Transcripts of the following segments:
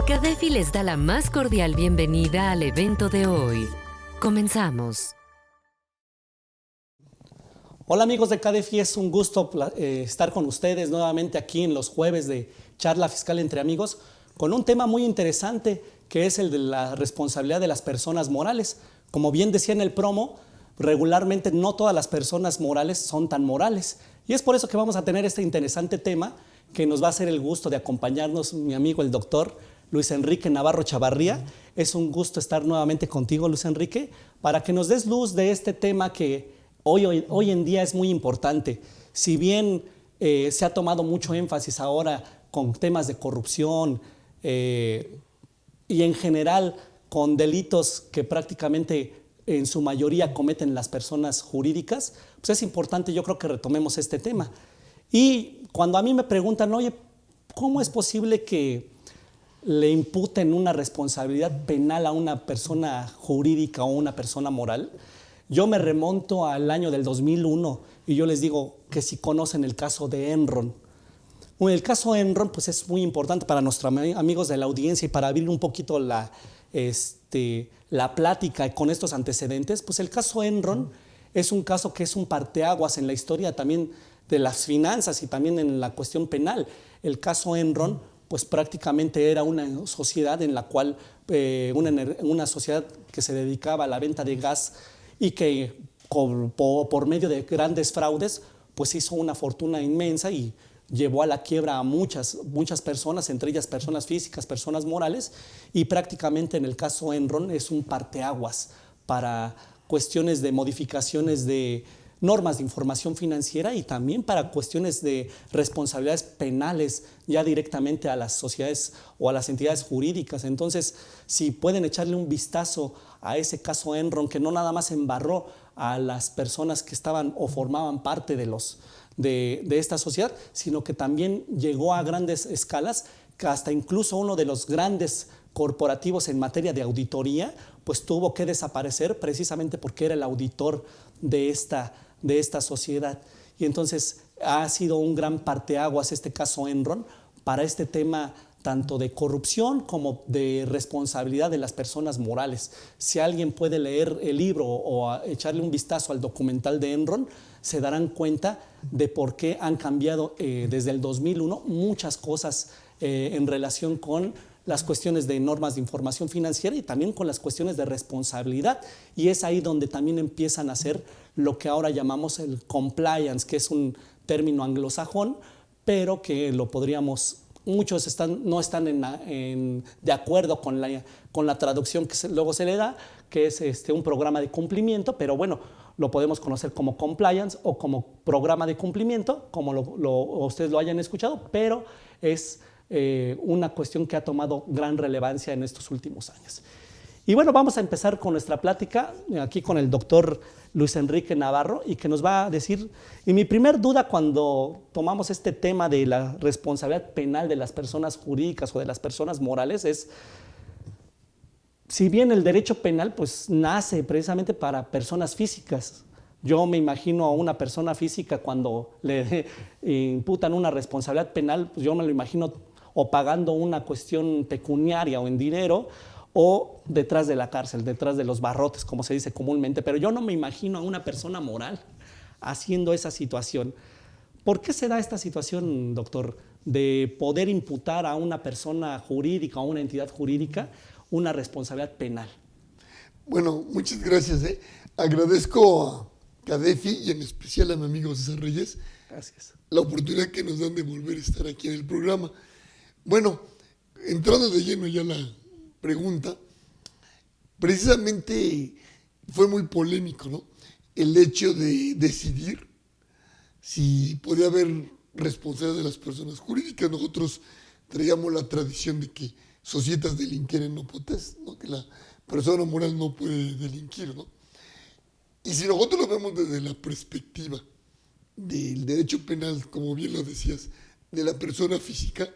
CADEFI les da la más cordial bienvenida al evento de hoy. Comenzamos. Hola amigos de CADEFI, es un gusto estar con ustedes nuevamente aquí en los jueves de charla fiscal entre amigos con un tema muy interesante que es el de la responsabilidad de las personas morales. Como bien decía en el promo, regularmente no todas las personas morales son tan morales y es por eso que vamos a tener este interesante tema que nos va a hacer el gusto de acompañarnos mi amigo el doctor Luis Enrique Navarro Chavarría. Es un gusto estar nuevamente contigo, Luis Enrique, para que nos des luz de este tema que hoy en día es muy importante. Si bien se ha tomado mucho énfasis ahora con temas de corrupción y en general con delitos que prácticamente en su mayoría cometen las personas jurídicas, pues es importante, yo creo que retomemos este tema. Y cuando a mí me preguntan, oye, ¿cómo es posible que le imputen una responsabilidad penal a una persona jurídica o una persona moral? Yo me remonto al año del 2001 y yo les digo que si conocen el caso de Enron. Bueno, el caso Enron pues es muy importante para nuestros amigos de la audiencia y para abrir un poquito la plática con estos antecedentes. Pues el caso Enron es un caso que es un parteaguas en la historia también de las finanzas y también en la cuestión penal. El caso Enron pues prácticamente era una sociedad en la cual, una sociedad que se dedicaba a la venta de gas y que por medio de grandes fraudes pues hizo una fortuna inmensa y llevó a la quiebra a muchas personas, entre ellas personas físicas, personas morales, y prácticamente en el caso Enron es un parteaguas para cuestiones de modificaciones de normas de información financiera y también para cuestiones de responsabilidades penales ya directamente a las sociedades o a las entidades jurídicas. Entonces, si pueden echarle un vistazo a ese caso Enron, que no nada más embarró a las personas que estaban o formaban parte de esta sociedad, sino que también llegó a grandes escalas, que hasta incluso uno de los grandes corporativos en materia de auditoría, pues tuvo que desaparecer precisamente porque era el auditor de esta sociedad. Y entonces ha sido un gran parteaguas este caso Enron para este tema tanto de corrupción como de responsabilidad de las personas morales. Si alguien puede leer el libro o echarle un vistazo al documental de Enron, se darán cuenta de por qué han cambiado desde el 2001 muchas cosas en relación con las cuestiones de normas de información financiera y también con las cuestiones de responsabilidad. Y es ahí donde también empiezan a hacer lo que ahora llamamos el compliance, que es un término anglosajón, pero que lo podríamos, muchos no están de acuerdo con la traducción que luego se le da, que es un programa de cumplimiento, pero bueno, lo podemos conocer como compliance o como programa de cumplimiento, como ustedes lo hayan escuchado, pero es una cuestión que ha tomado gran relevancia en estos últimos años. Y bueno, vamos a empezar con nuestra plática aquí con el doctor Luis Enrique Navarro y que nos va a decir, y mi primer duda cuando tomamos este tema de la responsabilidad penal de las personas jurídicas o de las personas morales es, si bien el derecho penal pues nace precisamente para personas físicas, yo me imagino a una persona física cuando le imputan una responsabilidad penal, pues yo me lo imagino o pagando una cuestión pecuniaria o en dinero, o detrás de la cárcel, detrás de los barrotes, como se dice comúnmente. Pero yo no me imagino a una persona moral haciendo esa situación. ¿Por qué se da esta situación, doctor, de poder imputar a una persona jurídica o a una entidad jurídica una responsabilidad penal? Bueno, muchas gracias. Agradezco a CADEFI y en especial a mi amigo César Reyes. Gracias. La oportunidad que nos dan de volver a estar aquí en el programa. Bueno, entrando de lleno ya la pregunta, precisamente fue muy polémico, ¿no? El hecho de decidir si podía haber responsabilidad de las personas jurídicas. Nosotros traíamos la tradición de que societas delinqueren no potest, ¿no? Que la persona moral no puede delinquir, ¿no? Y si nosotros lo vemos desde la perspectiva del derecho penal, como bien lo decías, de la persona física,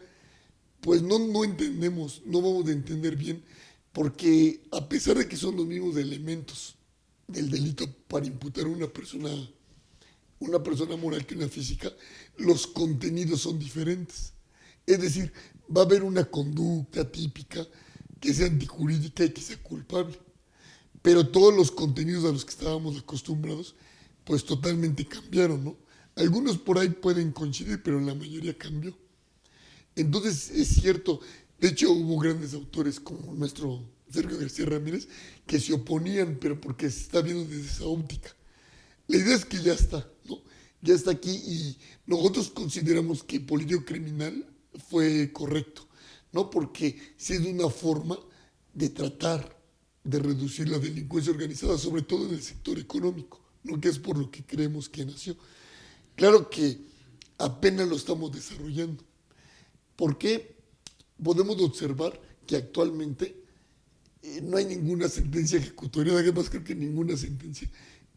pues no entendemos, no vamos a entender bien, porque a pesar de que son los mismos elementos del delito para imputar a una persona moral que una física, los contenidos son diferentes. Es decir, va a haber una conducta típica que sea antijurídica y que sea culpable. Pero todos los contenidos a los que estábamos acostumbrados, pues totalmente cambiaron, ¿no? Algunos por ahí pueden coincidir, pero la mayoría cambió. Entonces, es cierto, de hecho hubo grandes autores como nuestro Sergio García Ramírez que se oponían, pero porque se está viendo desde esa óptica. La idea es que ya está, ¿no? Ya está aquí y nosotros consideramos que político criminal fue correcto, ¿no? Porque sí es una forma de tratar de reducir la delincuencia organizada, sobre todo en el sector económico, ¿no? Que es por lo que creemos que nació. Claro que apenas lo estamos desarrollando, porque podemos observar que actualmente no hay ninguna sentencia ejecutoria, además creo que ninguna sentencia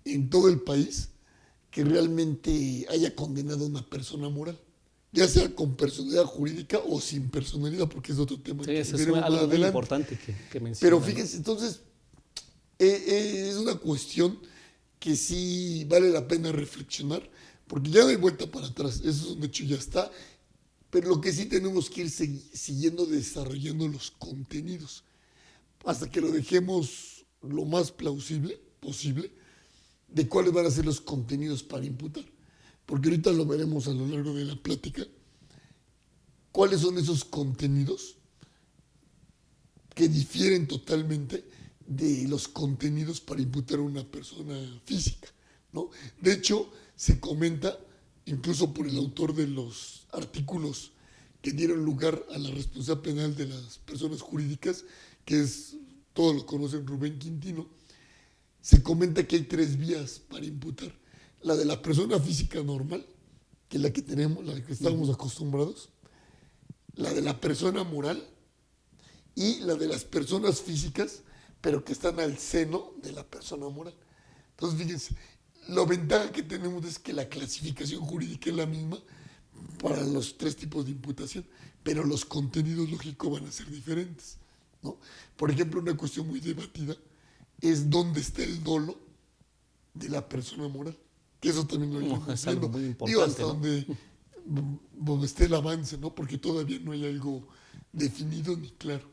en todo el país que realmente haya condenado a una persona moral, ya sea con personalidad jurídica o sin personalidad, porque es otro tema. Sí, que eso es veremos algo más muy adelante. importante que menciona. Pero fíjense, entonces, es una cuestión que sí vale la pena reflexionar, porque ya no hay vuelta para atrás, eso es un hecho, ya está. Pero lo que sí tenemos que ir siguiendo desarrollando los contenidos, hasta que lo dejemos lo más plausible posible de cuáles van a ser los contenidos para imputar. Porque ahorita lo veremos a lo largo de la plática, cuáles son esos contenidos que difieren totalmente de los contenidos para imputar a una persona física, ¿no? De hecho, se comenta, incluso por el autor de los artículos que dieron lugar a la responsabilidad penal de las personas jurídicas, que es, todos lo conocen, Rubén Quintino, se comenta que hay 3 vías para imputar. La de la persona física normal, que es la que tenemos, la que estamos acostumbrados, la de la persona moral y la de las personas físicas, pero que están al seno de la persona moral. Entonces, fíjense, la ventaja que tenemos es que la clasificación jurídica es la misma para los 3 tipos de imputación, pero los contenidos lógicos van a ser diferentes, ¿no? Por ejemplo, una cuestión muy debatida es dónde está el dolo de la persona moral, que eso también lo iremos Es algo viendo. muy importante, Digo, hasta ¿no? donde esté el avance, ¿no? Porque todavía no hay algo definido ni claro,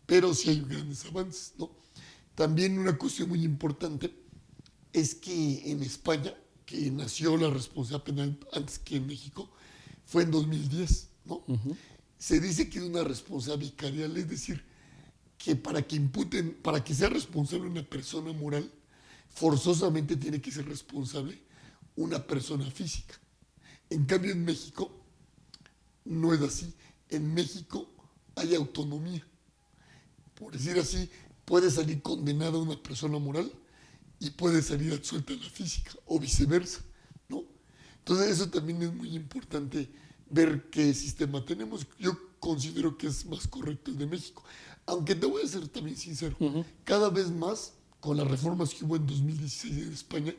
pero sí hay grandes avances, ¿no? También una cuestión muy importante es que en España, que nació la responsabilidad penal antes que en México, fue en 2010, ¿no? Se dice que es una responsabilidad vicarial, es decir, que para que imputen, para que sea responsable una persona moral, forzosamente tiene que ser responsable una persona física. En cambio, en México no es así. En México hay autonomía. Por decir así, puede salir condenada una persona moral y puede salir absuelta la física, o viceversa, ¿no? Entonces, eso también es muy importante ver qué sistema tenemos. Yo considero que es más correcto el de México. Aunque te voy a ser también sincero, cada vez más, con las reformas que hubo en 2016 en España,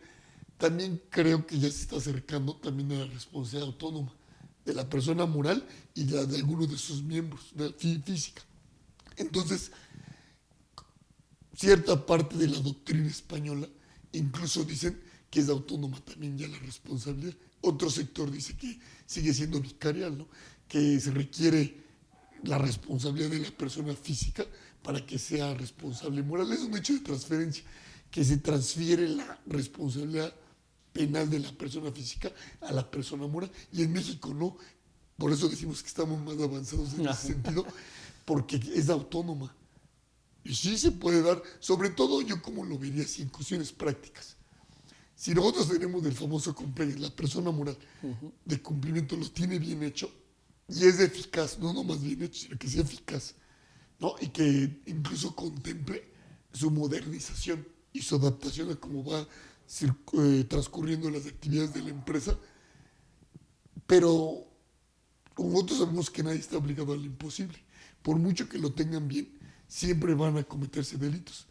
también creo que ya se está acercando también a la responsabilidad autónoma de la persona moral y de la de algunos de sus miembros, de la física. Entonces, cierta parte de la doctrina española incluso dicen que es autónoma también ya la responsabilidad. Otro sector dice que sigue siendo vicarial, ¿no? Que se requiere la responsabilidad de la persona física para que sea responsable moral. Es un hecho de transferencia, que se transfiere la responsabilidad penal de la persona física a la persona moral. Y en México no. Por eso decimos que estamos más avanzados en ese sentido, porque es autónoma. Y sí se puede dar, sobre todo yo como lo vería así en cuestiones prácticas. Si nosotros tenemos del famoso compliance, la persona moral de cumplimiento lo tiene bien hecho y es eficaz, no nomás bien hecho, sino que sea eficaz, ¿no? Y que incluso contemple su modernización y su adaptación a cómo va transcurriendo las actividades de la empresa. Pero nosotros sabemos que nadie está obligado a lo imposible. Por mucho que lo tengan bien, siempre van a cometerse delitos.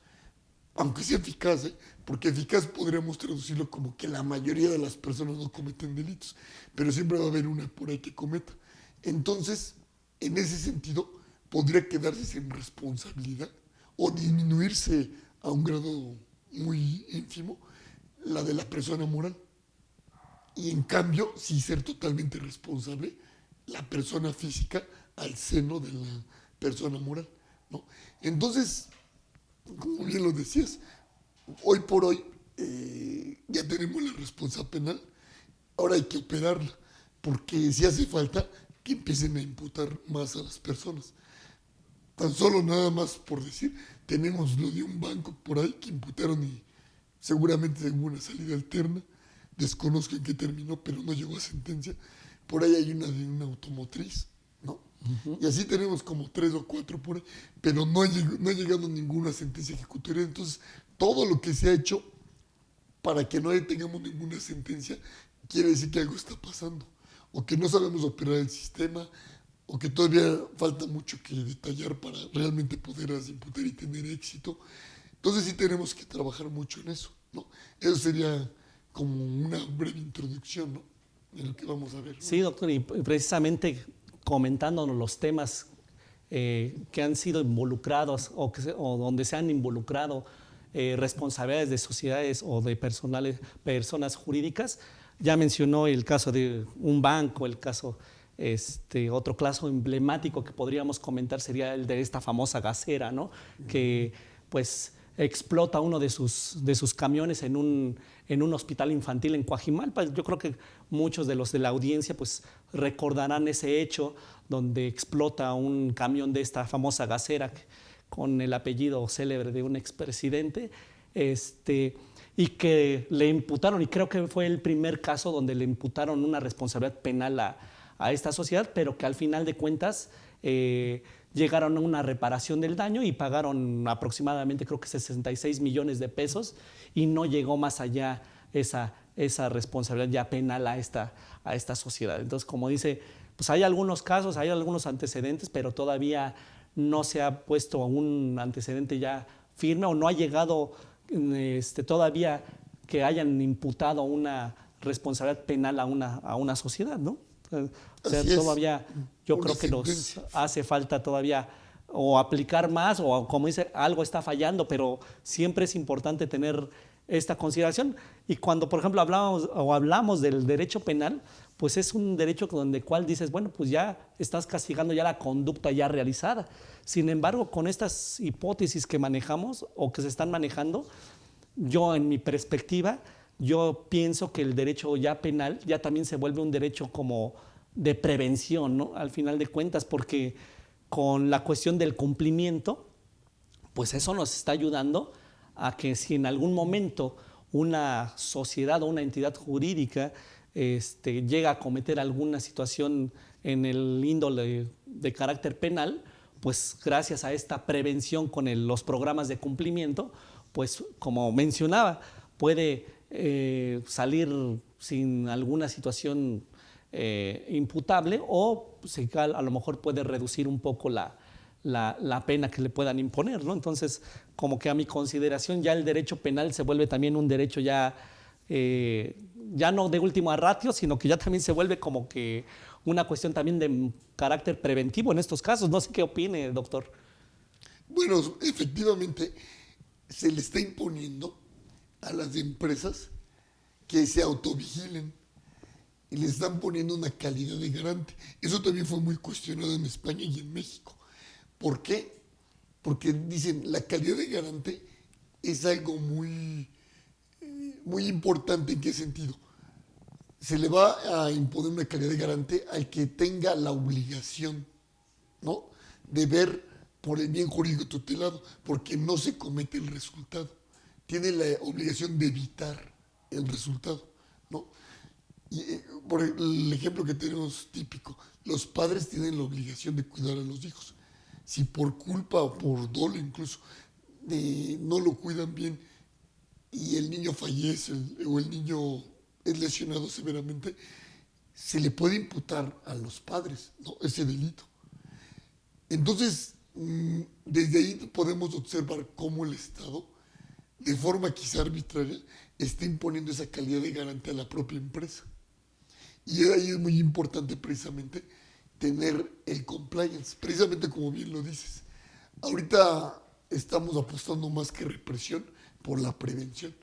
Aunque sea eficaz, porque eficaz podríamos traducirlo como que la mayoría de las personas no cometen delitos, pero siempre va a haber una por ahí que cometa. Entonces, en ese sentido, podría quedarse sin responsabilidad o disminuirse a un grado muy ínfimo la de la persona moral. Y en cambio, sí ser totalmente responsable la persona física al seno de la persona moral, ¿no? Entonces, como bien lo decías, hoy por hoy ya tenemos la responsabilidad penal, ahora hay que operarla, porque si hace falta que empiecen a imputar más a las personas. Tan solo nada más por decir, tenemos lo de un banco por ahí que imputaron y seguramente hubo una salida alterna, desconozco en qué terminó, pero no llegó a sentencia. Por ahí hay una de una automotriz, ¿no? Uh-huh. Y así tenemos como 3 o 4 por ahí, pero no ha llegado ninguna sentencia ejecutoria. Entonces, todo lo que se ha hecho para que no tengamos ninguna sentencia, quiere decir que algo está pasando, o que no sabemos operar el sistema, o que todavía falta mucho que detallar para realmente poderlas imputar y tener éxito. Entonces sí tenemos que trabajar mucho en eso, ¿no? Eso sería como una breve introducción, ¿no?, de lo que vamos a ver, ¿no? Sí, doctor, y precisamente comentándonos los temas que han sido involucrados o donde se han involucrado responsabilidades de sociedades o de personas jurídicas. Ya mencionó el caso de un banco, el caso, otro caso emblemático que podríamos comentar sería el de esta famosa gasera, ¿no? Que pues explota uno de sus camiones en un hospital infantil en Coajimalpa. Yo creo que muchos de los de la audiencia pues recordarán ese hecho donde explota un camión de esta famosa gasera con el apellido célebre de un expresidente, y que le imputaron, y creo que fue el primer caso donde le imputaron una responsabilidad penal a esta sociedad, pero que al final de cuentas llegaron a una reparación del daño y pagaron aproximadamente, creo que 66 millones de pesos, y no llegó más allá esa responsabilidad ya penal a esta sociedad. Entonces, como dice, pues hay algunos casos, hay algunos antecedentes, pero todavía no se ha puesto un antecedente ya firme, o no ha llegado todavía que hayan imputado una responsabilidad penal a una sociedad, ¿no? O sea, todavía yo creo que nos hace falta todavía o aplicar más, o como dice, algo está fallando, pero siempre es importante tener esta consideración. Y cuando, por ejemplo, hablamos del derecho penal, pues es un derecho donde cual dices, bueno, pues ya estás castigando ya la conducta ya realizada. Sin embargo, con estas hipótesis que manejamos o que se están manejando, yo en mi perspectiva, yo pienso que el derecho ya penal ya también se vuelve un derecho como de prevención, ¿no? Al final de cuentas, porque con la cuestión del cumplimiento, pues eso nos está ayudando a que si en algún momento una sociedad o una entidad jurídica llega a cometer alguna situación en el índole de carácter penal, pues gracias a esta prevención con los programas de cumplimiento, pues como mencionaba, puede salir sin alguna situación imputable, o a lo mejor puede reducir un poco la pena que le puedan imponer, ¿no? Entonces, como que a mi consideración ya el derecho penal se vuelve también un derecho ya no de última ratio, sino que ya también se vuelve como que una cuestión también de carácter preventivo en estos casos. No sé qué opine, doctor. Bueno, efectivamente se le está imponiendo a las empresas que se autovigilen y le están poniendo una calidad de garante. Eso también fue muy cuestionado en España y en México. ¿Por qué? Porque dicen, la calidad de garante es algo muy importante. ¿En qué sentido? Se le va a imponer una calidad de garante al que tenga la obligación, ¿no?, de ver por el bien jurídico tutelado, porque no se comete el resultado. Tiene la obligación de evitar el resultado, ¿no? Y, por el ejemplo que tenemos típico, los padres tienen la obligación de cuidar a los hijos. Si por culpa o por dolo incluso no lo cuidan bien y el niño fallece o el niño es lesionado severamente, se le puede imputar a los padres, ¿no?, ese delito. Entonces, desde ahí podemos observar cómo el Estado, de forma quizá arbitraria, está imponiendo esa calidad de garantía a la propia empresa. Y ahí es muy importante precisamente tener el compliance, precisamente como bien lo dices. Ahorita estamos apostando más que represión por la prevención,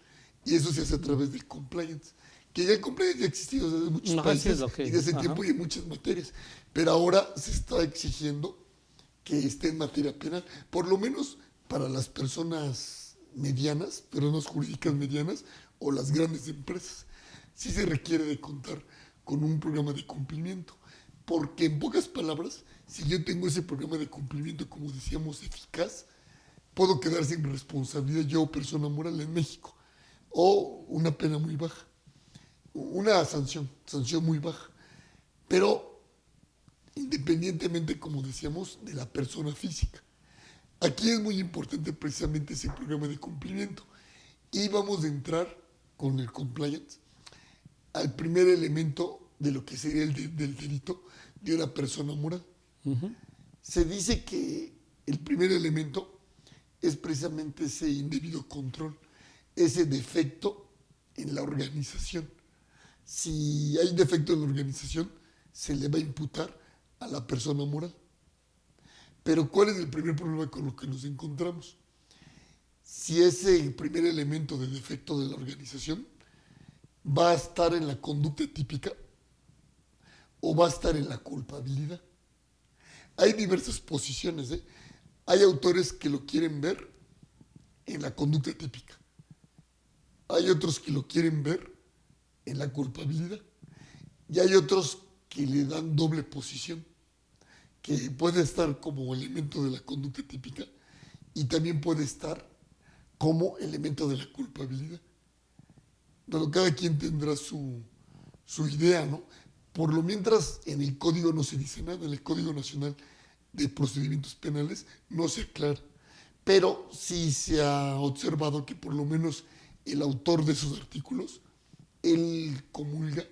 y eso se hace a través del compliance, que ya el compliance ya ha existido desde muchos No, así países es lo que- y desde ajá. tiempo y en muchas materias. Pero ahora se está exigiendo que esté en materia penal, por lo menos para las personas medianas, personas jurídicas medianas o las grandes empresas. Sí se requiere de contar con un programa de cumplimiento, porque en pocas palabras, si yo tengo ese programa de cumplimiento, como decíamos, eficaz, puedo quedar sin responsabilidad yo, persona moral, en México, o una pena muy baja, una sanción muy baja, pero independientemente, como decíamos, de la persona física. Aquí es muy importante precisamente ese programa de cumplimiento. Y vamos a entrar con el compliance al primer elemento de lo que sería del delito de una persona moral. Se dice que el primer elemento es precisamente ese indebido control, ese defecto en la organización. Si hay defecto en la organización, se le va a imputar a la persona moral. Pero ¿cuál es el primer problema con lo que nos encontramos? Si ese primer elemento de defecto de la organización va a estar en la conducta típica o va a estar en la culpabilidad. Hay diversas posiciones, ¿eh? Hay autores que lo quieren ver en la conducta típica. Hay otros que lo quieren ver en la culpabilidad. Y hay otros que le dan doble posición, que puede estar como elemento de la conducta típica y también puede estar como elemento de la culpabilidad. Pero cada quien tendrá su idea, ¿no? Por lo mientras, en el código no se dice nada, en el Código Nacional de Procedimientos Penales no se aclara. Pero sí se ha observado que por lo menos el autor de esos artículos, él comulga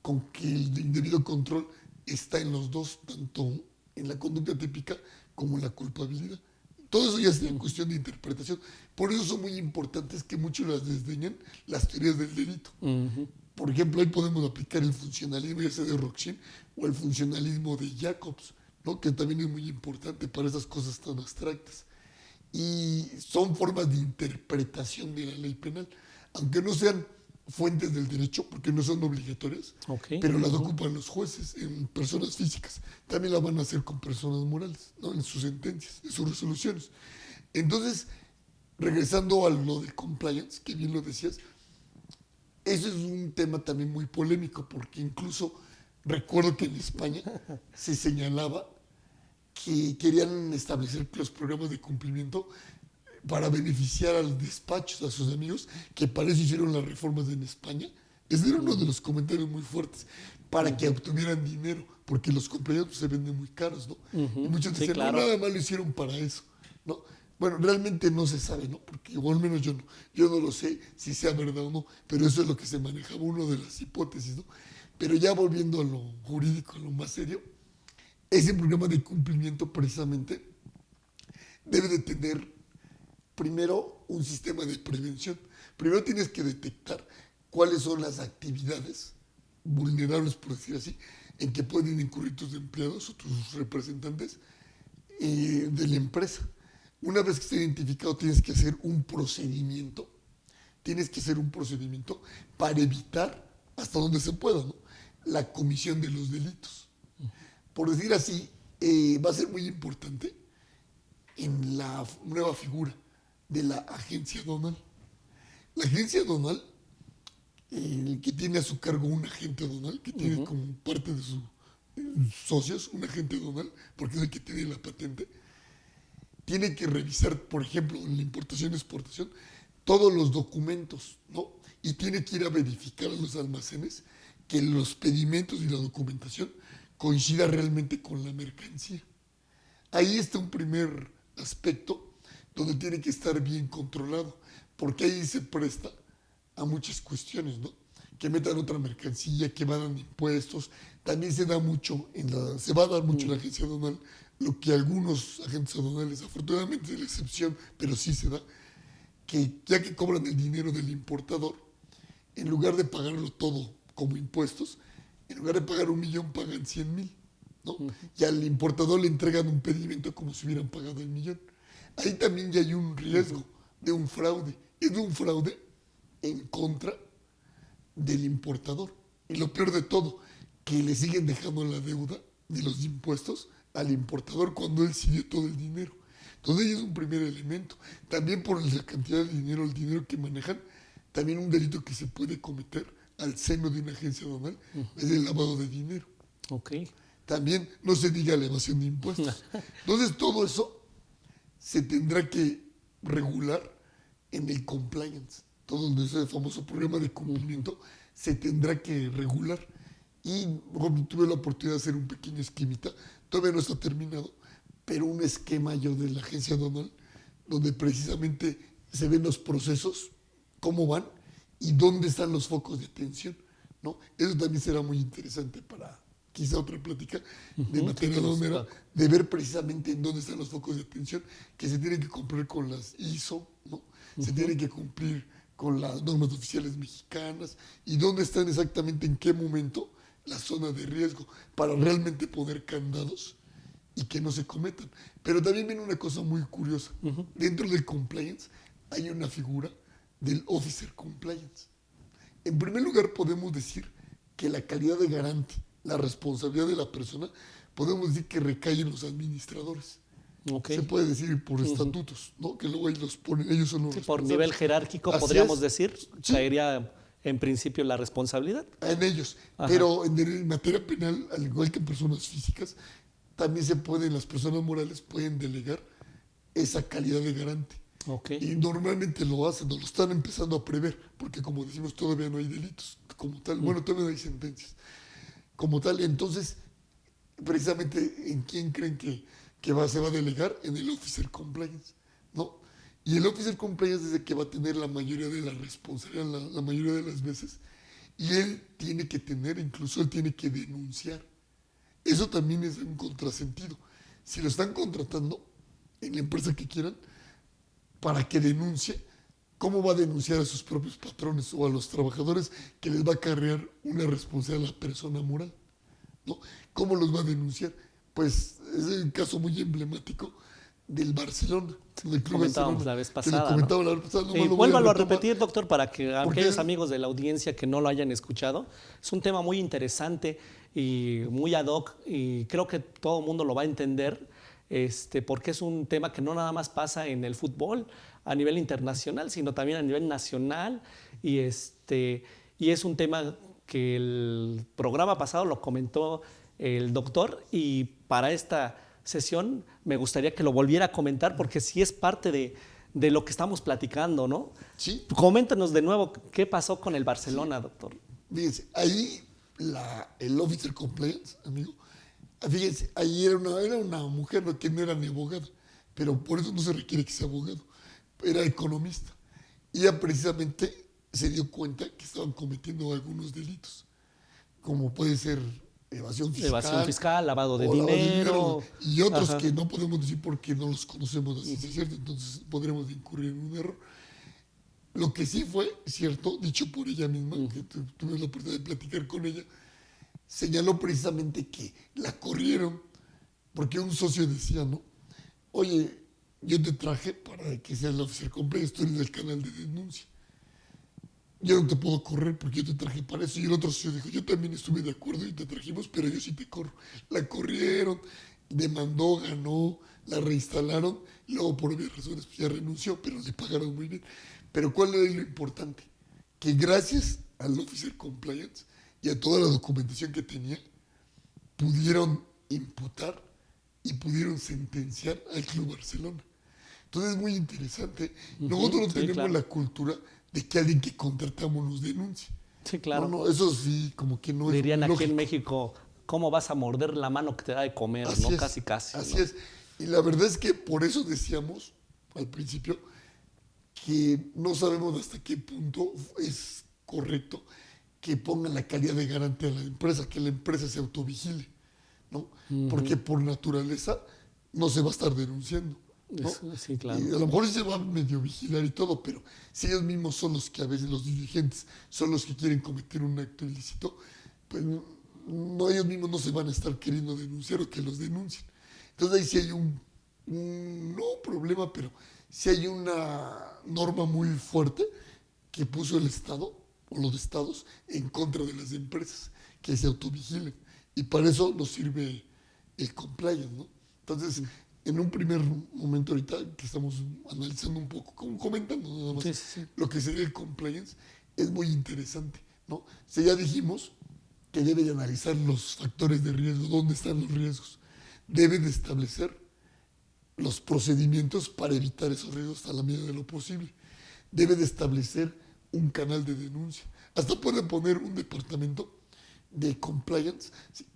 con que el indebido control está en los dos, tanto en la conducta típica como en la culpabilidad. Todo eso ya es una cuestión de interpretación. Por eso son muy importantes que muchos las desdeñan las teorías del delito. Por ejemplo, ahí podemos aplicar el funcionalismo ya sea de Rothschild o el funcionalismo de Jacobs, ¿no? Que también es muy importante para esas cosas tan abstractas. Y son formas de interpretación de la ley penal, aunque no sean fuentes del derecho, porque no son obligatorias, pero las ocupan los jueces en personas físicas. También la van a hacer con personas morales, ¿no? En sus sentencias, en sus resoluciones. Entonces, regresando a lo de compliance, que bien lo decías, eso es un tema también muy polémico, porque incluso recuerdo que en España se señalaba que querían establecer los programas de cumplimiento para beneficiar a los despachos, a sus amigos, que para eso hicieron las reformas en España. Ese era uno de los comentarios muy fuertes, para que obtuvieran dinero, porque los cumpleaños se venden muy caros, ¿no? Y muchos decían, claro, no, nada más lo hicieron para eso, ¿no? Bueno, realmente no se sabe, ¿no? Porque, o al menos yo no lo sé si sea verdad o no, pero eso es lo que se manejaba, una de las hipótesis, ¿no? Pero ya volviendo a lo jurídico, a lo más serio, ese programa de cumplimiento precisamente debe de tener primero un sistema de prevención. Primero tienes que detectar cuáles son las actividades vulnerables, por decir así, en que pueden incurrir tus empleados o tus representantes de la empresa. Una vez que esté identificado, tienes que hacer un procedimiento. Tienes que hacer un procedimiento para evitar, hasta donde se pueda, ¿no?, la comisión de los delitos. Por decir así, va a ser muy importante en la nueva figura de la agencia aduanal. La agencia aduanal, el que tiene a su cargo un agente aduanal, que tiene como parte de sus socios un agente aduanal, porque es el que tiene la patente, tiene que revisar, por ejemplo, en la importación y exportación, todos los documentos, ¿no? Y tiene que ir a verificar a los almacenes que los pedimentos y la documentación coincida realmente con la mercancía. Ahí está un primer aspecto donde tiene que estar bien controlado, porque ahí se presta a muchas cuestiones, ¿no? Que metan otra mercancía, que van impuestos. También se da mucho, se va a dar mucho en la agencia aduanal, lo que algunos agentes aduanales, afortunadamente es la excepción, pero sí se da, que ya que cobran el dinero del importador, en lugar de pagarlo todo como impuestos, en lugar de pagar 1 millón, pagan 100,000, ¿no? Y al importador le entregan un pedimento como si hubieran pagado el millón. Ahí también ya hay un riesgo de un fraude. Es de un fraude en contra del importador. Y lo peor de todo, que le siguen dejando la deuda de los impuestos al importador cuando él sí dio todo el dinero. Entonces, ahí es un primer elemento. También por la cantidad de dinero, el dinero que manejan, también un delito que se puede cometer al seno de una agencia aduanal es el lavado de dinero. Ok. También no se diga la evasión de impuestos. Entonces, todo eso se tendrá que regular en el compliance. Todo ese famoso programa de cumplimiento se tendrá que regular. Y tuve la oportunidad de hacer un pequeño esquemita, todavía no está terminado, pero un esquema yo de la agencia aduanal, donde precisamente se ven los procesos, cómo van y dónde están los focos de atención, ¿no? Eso también será muy interesante para quizá otra plática de materia aduanera, de ver precisamente en dónde están los focos de atención que se tienen que cumplir con las ISO, ¿no? Se tienen que cumplir con las normas oficiales mexicanas y dónde están exactamente, en qué momento, la zona de riesgo para realmente poner candados y que no se cometan. Pero también viene una cosa muy curiosa. Dentro del compliance hay una figura del officer compliance. En primer lugar, podemos decir que la calidad de garante, la responsabilidad de la persona, podemos decir que recae en los administradores. Okay. Se puede decir por estatutos, ¿no? Que luego ahí los ponen, ellos son los Sí, por responsables. nivel jerárquico, Así podríamos es. decir, Sí. caería en principio la responsabilidad. En ellos. Ajá. Pero en materia penal, al igual que en personas físicas, también se pueden, las personas morales pueden delegar esa calidad de garante. Okay. Y normalmente lo hacen, o lo están empezando a prever, porque como decimos, todavía no hay delitos como tal. Bueno, todavía no hay sentencias como tal. Entonces, precisamente, ¿en quién creen que se va a delegar? En el officer compliance, ¿no? Y el officer compliance es el que va a tener la mayoría de la responsabilidad, la mayoría de las veces, y él tiene que tener, incluso él tiene que denunciar. Eso también es un contrasentido. Si lo están contratando en la empresa que quieran, para que denuncie, ¿cómo va a denunciar a sus propios patrones o a los trabajadores que les va a acarrear una responsabilidad a la persona moral? ¿No? ¿Cómo los va a denunciar? Pues es el caso muy emblemático del Barcelona, del Club Comentábamos Barcelona, la vez que pasada, lo comentaba ¿no? la vez pasada, nomás Y lo voy vuélvalo a retomar. repetir, doctor, para que Porque aquellos amigos de la audiencia que no lo hayan escuchado, es un tema muy interesante y muy ad hoc, y creo que todo el mundo lo va a entender, porque es un tema que no nada más pasa en el fútbol a nivel internacional, sino también a nivel nacional, y es un tema que el programa pasado lo comentó el doctor, y para esta sesión me gustaría que lo volviera a comentar, porque sí es parte de lo que estamos platicando, ¿no? Sí. Coméntanos de nuevo qué pasó con el Barcelona, doctor. Fíjense, ahí el officer compliance, amigo, fíjense, ahí era una mujer, ¿no?, que no era ni abogada, pero por eso no se requiere que sea abogado, era economista. Y ella precisamente se dio cuenta que estaban cometiendo algunos delitos, como puede ser evasión fiscal, lavado de o lavado dinero. Y otros Ajá. que no podemos decir porque no los conocemos así, ¿es cierto? Entonces podremos incurrir en un error. Lo que sí fue cierto, dicho por ella misma, que tuve la oportunidad de platicar con ella, señaló precisamente que la corrieron porque un socio decía, ¿no? Oye, yo te traje para que seas el officer compliance, tú eres del canal de denuncia. Yo no te puedo correr porque yo te traje para eso. Y el otro socio dijo, yo también estuve de acuerdo y te trajimos, pero yo sí te corro. La corrieron, demandó, ganó, la reinstalaron, y luego por obvias razones pues ya renunció, pero le pagaron muy bien. Pero ¿cuál es lo importante? Que gracias al officer compliance y a toda la documentación que tenía, pudieron imputar y pudieron sentenciar al Club Barcelona. Entonces es muy interesante. Nosotros no sí, tenemos claro. la cultura de que alguien que contratamos nos denuncie. Sí, claro. No, eso sí, como que no es Dirían aquí lógico. en México, ¿cómo vas a morder la mano que te da de comer? Así ¿No? es, Casi, casi. Así ¿no? es. Y la verdad es que por eso decíamos al principio que no sabemos hasta qué punto es correcto que pongan la calidad de garante a la empresa, que la empresa se autovigile, ¿no? Porque por naturaleza no se va a estar denunciando, ¿no? Sí, claro. Y a lo mejor sí se va a medio vigilar y todo, pero si ellos mismos son los que a veces, los dirigentes, son los que quieren cometer un acto ilícito, pues no, ellos mismos no se van a estar queriendo denunciar o que los denuncien. Entonces ahí sí hay no problema, pero sí hay una norma muy fuerte que puso el Estado o los estados en contra de las empresas que se autovigilen. Y para eso nos sirve el compliance, ¿no? Entonces, en un primer momento ahorita que estamos analizando un poco, como comentando nada más, lo que sería el compliance, es muy interesante, ¿no? Si ya dijimos que debe de analizar los factores de riesgo, dónde están los riesgos, debe de establecer los procedimientos para evitar esos riesgos a la medida de lo posible, debe de establecer un canal de denuncia, hasta pueden poner un departamento de compliance,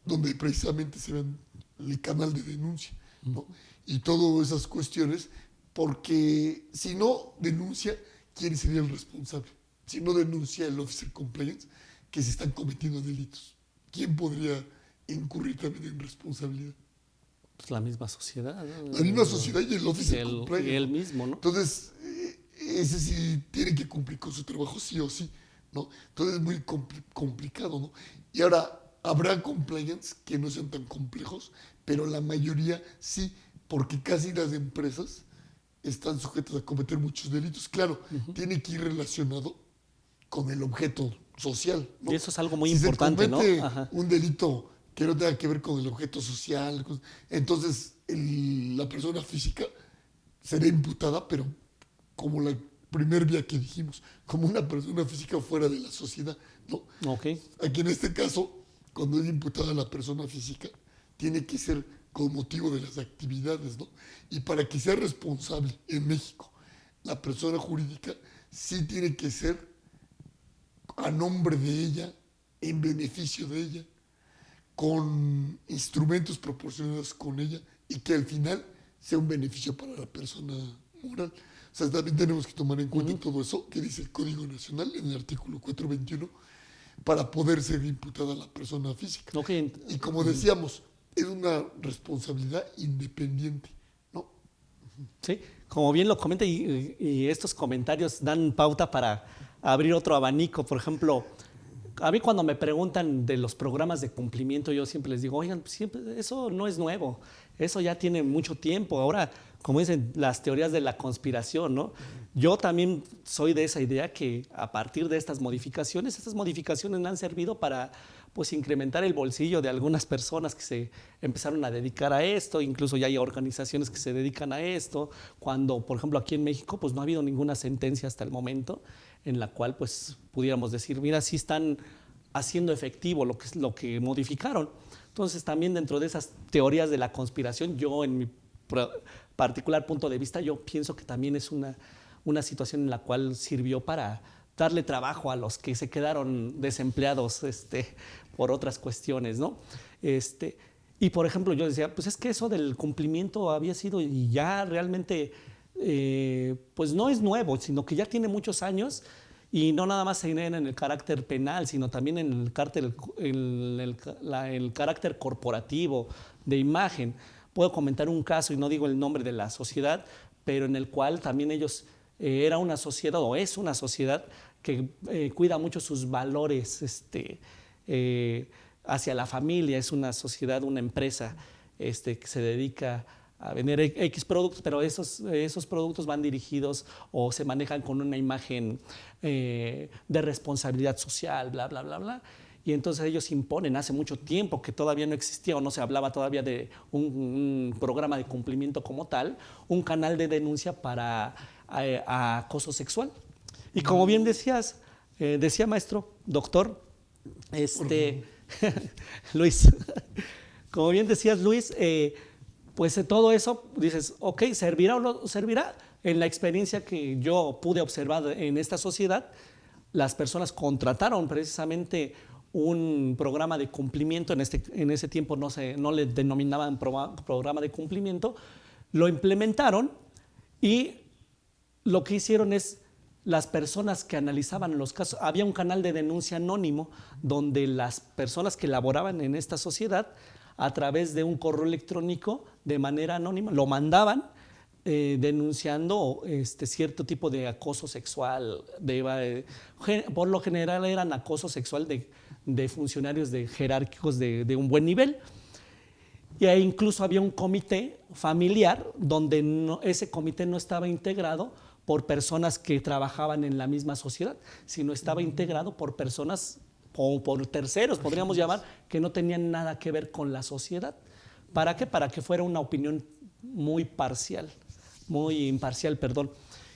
donde precisamente se ven el canal de denuncia, ¿no? Y todas esas cuestiones, porque si no denuncia, ¿quién sería el responsable? Si no denuncia el Officer Compliance, que se están cometiendo delitos, ¿quién podría incurrir también en responsabilidad? Pues la misma sociedad, ¿no? La misma sociedad y el Officer Compliance. Y él mismo, ¿no? Entonces, ese sí tiene que cumplir con su trabajo sí o sí, ¿no? Entonces es muy complicado, ¿no? Y ahora, habrá compliance que no sean tan complejos, pero la mayoría sí, porque casi las empresas están sujetas a cometer muchos delitos. Claro, tiene que ir relacionado con el objeto social, ¿no? Y eso es algo muy si importante, se comete, ¿no? un delito que no tenga que ver con el objeto social, entonces la persona física será imputada, pero como la primer vía que dijimos, como una persona física fuera de la sociedad, ¿no? Okay. Aquí en este caso, cuando es imputada la persona física, tiene que ser con motivo de las actividades, ¿no? Y para que sea responsable en México, la persona jurídica sí tiene que ser a nombre de ella, en beneficio de ella, con instrumentos proporcionados con ella y que al final sea un beneficio para la persona moral. O sea, también tenemos que tomar en cuenta todo eso que dice el Código Nacional en el artículo 421 para poder ser imputada la persona física. Okay. Y como decíamos, es una responsabilidad independiente, ¿no? Sí, como bien lo comenta y estos comentarios dan pauta para abrir otro abanico. Por ejemplo, a mí cuando me preguntan de los programas de cumplimiento, yo siempre les digo, oigan, siempre, eso no es nuevo, eso ya tiene mucho tiempo. Ahora, como dicen, las teorías de la conspiración, ¿no? Yo también soy de esa idea que a partir de estas modificaciones han servido para pues incrementar el bolsillo de algunas personas que se empezaron a dedicar a esto, incluso ya hay organizaciones que se dedican a esto, cuando, por ejemplo, aquí en México pues no ha habido ninguna sentencia hasta el momento en la cual pues pudiéramos decir, mira, sí están haciendo efectivo lo que modificaron. Entonces también dentro de esas teorías de la conspiración, yo en mi particular punto de vista, yo pienso que también es una situación en la cual sirvió para darle trabajo a los que se quedaron desempleados por otras cuestiones, ¿no? Y por ejemplo, yo decía, pues es que eso del cumplimiento había sido y ya realmente, pues no es nuevo, sino que ya tiene muchos años y no nada más se genera en el carácter penal, sino también en el carácter corporativo, de imagen. Puedo comentar un caso, y no digo el nombre de la sociedad, pero en el cual también ellos era una sociedad o es una sociedad que cuida mucho sus valores hacia la familia. Es una sociedad, una empresa que se dedica a vender X productos, pero esos productos van dirigidos o se manejan con una imagen de responsabilidad social, bla, bla, bla, bla. Y entonces ellos imponen, hace mucho tiempo que todavía no existía o no se hablaba todavía de un programa de cumplimiento como tal, un canal de denuncia para acoso sexual. Y como bien decías, decía maestro, doctor, Luis, como bien decías Luis, pues todo eso, dices, ok, ¿servirá o no servirá? En la experiencia que yo pude observar en esta sociedad, las personas contrataron precisamente un programa de cumplimiento, en ese tiempo no le denominaban programa de cumplimiento, lo implementaron y lo que hicieron es, las personas que analizaban los casos, había un canal de denuncia anónimo donde las personas que laboraban en esta sociedad, a través de un correo electrónico, de manera anónima, lo mandaban denunciando cierto tipo de acoso sexual. Por lo general eran acoso sexual de funcionarios jerárquicos de un buen nivel. Y ahí incluso había un comité familiar donde ese comité no estaba integrado por personas que trabajaban en la misma sociedad, sino estaba integrado por personas o por terceros, podríamos llamar, que no tenían nada que ver con la sociedad. ¿Para qué? Para que fuera una opinión muy parcial, muy imparcial, perdón.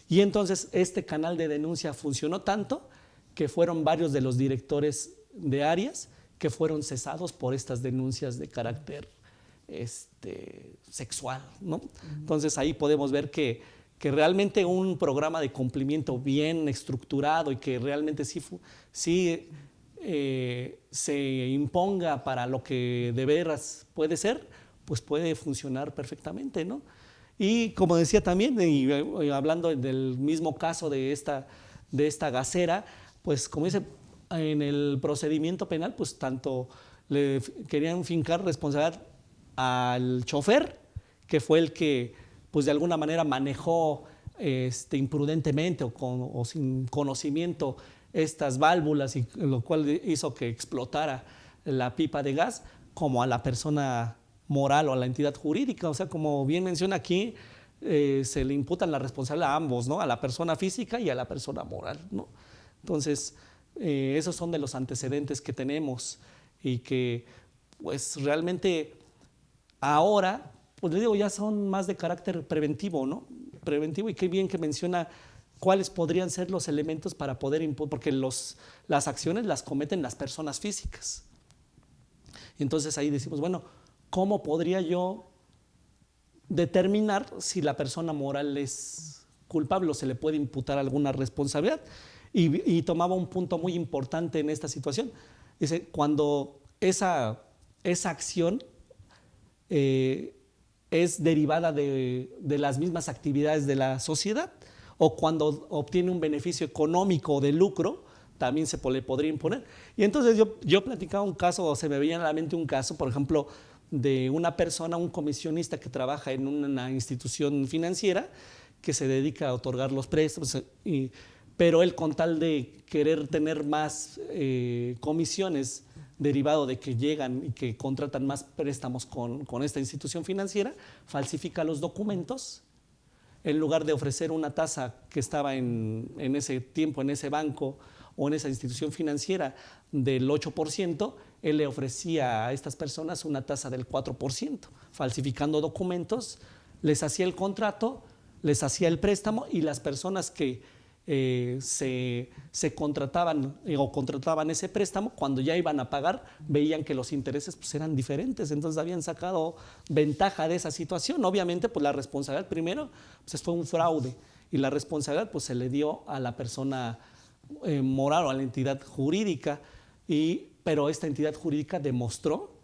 Y entonces este canal de denuncia funcionó tanto que fueron varios de los directores de áreas que fueron cesados por estas denuncias de carácter sexual, ¿no? Entonces ahí podemos ver que realmente un programa de cumplimiento bien estructurado y que realmente sí se imponga para lo que de veras puede ser, pues puede funcionar perfectamente, ¿no? Y como decía también, y hablando del mismo caso de esta gasera, pues como dice, en el procedimiento penal, pues tanto le querían fincar responsabilidad al chofer, que fue el que pues de alguna manera manejó imprudentemente o sin conocimiento estas válvulas, y lo cual hizo que explotara la pipa de gas, como a la persona moral o a la entidad jurídica. O sea, como bien menciona aquí, se le imputan la responsabilidad a ambos, ¿no? A la persona física y a la persona moral, ¿no? Entonces, esos son de los antecedentes que tenemos y que pues realmente ahora, pues le digo, ya son más de carácter preventivo, ¿no? Preventivo, y qué bien que menciona cuáles podrían ser los elementos para poder imponer, porque las acciones las cometen las personas físicas. Y entonces ahí decimos, bueno, ¿cómo podría yo determinar si la persona moral es culpable o se le puede imputar alguna responsabilidad? Y tomaba un punto muy importante en esta situación. Dice, cuando esa acción es derivada de las mismas actividades de la sociedad, o cuando obtiene un beneficio económico o de lucro, también se le podría imponer. Y entonces yo platicaba un caso, o se me veía en la mente un caso, por ejemplo, de una persona, un comisionista que trabaja en una institución financiera que se dedica a otorgar los préstamos, pero él, con tal de querer tener más comisiones derivado de que llegan y que contratan más préstamos con esta institución financiera, falsifica los documentos. En lugar de ofrecer una tasa que estaba en ese tiempo en ese banco o en esa institución financiera del 8%, él le ofrecía a estas personas una tasa del 4%, falsificando documentos, les hacía el contrato, les hacía el préstamo, y las personas que se contrataban o contrataban ese préstamo, cuando ya iban a pagar, veían que los intereses pues eran diferentes, entonces habían sacado ventaja de esa situación. Obviamente pues la responsabilidad primero pues fue un fraude, y la responsabilidad pues se le dio a la persona moral o a la entidad jurídica, pero esta entidad jurídica demostró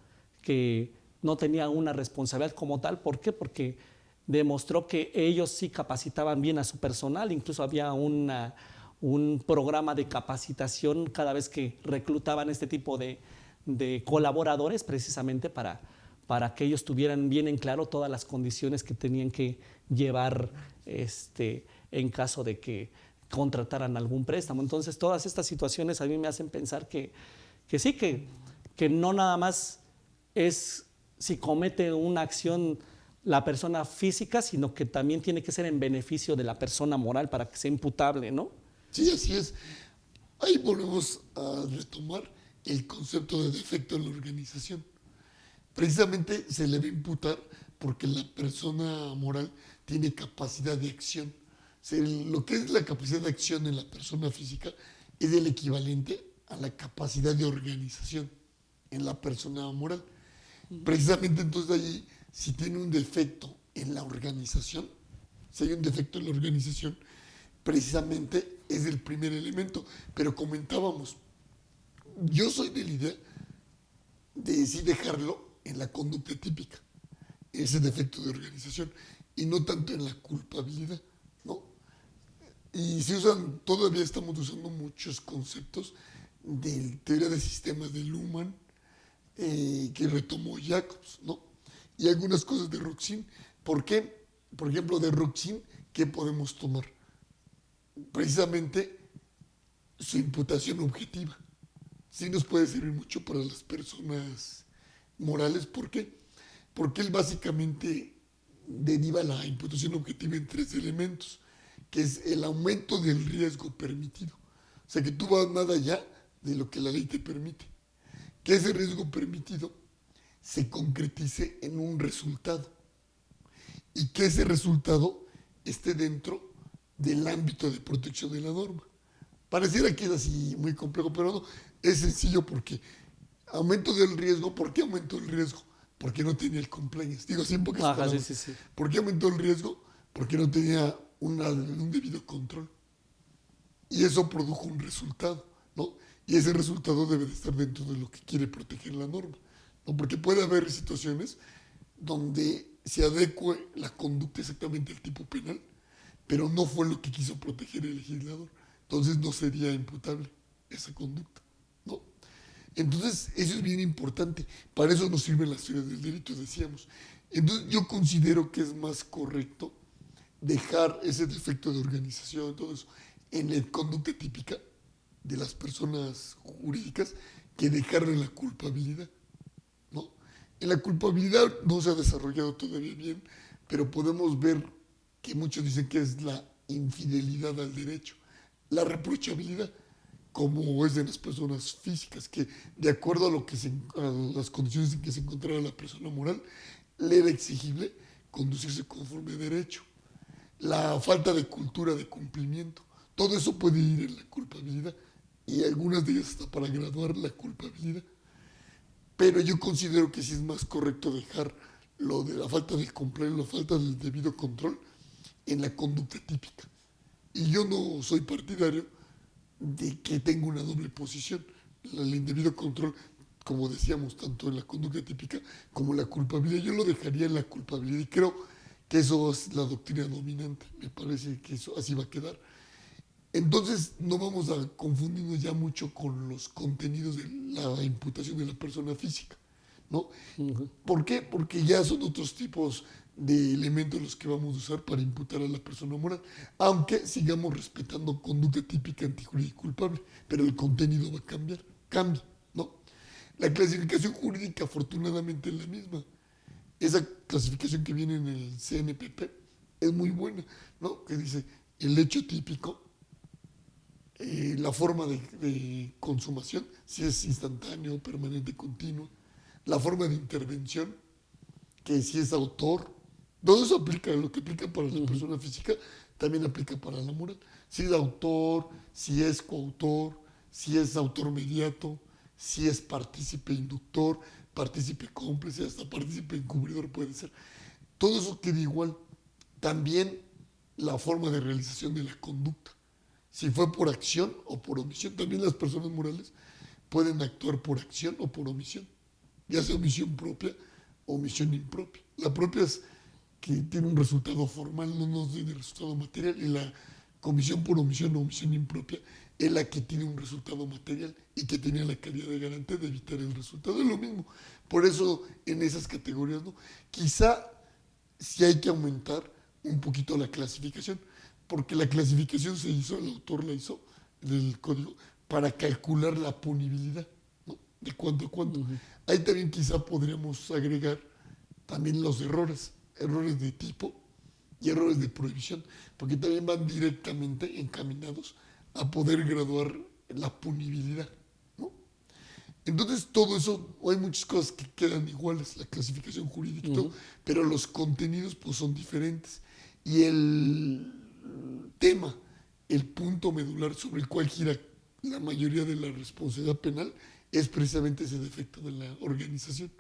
que no tenía una responsabilidad como tal. ¿Por qué? Porque demostró que ellos sí capacitaban bien a su personal, incluso había un programa de capacitación cada vez que reclutaban este tipo de colaboradores, precisamente para que ellos tuvieran bien en claro todas las condiciones que tenían que llevar en caso de que contrataran algún préstamo. Entonces todas estas situaciones a mí me hacen pensar que sí, que no nada más es si comete una acción la persona física, sino que también tiene que ser en beneficio de la persona moral para que sea imputable, ¿no? Sí, así es. Ahí volvemos a retomar el concepto de defecto en la organización. Precisamente se le va a imputar porque la persona moral tiene capacidad de acción. O sea, lo que es la capacidad de acción en la persona física es el equivalente a la capacidad de organización en la persona moral. Precisamente entonces allí, si tiene un defecto en la organización, si hay un defecto en la organización, precisamente es el primer elemento. Pero comentábamos, yo soy de la idea de sí dejarlo en la conducta típica, ese defecto de organización, y no tanto en la culpabilidad, ¿no? Y se usan, todavía estamos usando muchos conceptos de teoría de sistemas de Luhmann, que retomó Jacobs, ¿no? Y algunas cosas de Roxin. ¿Por qué? Por ejemplo, de Roxin, ¿qué podemos tomar? Precisamente su imputación objetiva. Sí nos puede servir mucho para las personas morales. ¿Por qué? Porque él básicamente deriva la imputación objetiva en tres elementos, que es el aumento del riesgo permitido. O sea, que tú vas más allá de lo que la ley te permite. Que ese riesgo permitido se concretice en un resultado y que ese resultado esté dentro del ámbito de protección de la norma. Pareciera que es así muy complejo, pero no, es sencillo porque aumento del riesgo. ¿Por qué aumentó el riesgo? Porque no tenía el compliance. Digo, así en pocas palabras. Sí. ¿Por qué aumentó el riesgo? Porque no tenía un debido control. Y eso produjo un resultado, ¿no? Y ese resultado debe de estar dentro de lo que quiere proteger la norma, ¿no? Porque puede haber situaciones donde se adecue la conducta exactamente al tipo penal, pero no fue lo que quiso proteger el legislador. Entonces no sería imputable esa conducta, ¿no? Entonces eso es bien importante. Para eso nos sirven las teorías del delito, decíamos. Entonces yo considero que es más correcto dejar ese defecto de organización, todo eso, en la conducta típica de las personas jurídicas que dejarle la culpabilidad, ¿no? En la culpabilidad no se ha desarrollado todavía bien, pero podemos ver que muchos dicen que es la infidelidad al derecho, la reprochabilidad, como es de las personas físicas, que de acuerdo a, a las condiciones en que se encontraba la persona moral, le era exigible conducirse conforme a derecho. La falta de cultura de cumplimiento, todo eso puede ir en la culpabilidad y algunas de ellas hasta para graduar la culpabilidad. Pero yo considero que sí es más correcto dejar lo de la falta del compliance, la falta del debido control en la conducta típica. Y yo no soy partidario de que tenga una doble posición. El indebido control, como decíamos, tanto en la conducta típica como en la culpabilidad. Yo lo dejaría en la culpabilidad y creo que eso es la doctrina dominante. Me parece que eso así va a quedar. Entonces no vamos a confundirnos ya mucho con los contenidos de la imputación de la persona física, ¿no? ¿Por qué? Porque ya son otros tipos de elementos los que vamos a usar para imputar a la persona moral, aunque sigamos respetando conducta típica, antijurídica y culpable, pero el contenido va a cambiar, cambia, ¿no? La clasificación jurídica afortunadamente es la misma. Esa clasificación que viene en el CNPP es muy buena, ¿no? Que dice el hecho típico, la forma de consumación, si es instantáneo, permanente, continuo, la forma de intervención, que si es autor, todo eso aplica, lo que aplica para la persona física, también aplica para la moral. Si es autor, si es coautor, si es autor mediato, si es partícipe inductor, partícipe cómplice, hasta partícipe encubridor puede ser. Todo eso queda igual. También la forma de realización de la conducta. Si fue por acción o por omisión, también las personas morales pueden actuar por acción o por omisión, ya sea omisión propia o omisión impropia. La propia es que tiene un resultado formal, no nos tiene resultado material, y la comisión por omisión o omisión impropia es la que tiene un resultado material y que tenía la calidad de garante de evitar el resultado. Es lo mismo. Por eso en esas categorías, ¿no? Quizá sí hay que aumentar un poquito la clasificación, porque la clasificación se hizo, el autor la hizo del código, para calcular la punibilidad, ¿no? De cuánto a cuánto. Ahí también quizá podríamos agregar también los errores de tipo y errores de prohibición, porque también van directamente encaminados a poder graduar la punibilidad, ¿no? Entonces todo eso, hay muchas cosas que quedan iguales, la clasificación jurídica y todo, pero los contenidos pues son diferentes. Y el tema, el punto medular sobre el cual gira la mayoría de la responsabilidad penal es precisamente ese defecto de la organización.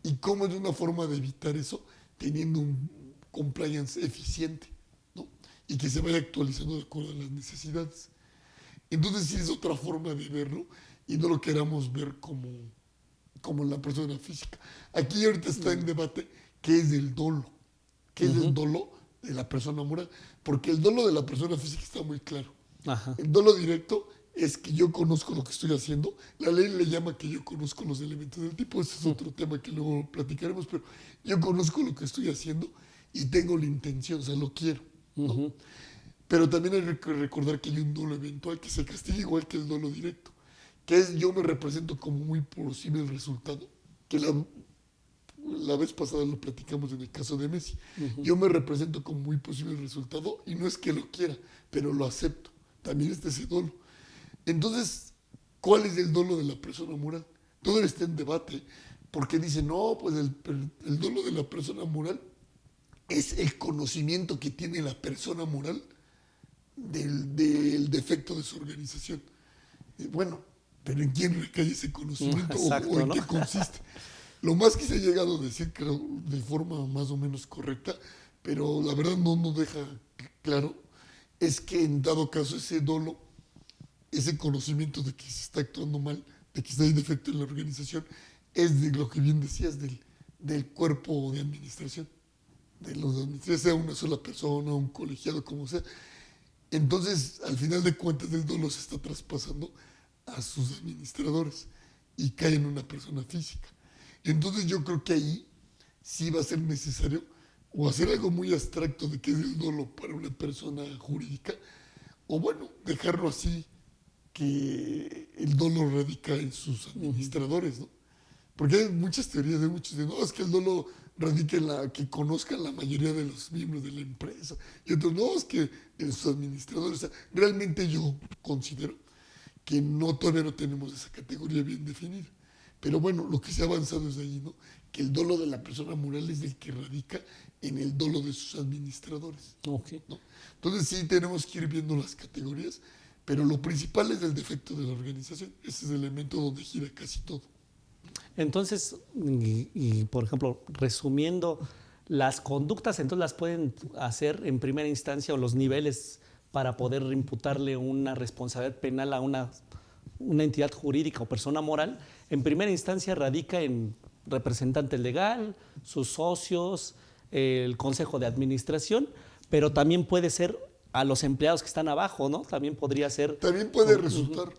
¿Y cómo es una forma de evitar eso? Teniendo un compliance eficiente, ¿no? Y que se vaya actualizando de acuerdo a las necesidades. Entonces sí es otra forma de verlo y no lo queramos ver como la persona física. Aquí ahorita está en debate qué es el dolo, qué es el dolo de la persona moral, porque el dolo de la persona física está muy claro. El dolo directo es que yo conozco lo que estoy haciendo. La ley le llama que yo conozco los elementos del tipo. Ese es otro tema que luego platicaremos, pero yo conozco lo que estoy haciendo y tengo la intención, o sea, lo quiero, ¿no? Pero también hay que recordar que hay un dolo eventual que se castiga igual que el dolo directo, que es yo me represento como muy posible el resultado, que la vez pasada lo platicamos en el caso de Messi. Yo me represento como muy posible resultado y no es que lo quiera, pero lo acepto. También está ese dolo. Entonces, ¿cuál es el dolo de la persona moral? Todo está en debate, porque dicen, no, pues el dolo de la persona moral es el conocimiento que tiene la persona moral del defecto de su organización. Bueno, pero ¿en quién recae ese conocimiento? Exacto, o en ¿no? qué consiste? Lo más que se ha llegado a decir, creo, de forma más o menos correcta, pero la verdad no deja claro, es que en dado caso ese dolo, ese conocimiento de que se está actuando mal, de que hay defecto en la organización, es de lo que bien decías, del cuerpo de administración, de los administradores, sea una sola persona, un colegiado, como sea. Entonces, al final de cuentas, el dolo se está traspasando a sus administradores y cae en una persona física. Entonces, yo creo que ahí sí va a ser necesario o hacer algo muy abstracto de qué es el dolo para una persona jurídica, o bueno, dejarlo así, que el dolo radica en sus administradores, ¿no? Porque hay muchas teorías, de muchos dicen, no, es que el dolo radica en que conozcan la mayoría de los miembros de la empresa. Y otros, no, es que en sus administradores. O sea, realmente yo considero que todavía no tenemos esa categoría bien definida. Pero bueno, lo que se ha avanzado es ahí, ¿no? Que el dolo de la persona moral es el que radica en el dolo de sus administradores. Okay. ¿No? Entonces sí tenemos que ir viendo las categorías, pero lo principal es el defecto de la organización. Ese es el elemento donde gira casi todo. Entonces, por ejemplo, resumiendo, las conductas entonces las pueden hacer en primera instancia o los niveles para poder imputarle una responsabilidad penal a una entidad jurídica o persona moral. En primera instancia radica en representante legal, sus socios, el consejo de administración, pero también puede ser a los empleados que están abajo, ¿no? También podría ser. También puede resultar.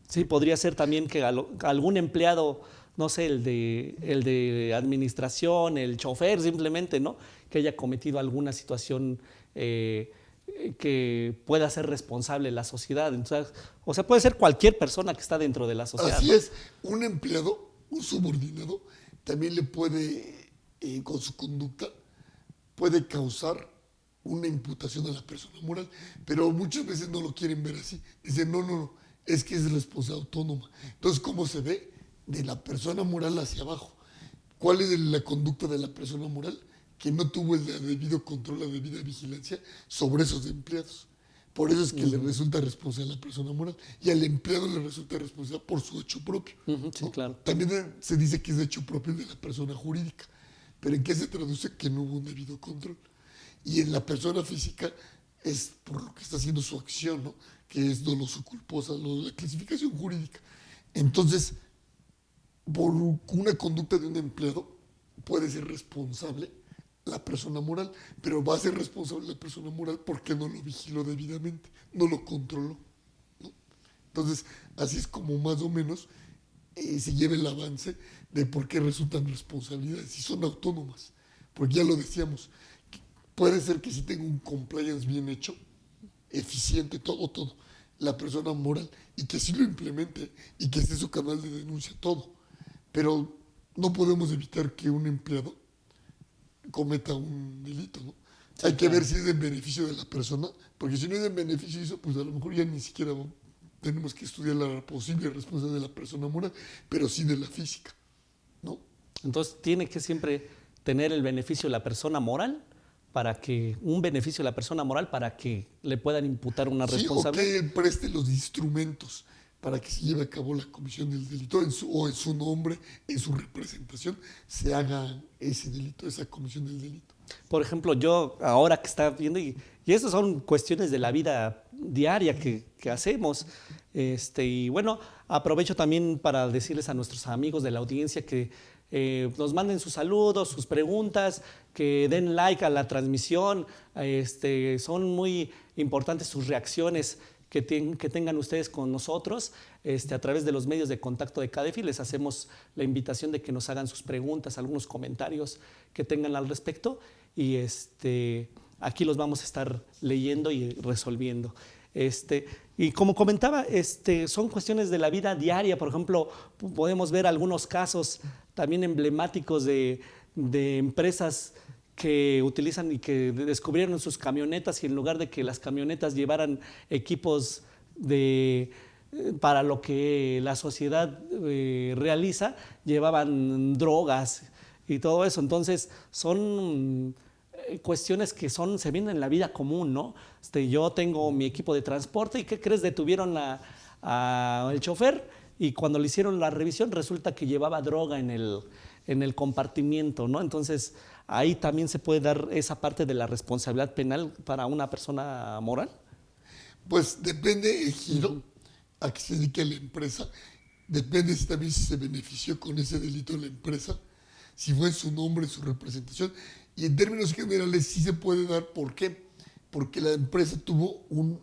Sí, podría ser también que algún empleado, no sé, el de administración, el chofer simplemente, ¿no? Que haya cometido alguna situación que pueda ser responsable la sociedad. Entonces, o sea, puede ser cualquier persona que está dentro de la sociedad. Así ¿no? es, un empleado, un subordinado, también le puede, con su conducta, puede causar una imputación a la persona moral, pero muchas veces no lo quieren ver así. Dicen, no, es que es responsabilidad autónoma. Entonces, ¿cómo se ve? De la persona moral hacia abajo. ¿Cuál es la conducta de la persona moral? Que no tuvo el debido control, la debida vigilancia sobre esos empleados. Por eso es que le resulta responsable a la persona moral y al empleado le resulta responsable por su hecho propio. Sí, ¿no? claro. También se dice que es hecho propio de la persona jurídica, pero ¿en qué se traduce? Que no hubo un debido control. Y en la persona física es por lo que está haciendo su acción, ¿no? Que es doloso culposa, la clasificación jurídica. Entonces, por una conducta de un empleado puede ser responsable la persona moral, pero va a ser responsable la persona moral porque no lo vigiló debidamente, no lo controló, ¿no? Entonces, así es como más o menos se lleva el avance de por qué resultan responsabilidades y son autónomas, porque ya lo decíamos, puede ser que si tenga un compliance bien hecho, eficiente, todo, la persona moral, y que sí lo implemente y que esté su canal de denuncia, todo, pero no podemos evitar que un empleado cometa un delito, ¿no? Sí, hay que ver si es en beneficio de la persona, porque si no es en beneficio de eso, pues a lo mejor ya ni siquiera tenemos que estudiar la posible responsabilidad de la persona moral, pero sí de la física, ¿no? Entonces tiene que siempre tener el beneficio de la persona moral para que le puedan imputar una responsabilidad. O que él preste los instrumentos para que se lleve a cabo la comisión del delito, en su nombre, en su representación, se haga ese delito, esa comisión del delito. Por ejemplo, yo ahora que está viendo, y estas son cuestiones de la vida diaria que hacemos, y bueno, aprovecho también para decirles a nuestros amigos de la audiencia que nos manden sus saludos, sus preguntas, que den like a la transmisión, son muy importantes sus reacciones que tengan ustedes con nosotros a través de los medios de contacto de CADEFI. Les hacemos la invitación de que nos hagan sus preguntas, algunos comentarios que tengan al respecto y aquí los vamos a estar leyendo y resolviendo. Y como comentaba, son cuestiones de la vida diaria. Por ejemplo, podemos ver algunos casos también emblemáticos de de empresas que utilizan y que descubrieron sus camionetas y en lugar de que las camionetas llevaran equipos para lo que la sociedad realiza, llevaban drogas y todo eso. Entonces son cuestiones que se vienen en la vida común, ¿no? Yo tengo mi equipo de transporte y ¿qué crees? Detuvieron al chofer y cuando le hicieron la revisión resulta que llevaba droga en el compartimiento, ¿no? Entonces ahí también se puede dar esa parte de la responsabilidad penal para una persona moral. Pues depende el giro a que se dedique la empresa, depende también si se benefició con ese delito la empresa, si fue en su nombre, en su representación, y en términos generales sí se puede dar. ¿Por qué? Porque la empresa tuvo un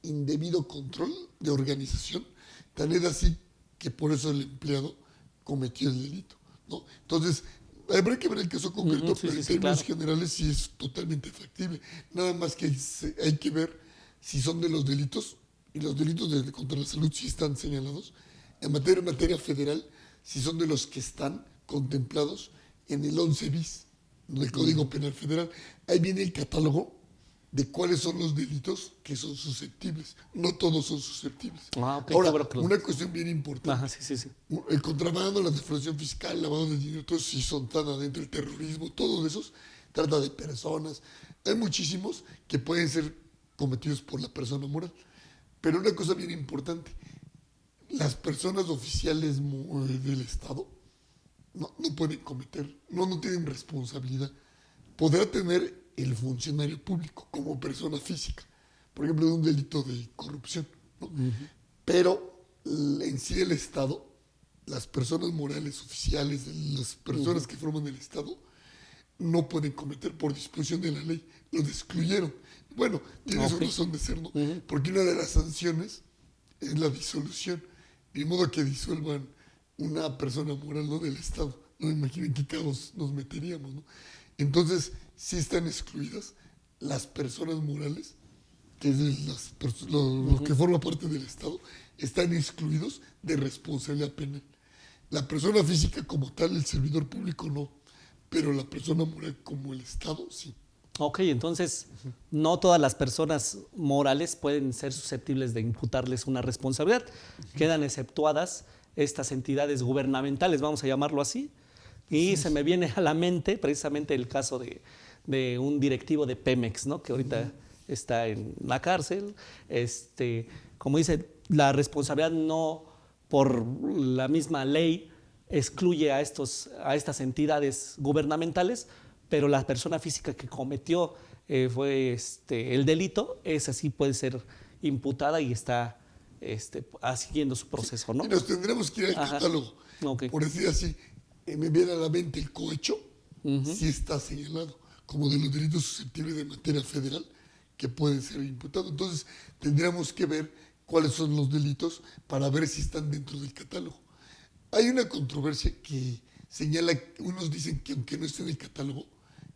indebido control de organización, tan es así que por eso el empleado cometió el delito, ¿no? Entonces, habrá que ver el caso concreto, pero en términos generales sí es totalmente factible. Nada más que hay que ver si son de los delitos, y los delitos contra la salud sí están señalados. En materia federal, si son de los que están contemplados en el 11 bis del Código Penal Federal. Ahí viene el catálogo de cuáles son los delitos que son susceptibles. No todos son susceptibles. Okay, ahora, una cuestión bien importante. Ajá, sí. El contrabando, la defraudación fiscal, el lavado de dinero, todos sí son tan adentro, el terrorismo, todos esos, trata de personas. Hay muchísimos que pueden ser cometidos por la persona moral. Pero una cosa bien importante, las personas oficiales del Estado no pueden cometer, no tienen responsabilidad. Podrá tener el funcionario público como persona física, por ejemplo, de un delito de corrupción, ¿no? Pero en sí el Estado, las personas morales oficiales, las personas que forman el Estado, no pueden cometer por disposición de la ley. Los excluyeron. Bueno, tiene su razón de ser, ¿no? Porque una de las sanciones es la disolución. De modo que disuelvan una persona moral, ¿no?, del Estado. No me imagino en qué caos nos meteríamos, ¿no? Entonces, sí están excluidas las personas morales, que es lo que forma parte del Estado, están excluidos de responsabilidad penal. La persona física como tal, el servidor público, no. Pero la persona moral como el Estado, sí. Ok, entonces no todas las personas morales pueden ser susceptibles de imputarles una responsabilidad. Quedan exceptuadas estas entidades gubernamentales, vamos a llamarlo así. Y se me viene a la mente precisamente el caso de un directivo de Pemex, ¿no?, que ahorita está en la cárcel. Como dice, la responsabilidad no por la misma ley excluye a estas entidades gubernamentales, pero la persona física que cometió fue el delito, esa sí puede ser imputada y está siguiendo su proceso, ¿no? Y nos tendremos que ir al catálogo. Okay. Por decir así, me viene a la mente el cohecho, sí está señalado como de los delitos susceptibles de materia federal que pueden ser imputados. Entonces, tendríamos que ver cuáles son los delitos para ver si están dentro del catálogo. Hay una controversia que señala, unos dicen que aunque no esté en el catálogo,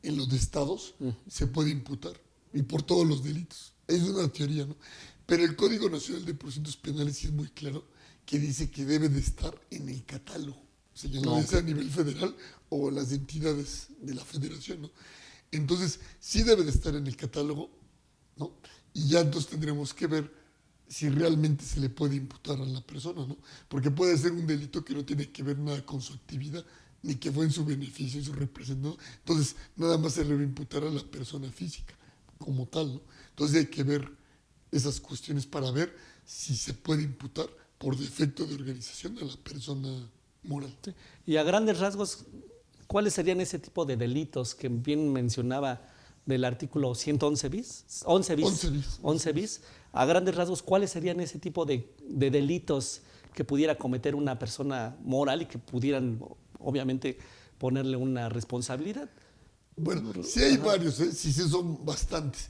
en los estados se puede imputar, y por todos los delitos. Es una teoría, ¿no? Pero el Código Nacional de Procedimientos Penales sí es muy claro, que dice que debe de estar en el catálogo, señalado sea a nivel federal o las entidades de la federación, ¿no? Entonces, sí debe de estar en el catálogo, ¿no? Y ya entonces tendremos que ver si realmente se le puede imputar a la persona, ¿no? Porque puede ser un delito que no tiene que ver nada con su actividad, ni que fue en su beneficio, en su representado. Entonces, nada más se le va a imputar a la persona física como tal, ¿no? Entonces hay que ver esas cuestiones para ver si se puede imputar por defecto de organización a la persona moral. Sí. Y a grandes rasgos, ¿cuáles serían ese tipo de delitos que bien mencionaba del artículo 111 bis? 11 bis. 11 bis. 11 bis. A grandes rasgos, ¿cuáles serían ese tipo de delitos que pudiera cometer una persona moral y que pudieran, obviamente, ponerle una responsabilidad? Bueno, sí hay varios, sí son bastantes.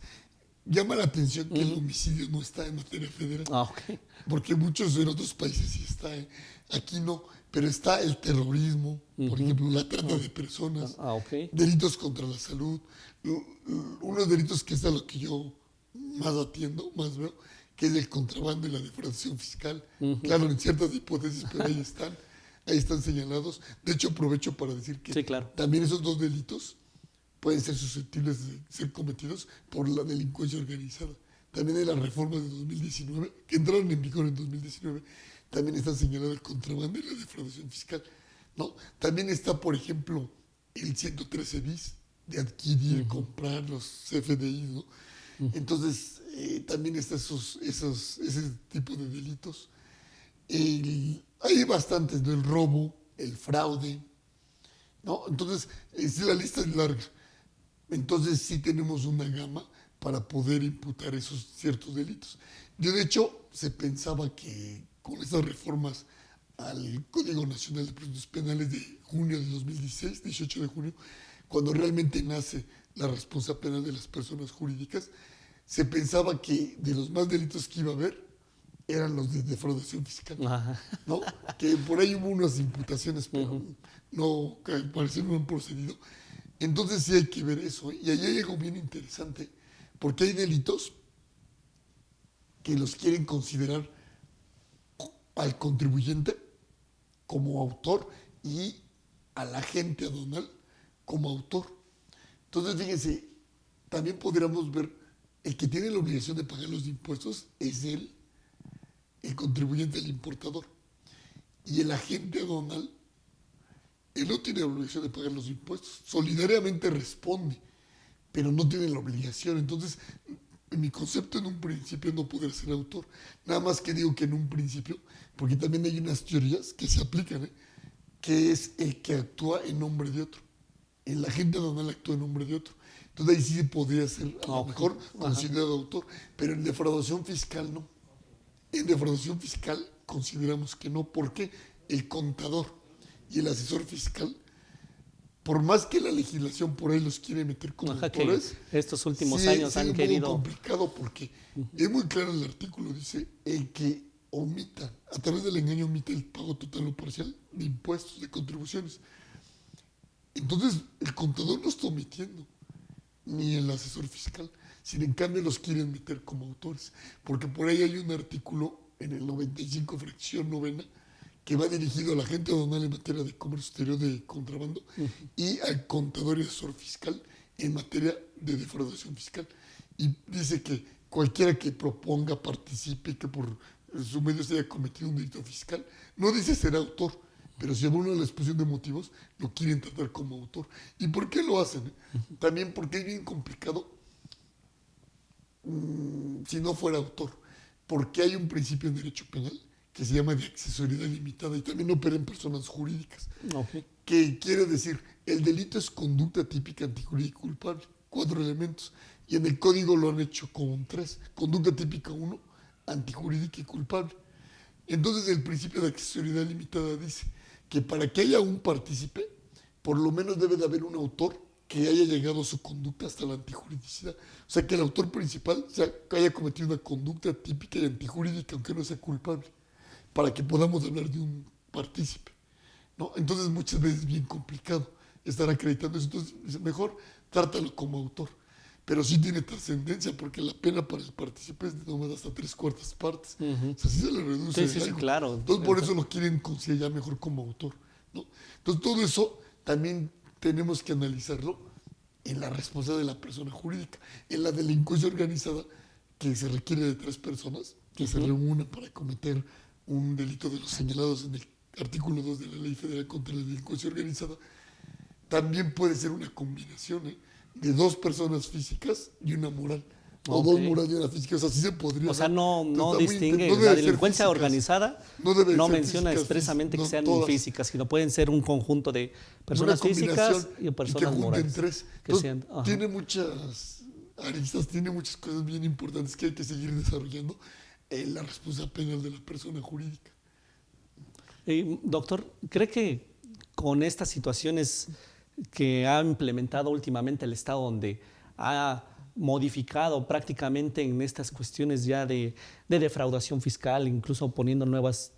Llama la atención que el homicidio no está en materia federal. Okay. Porque muchos en otros países sí está, aquí no. Pero está el terrorismo, por ejemplo, la trata de personas, delitos contra la salud. Unos delitos que es a lo que yo más atiendo, más veo, que es el contrabando y la defraudación fiscal. Claro, en ciertas hipótesis, pero ahí están. ahí están señalados. De hecho, aprovecho para decir que Sí, claro. también esos dos delitos pueden ser susceptibles de ser cometidos por la delincuencia organizada. También en las reformas de 2019, que entraron en vigor en 2019, también está señalado el contrabando y la defraudación fiscal, ¿no? También está, por ejemplo, el 113 bis de adquirir, comprar los CFDI, ¿no? Entonces, también está ese tipo de delitos. Hay bastantes, ¿no? El robo, el fraude, ¿no? Entonces, la lista es larga. Entonces, sí tenemos una gama para poder imputar esos ciertos delitos. De hecho, se pensaba que con esas reformas al Código Nacional de Procedimientos Penales de junio de 2016, 18 de junio, cuando realmente nace la responsabilidad penal de las personas jurídicas, se pensaba que de los más delitos que iba a haber eran los de defraudación fiscal, ¿no? Que por ahí hubo unas imputaciones, pero no, que al parecer no han procedido. Entonces sí hay que ver eso. Y ahí hay algo bien interesante, porque hay delitos que los quieren considerar al contribuyente como autor y al agente aduanal como autor. Entonces, fíjense, también podríamos ver, el que tiene la obligación de pagar los impuestos es él, el contribuyente, el importador. Y el agente aduanal, él no tiene la obligación de pagar los impuestos. Solidariamente responde, pero no tiene la obligación. Entonces, en mi concepto, en un principio no podrá ser autor. Nada más que digo que en un principio, porque también hay unas teorías que se aplican, que es el que actúa en nombre de otro. El agente aduanal actúa en nombre de otro. Entonces ahí sí podría ser a lo mejor considerado autor, pero en defraudación fiscal no. En defraudación fiscal consideramos que no, porque el contador y el asesor fiscal, por más que la legislación por ahí los quiere meter como autores, que estos últimos años han querido... Es complicado porque es muy claro el artículo, dice, el que omita, a través del engaño omita el pago total o parcial de impuestos, de contribuciones. Entonces, el contador no está omitiendo, ni el asesor fiscal, sino en cambio los quieren meter como autores, porque por ahí hay un artículo en el 95, fracción novena, que va dirigido al agente aduanal en materia de comercio exterior de contrabando y al contador y asesor fiscal en materia de defraudación fiscal. Y dice que cualquiera que proponga, participe, que por su medio se haya cometido un delito fiscal, no dice ser autor, pero si a uno de la exposición de motivos lo quieren tratar como autor. ¿Y por qué lo hacen? También porque es bien complicado si no fuera autor, porque hay un principio en derecho penal que se llama de accesoriedad limitada y también opera en personas jurídicas, que quiere decir, el delito es conducta típica, antijurídica y culpable, 4 elementos, y en el código lo han hecho con 3, conducta típica 1, antijurídica y culpable. Entonces el principio de accesoriedad limitada dice que para que haya un partícipe, por lo menos debe de haber un autor que haya llegado su conducta hasta la antijuridicidad. O sea, que el autor principal que haya cometido una conducta típica y antijurídica, aunque no sea culpable, para que podamos hablar de un partícipe, ¿no? Entonces muchas veces es bien complicado estar acreditando eso. Entonces mejor trátalo como autor. Pero sí tiene trascendencia, porque la pena para el partícipe es de nomás hasta 3/4 partes. O sea, sí se le reduce. Sí, claro. Entonces por eso lo quieren considerar mejor como autor, ¿no? Entonces todo eso también tenemos que analizarlo en la responsabilidad de la persona jurídica. En la delincuencia organizada, que se requiere de 3 personas que se reúnan para cometer un delito de los señalados en el artículo 2 de la Ley Federal contra la Delincuencia Organizada, también puede ser una combinación de 2 personas físicas y una moral. O 2 morales y una física. O sea, sí se podría. O sea, no distingue. No la delincuencia organizada no menciona expresamente que sean físicas, sino pueden ser un conjunto de personas físicas y personas morales. 3. Tiene muchas aristas, tiene muchas cosas bien importantes que hay que seguir desarrollando en la responsabilidad penal de la persona jurídica. Doctor, ¿cree que con estas situaciones que ha implementado últimamente el Estado, donde ha modificado prácticamente en estas cuestiones ya de defraudación fiscal, incluso poniendo nuevos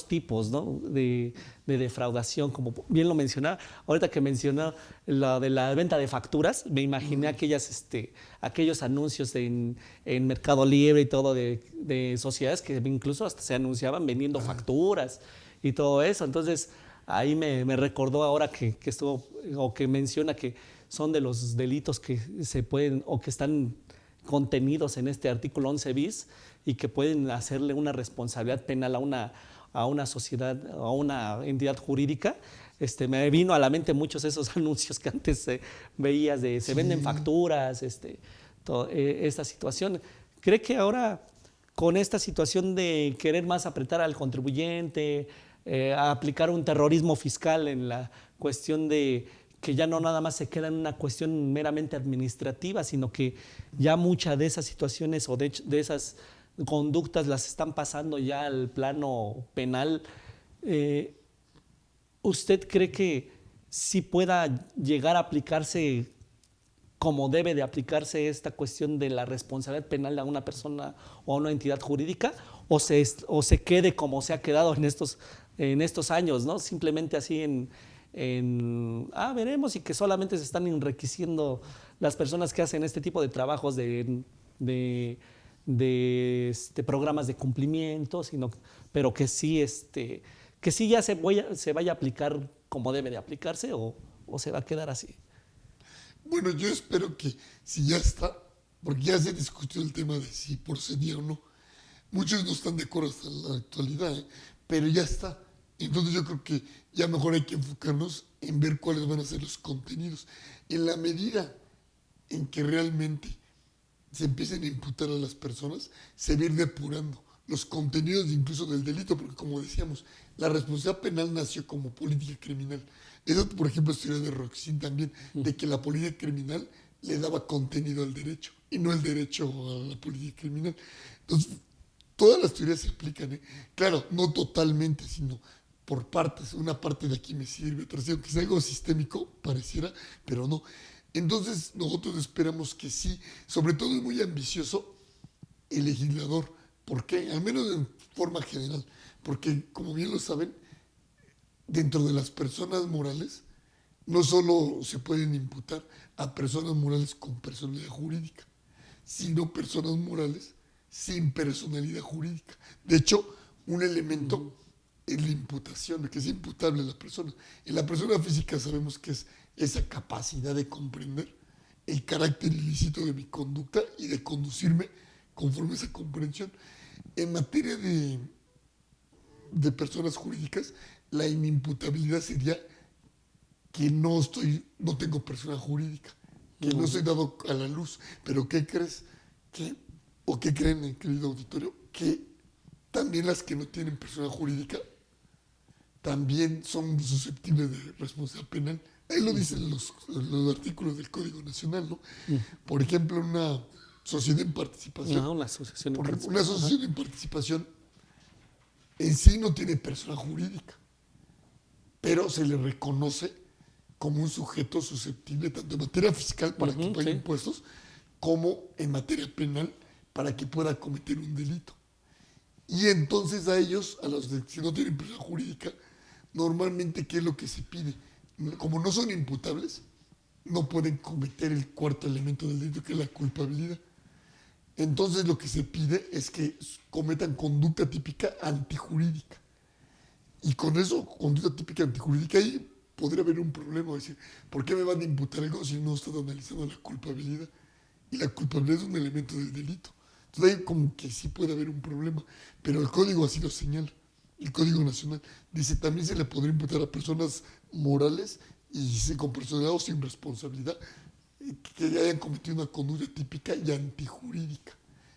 tipos, ¿no?, de defraudación, como bien lo mencionaba? Ahorita que mencionó la de la venta de facturas, me imaginé aquellos anuncios en Mercado Libre y todo de sociedades que incluso hasta se anunciaban vendiendo facturas y todo eso. Entonces, ahí me recordó ahora que estuvo, o que menciona que son de los delitos que se pueden, o que están contenidos en este artículo 11 bis, y que pueden hacerle una responsabilidad penal a una sociedad, a una entidad jurídica. Me vino a la mente muchos de esos anuncios que antes veías de se venden facturas, esta situación. ¿Cree que ahora con esta situación de querer más apretar al contribuyente, a aplicar un terrorismo fiscal en la cuestión de que ya no nada más se queda en una cuestión meramente administrativa, sino que ya muchas de esas situaciones o de esas conductas las están pasando ya al plano penal? ¿Usted cree que sí pueda llegar a aplicarse como debe de aplicarse esta cuestión de la responsabilidad penal a una persona o a una entidad jurídica, o se quede como se ha quedado en estos años, ¿no? Simplemente así veremos, y que solamente se están enriqueciendo las personas que hacen este tipo de trabajos de programas de cumplimiento, pero que sí, ya se vaya a aplicar como debe de aplicarse, o se va a quedar así. Bueno, yo espero que si ya está, porque ya se discutió el tema de si procedía o no. Muchos no están de acuerdo hasta la actualidad, pero ya está. Entonces yo creo que ya mejor hay que enfocarnos en ver cuáles van a ser los contenidos. En la medida en que realmente se empiecen a imputar a las personas, se va a ir depurando los contenidos incluso del delito, porque como decíamos, la responsabilidad penal nació como política criminal. Eso, por ejemplo, es teoría de Roxin también, de que la política criminal le daba contenido al derecho y no el derecho a la política criminal. Entonces, todas las teorías se aplican, claro, no totalmente, sino por partes. Una parte de aquí me sirve, otra sí, aunque es algo sistémico, pareciera, pero no. Entonces, nosotros esperamos que sí, sobre todo es muy ambicioso el legislador. ¿Por qué? Al menos en forma general. Porque, como bien lo saben, dentro de las personas morales, no solo se pueden imputar a personas morales con personalidad jurídica, sino personas morales sin personalidad jurídica. De hecho, un elemento es la imputación, de que es imputable a la persona. En la persona física sabemos que es esa capacidad de comprender el carácter ilícito de mi conducta y de conducirme conforme a esa comprensión. En materia de personas jurídicas, la inimputabilidad sería que no tengo persona jurídica, que no soy dado a la luz. Pero ¿qué crees? ¿O qué creen, querido auditorio? Que también las que no tienen persona jurídica también son susceptibles de responsabilidad penal. Ahí lo dicen los artículos del Código Nacional, ¿no? Por ejemplo, una sociedad en participación. Una asociación en participación. Una asociación en participación en sí no tiene persona jurídica, pero se le reconoce como un sujeto susceptible tanto en materia fiscal para que pague impuestos, como en materia penal para que pueda cometer un delito. Y entonces a ellos, a los que no tienen persona jurídica, normalmente, ¿qué es lo que se pide? Como no son imputables, no pueden cometer el cuarto elemento del delito, que es la culpabilidad. Entonces lo que se pide es que cometan conducta típica antijurídica. Y con eso, conducta típica antijurídica, ahí podría haber un problema. Es decir, ¿por qué me van a imputar algo si no están analizando la culpabilidad? Y la culpabilidad es un elemento del delito. Entonces ahí como que sí puede haber un problema. Pero el código así lo señala. El Código Nacional dice, también se le podría imputar a personas morales y con personalidad o sin responsabilidad que hayan cometido una conducta típica y antijurídica.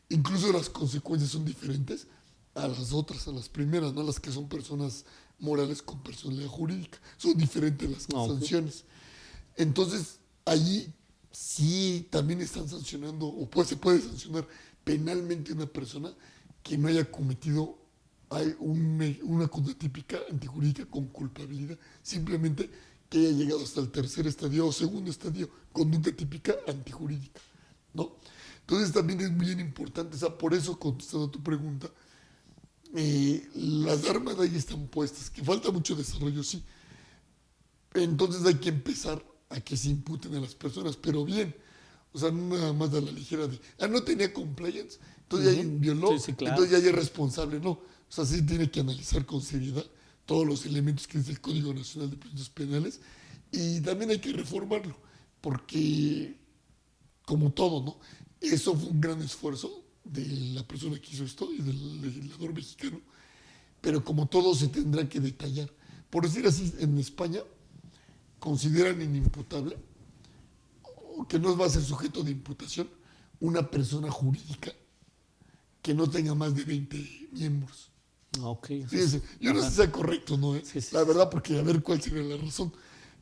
Incluso las consecuencias son diferentes a las otras, a las primeras, ¿no? Las que son personas morales con personalidad jurídica. Son diferentes las sanciones. Entonces, allí sí también están sancionando, se puede sancionar penalmente a una persona que no haya cometido una conducta típica antijurídica con culpabilidad. Simplemente que haya llegado hasta el tercer estadio o segundo estadio, conducta típica antijurídica, ¿no? Entonces también es muy importante, por eso, contestando a tu pregunta, las armas ahí están puestas, que falta mucho desarrollo, sí. Entonces hay que empezar a que se imputen a las personas, pero bien, o sea, no nada más a la ligera de, no tenía compliance, entonces ya violó, claro. Entonces ya es responsable, no. O sea, sí tiene que analizar con seriedad todos los elementos que dice el Código Nacional de Procedimientos Penales, y también hay que reformarlo, porque como todo, ¿no? Eso fue un gran esfuerzo de la persona que hizo esto y del legislador mexicano, pero como todo se tendrá que detallar. Por decir así, en España consideran inimputable, o que no va a ser sujeto de imputación, una persona jurídica que no tenga más de 20 miembros. Okay. Fíjense, yo no sé si sea correcto, ¿no? Sí. La verdad, porque a ver cuál sería la razón.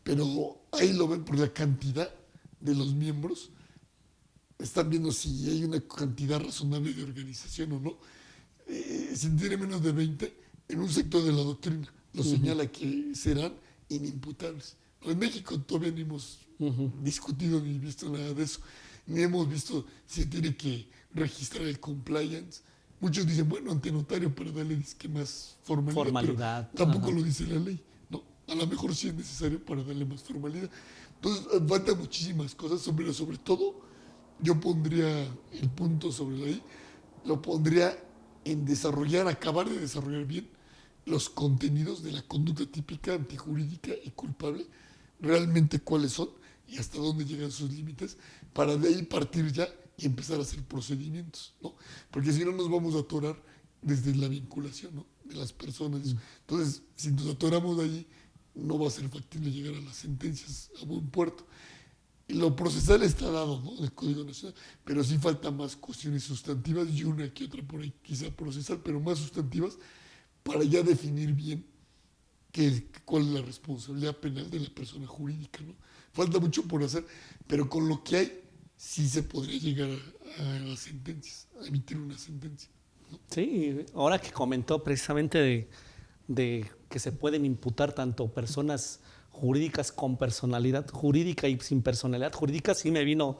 Pero ahí lo ven por la cantidad de los miembros. Están viendo si hay una cantidad razonable de organización o no. Si tiene menos de 20, en un sector de la doctrina lo señala que serán inimputables. Pero en México todavía no hemos discutido ni visto nada de eso. Ni hemos visto si tiene que registrar el compliance. Muchos dicen, bueno, ante notario para darle más formalidad. Tampoco lo dice la ley. No, a lo mejor sí es necesario para darle más formalidad. Entonces, faltan muchísimas cosas. Sobre todo, yo pondría el punto sobre la ley, lo pondría en acabar de desarrollar bien los contenidos de la conducta típica, antijurídica y culpable, realmente cuáles son y hasta dónde llegan sus límites, para de ahí partir ya y empezar a hacer procedimientos, ¿no? Porque si no nos vamos a atorar desde la vinculación, ¿no?, de las personas. Entonces, si nos atoramos de ahí, no va a ser factible llegar a las sentencias a buen puerto. Y lo procesal está dado, ¿no?, del Código Nacional, pero sí faltan más cuestiones sustantivas y una que otra por ahí, quizá procesal, pero más sustantivas, para ya definir bien cuál es la responsabilidad penal de la persona jurídica, ¿no? Falta mucho por hacer, pero con lo que hay, sí se podría llegar a las sentencias, a emitir una sentencia, ¿no? Sí, ahora que comentó precisamente de que se pueden imputar tanto personas jurídicas con personalidad jurídica y sin personalidad jurídica, sí me vino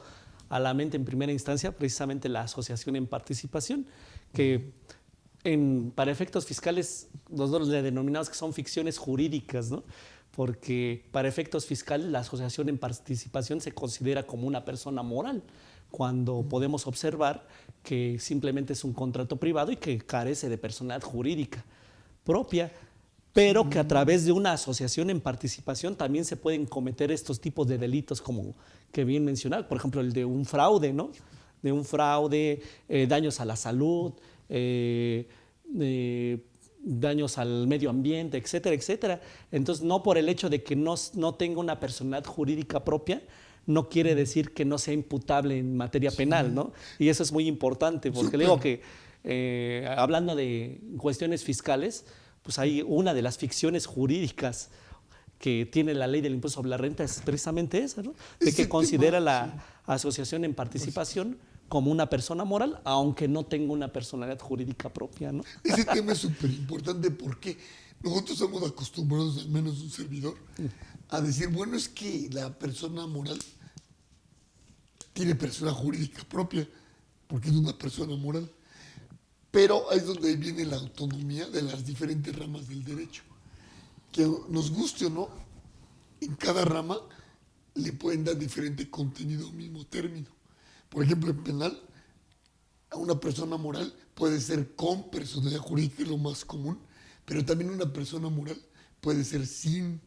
a la mente en primera instancia precisamente la asociación en participación, que para efectos fiscales nosotros le denominamos que son ficciones jurídicas, ¿no? Porque para efectos fiscales la asociación en participación se considera como una persona moral, cuando podemos observar que simplemente es un contrato privado y que carece de personalidad jurídica propia, pero que a través de una asociación en participación también se pueden cometer estos tipos de delitos como que bien mencionado, por ejemplo el de un fraude, ¿no? De un fraude, daños a la salud, daños al medio ambiente, etcétera, etcétera. Entonces, no por el hecho de que no tenga una personalidad jurídica propia, no quiere decir que no sea imputable en materia penal, ¿no? Y eso es muy importante, porque le digo que hablando de cuestiones fiscales, pues hay una de las ficciones jurídicas que tiene la ley del impuesto sobre la renta es precisamente esa, ¿no? De que considera la asociación en participación como una persona moral, aunque no tenga una personalidad jurídica propia, ¿no? Ese tema es súper importante porque nosotros estamos acostumbrados, al menos un servidor, a decir, bueno, es que la persona moral tiene persona jurídica propia, porque es una persona moral. Pero ahí es donde viene la autonomía de las diferentes ramas del derecho. Que nos guste o no, en cada rama le pueden dar diferente contenido al mismo término. Por ejemplo, en penal, a una persona moral puede ser con personalidad jurídica, es lo más común, pero también una persona moral puede ser sin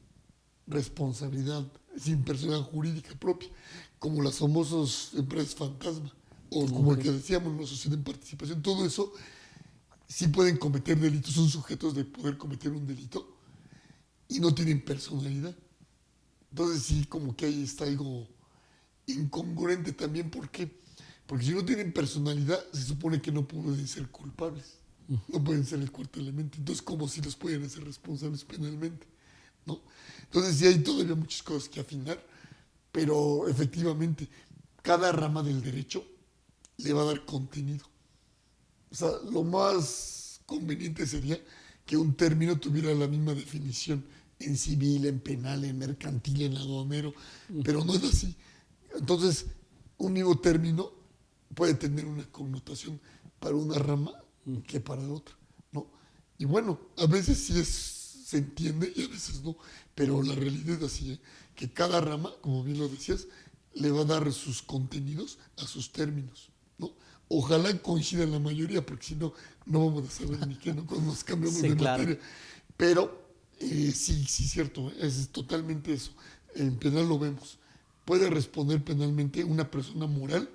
responsabilidad, sin personalidad jurídica propia, como las famosas empresas fantasma, o como el que decíamos, la sociedad en participación. Todo eso sí pueden cometer delitos, son sujetos de poder cometer un delito y no tienen personalidad. Entonces sí, como que ahí está algo incongruente también. ¿Por qué? Porque si no tienen personalidad, se supone que no pueden ser culpables, no pueden ser el cuarto elemento. Entonces, ¿cómo si los pueden hacer responsables penalmente? ¿No? Entonces sí hay todavía muchas cosas que afinar, pero efectivamente cada rama del derecho le va a dar contenido. O sea, lo más conveniente sería que un término tuviera la misma definición en civil, en penal, en mercantil, en aduanero, pero no es así. Entonces, un mismo término puede tener una connotación para una rama que para otra, ¿no? Y bueno, a veces sí se entiende y a veces no, pero la realidad es así, que cada rama, como bien lo decías, le va a dar sus contenidos a sus términos, ¿no? Ojalá coincida la mayoría, porque si no, no vamos a saber ni qué, ¿no?, cuando nos cambiamos de materia. Pero Sí, sí, cierto, es totalmente eso. En penal lo vemos. Puede responder penalmente una persona moral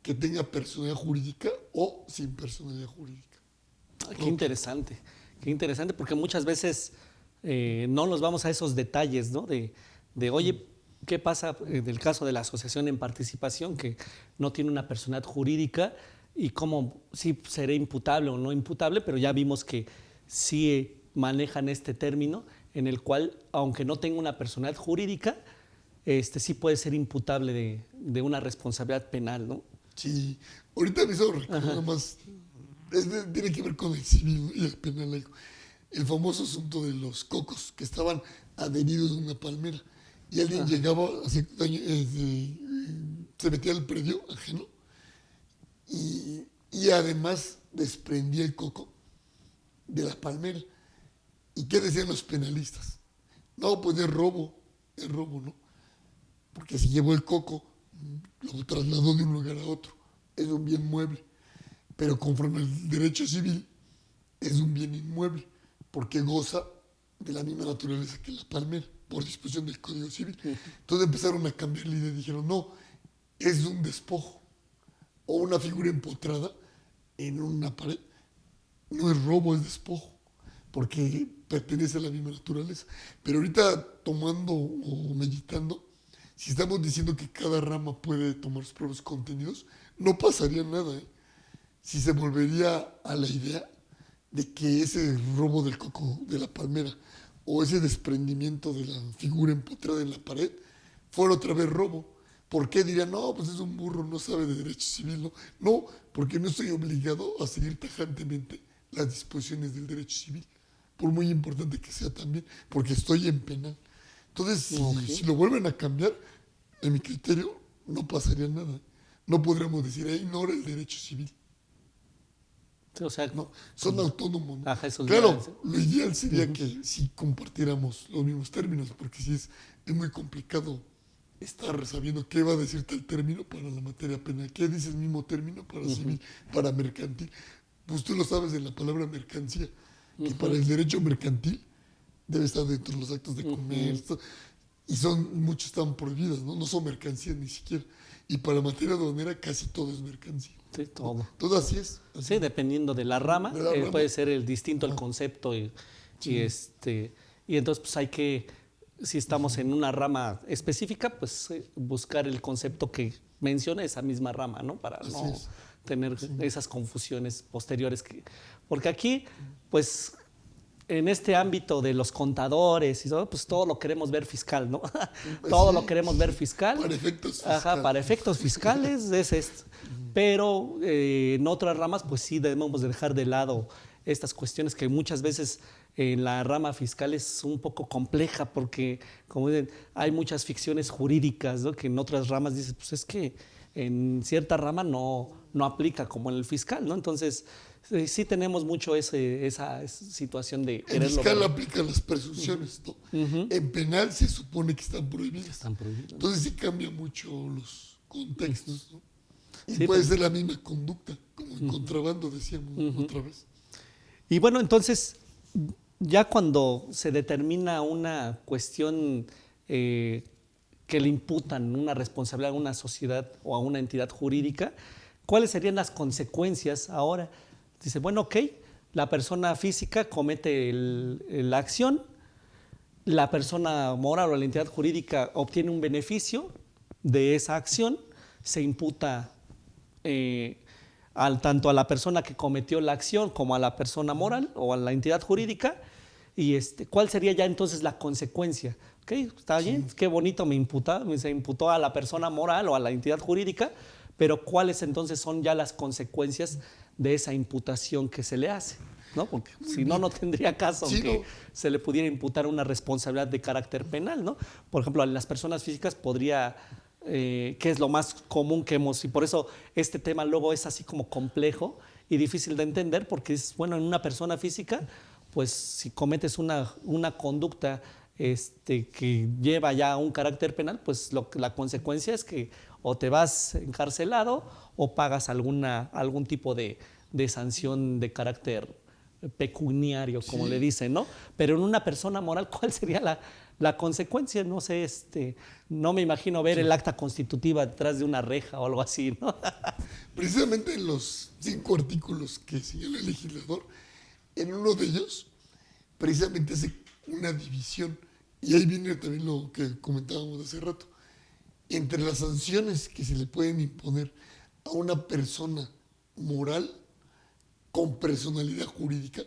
que tenga personalidad jurídica o sin personalidad jurídica. Qué interesante, porque muchas veces no nos vamos a esos detalles, ¿no? Oye, ¿qué pasa en el caso de la asociación en participación que no tiene una personalidad jurídica y cómo sí seré imputable o no imputable? Pero ya vimos que sí manejan este término en el cual, aunque no tenga una personalidad jurídica, sí puede ser imputable de una responsabilidad penal, ¿no? Sí, ahorita me hizo recordar más, tiene que ver con el civil y el penal. El famoso asunto de los cocos que estaban adheridos a una palmera y alguien llegaba, se metía al predio ajeno y además desprendía el coco de la palmera. ¿Y qué decían los penalistas? No, pues es robo, ¿no? Porque si llevó el coco, lo trasladó de un lugar a otro. Es un bien mueble. Pero conforme al derecho civil, es un bien inmueble, porque goza de la misma naturaleza que la palmera, por disposición del Código Civil. Entonces empezaron a cambiar la idea y dijeron, no, es un despojo o una figura empotrada en una pared. No es robo, es despojo, porque pertenece a la misma naturaleza. Pero ahorita tomando o meditando, si estamos diciendo que cada rama puede tomar sus propios contenidos, no pasaría nada, ¿eh? Si se volvería a la idea de que ese robo del coco de la palmera o ese desprendimiento de la figura empotrada en la pared fuera otra vez robo. ¿Por qué dirían, no, pues es un burro, no sabe de derecho civil? No, no, porque no estoy obligado a seguir tajantemente las disposiciones del derecho civil, por muy importante que sea también, porque estoy en penal. Entonces, si lo vuelven a cambiar, en mi criterio, no pasaría nada. No podríamos decir, ignora el derecho civil. Sí, o sea, no, son autónomos, ¿no? Ajá, claro, lo ideal sería que si compartiéramos los mismos términos, porque si es muy complicado estar sabiendo qué va a decir tal término para la materia penal, qué dice el mismo término para civil, para mercantil. Pues tú lo sabes en la palabra mercancía, que para el derecho mercantil debe estar dentro de los actos de comercio, y muchos están prohibidos, ¿no? No son mercancías ni siquiera. Y para materia aduanera casi todo es mercancía. Sí, todo. Todo así es. Sí, dependiendo de la rama, puede ser el distinto el concepto y entonces pues hay que, si estamos en una rama específica, pues buscar el concepto que menciona esa misma rama, ¿no? Para no tener esas confusiones posteriores. Porque aquí, pues, en este ámbito de los contadores y todo, pues todo lo queremos ver fiscal, ¿no? Todo lo queremos ver fiscal. Para efectos fiscales. Ajá, para efectos fiscales es esto. Pero en otras ramas, pues sí debemos dejar de lado estas cuestiones que muchas veces en la rama fiscal es un poco compleja porque, como dicen, hay muchas ficciones jurídicas, ¿no? Que en otras ramas dices, pues es que en cierta rama no aplica como en el fiscal, ¿no? Entonces, sí tenemos mucho esa situación de en fiscal aplican las presunciones, ¿no? En penal se supone que están prohibidas. Entonces sí cambia mucho los contextos, ¿no? Y sí, puede ser la misma conducta, como en contrabando, decíamos otra vez. Y bueno, entonces, ya cuando se determina una cuestión que le imputan una responsabilidad a una sociedad o a una entidad jurídica, ¿cuáles serían las consecuencias ahora? Dice, bueno, ok, la persona física comete la acción, la persona moral o la entidad jurídica obtiene un beneficio de esa acción, se imputa tanto a la persona que cometió la acción como a la persona moral o a la entidad jurídica. Y ¿cuál sería ya entonces la consecuencia? Okay, está bien, qué bonito se imputó a la persona moral o a la entidad jurídica, pero ¿cuáles entonces son ya las consecuencias de esa imputación que se le hace? ¿No? Porque si no, no tendría caso que se le pudiera imputar una responsabilidad de carácter penal, ¿no? Por ejemplo, a las personas físicas podría, que es lo más común que y por eso este tema luego es así como complejo y difícil de entender, porque es, bueno, en una persona física, pues si cometes una conducta que lleva ya a un carácter penal, pues la consecuencia es que o te vas encarcelado o pagas algún tipo de sanción de carácter pecuniario, como Sí. le dicen, ¿no? Pero en una persona moral, ¿cuál sería la consecuencia? No sé, no me imagino ver el acta constitutiva detrás de una reja o algo así, ¿no? Precisamente en los 5 artículos que señala el legislador, en uno de ellos, precisamente hace una división, y ahí viene también lo que comentábamos hace rato, entre las sanciones que se le pueden imponer a una persona moral con personalidad jurídica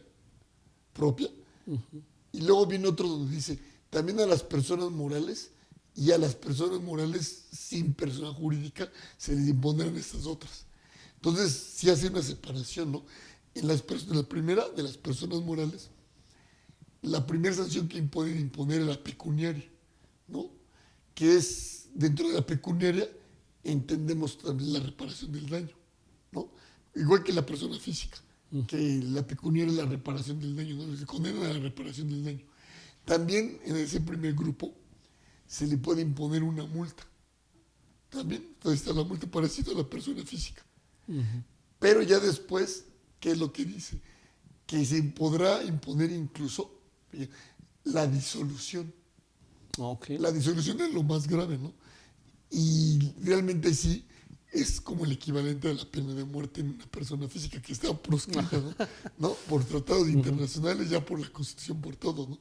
propia, y luego viene otro donde dice, también a las personas morales y a las personas morales sin persona jurídica se les impondrán estas otras. Entonces, sí hace una separación, ¿no? En la primera, de las personas morales, la primera sanción que pueden imponer es la pecuniaria, ¿no? Que es, dentro de la pecuniaria, entendemos también la reparación del daño, ¿no? Igual que la persona física, que la pecuniaria es la reparación del daño, ¿no? Se condena a la reparación del daño. También en ese primer grupo se le puede imponer una multa. También, entonces está la multa parecida a la persona física. Pero ya después, ¿qué es lo que dice? Que se podrá imponer incluso la disolución. Okay. La disolución es lo más grave, ¿no? Y realmente sí es como el equivalente a la pena de muerte en una persona física que está proscrita, ¿no? Por tratados internacionales, ya por la Constitución, por todo, ¿no?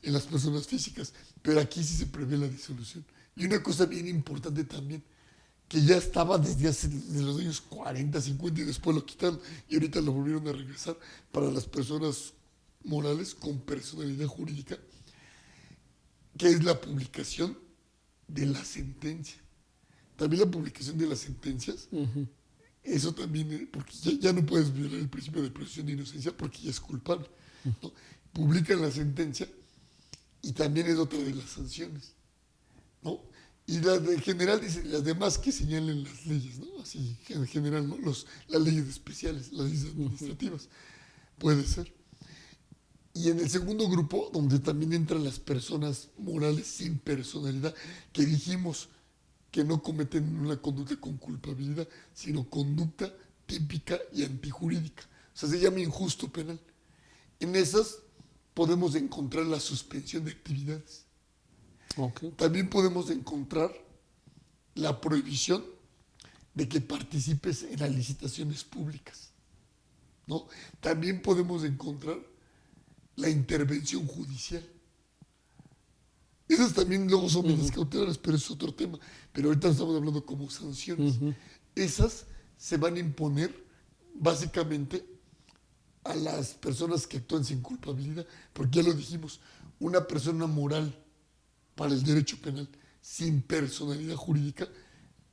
En las personas físicas. Pero aquí sí se prevé la disolución. Y una cosa bien importante también, que ya estaba desde los años 40, 50 y después lo quitaron y ahorita lo volvieron a regresar para las personas morales con personalidad jurídica, que es la publicación de la sentencia. También la publicación de las sentencias, eso también, porque ya no puedes violar el principio de presunción de inocencia porque ya es culpable, ¿no? Publican la sentencia y también es otra de las sanciones, ¿no? Y en general dice las demás que señalen las leyes, ¿no? Así en general, ¿no? Las leyes especiales, las leyes administrativas, puede ser. Y en el segundo grupo, donde también entran las personas morales sin personalidad, que dijimos que no cometen una conducta con culpabilidad, sino conducta típica y antijurídica. O sea, se llama injusto penal. En esas podemos encontrar la suspensión de actividades. Okay. También podemos encontrar la prohibición de que participes en las licitaciones públicas, ¿no? También podemos encontrar la intervención judicial. Esas también luego son medidas cautelares, pero es otro tema. Pero ahorita estamos hablando como sanciones. Esas se van a imponer básicamente a las personas que actúan sin culpabilidad, porque ya lo dijimos, una persona moral para el derecho penal sin personalidad jurídica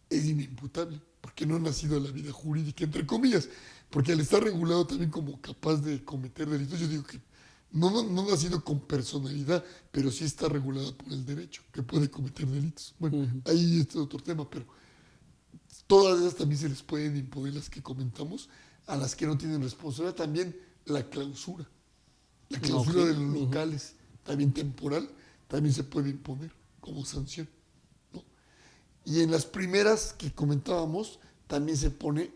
es inimputable, porque no ha nacido a la vida jurídica, entre comillas, porque al estar regulado también como capaz de cometer delitos, yo digo que no ha nacido con personalidad, pero sí está regulada por el derecho, que puede cometer delitos. Bueno, ahí es otro tema, pero todas esas también se les pueden imponer, las que comentamos, a las que no tienen responsabilidad. También la clausura de los locales, también temporal, también se puede imponer como sanción, ¿no? Y en las primeras que comentábamos, también se puede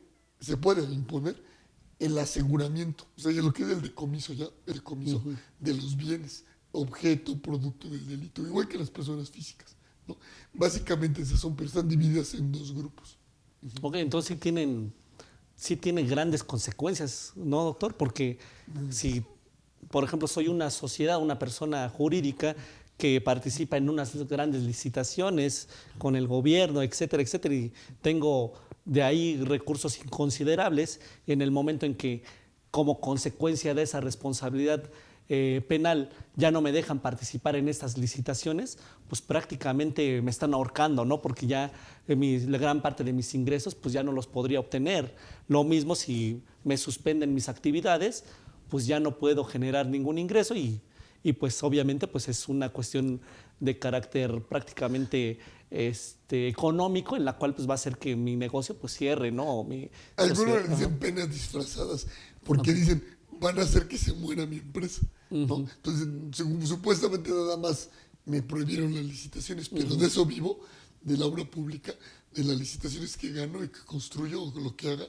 imponer el aseguramiento, o sea, ya lo que es el decomiso, de los bienes, objeto, producto del delito, igual que las personas físicas, ¿no? Básicamente esas son, pero están divididas en 2 grupos. Ok, entonces sí tiene grandes consecuencias, ¿no, doctor? Porque si, por ejemplo, soy una sociedad, una persona jurídica que participa en unas grandes licitaciones con el gobierno, etcétera, etcétera, y tengo de ahí recursos inconsiderables, en el momento en que, como consecuencia de esa responsabilidad penal, ya no me dejan participar en estas licitaciones, pues prácticamente me están ahorcando, ¿no? Porque ya la gran parte de mis ingresos pues ya no los podría obtener. Lo mismo si me suspenden mis actividades, pues ya no puedo generar ningún ingreso y pues obviamente pues es una cuestión de carácter prácticamente económico, en la cual pues va a hacer que mi negocio pues cierre, ¿no? Algunos le dicen penas disfrazadas, porque dicen, van a hacer que se muera mi empresa, ¿no? Entonces, supuestamente nada más me prohibieron las licitaciones, pero de eso vivo, de la obra pública, de las licitaciones que gano y que construyo o lo que haga.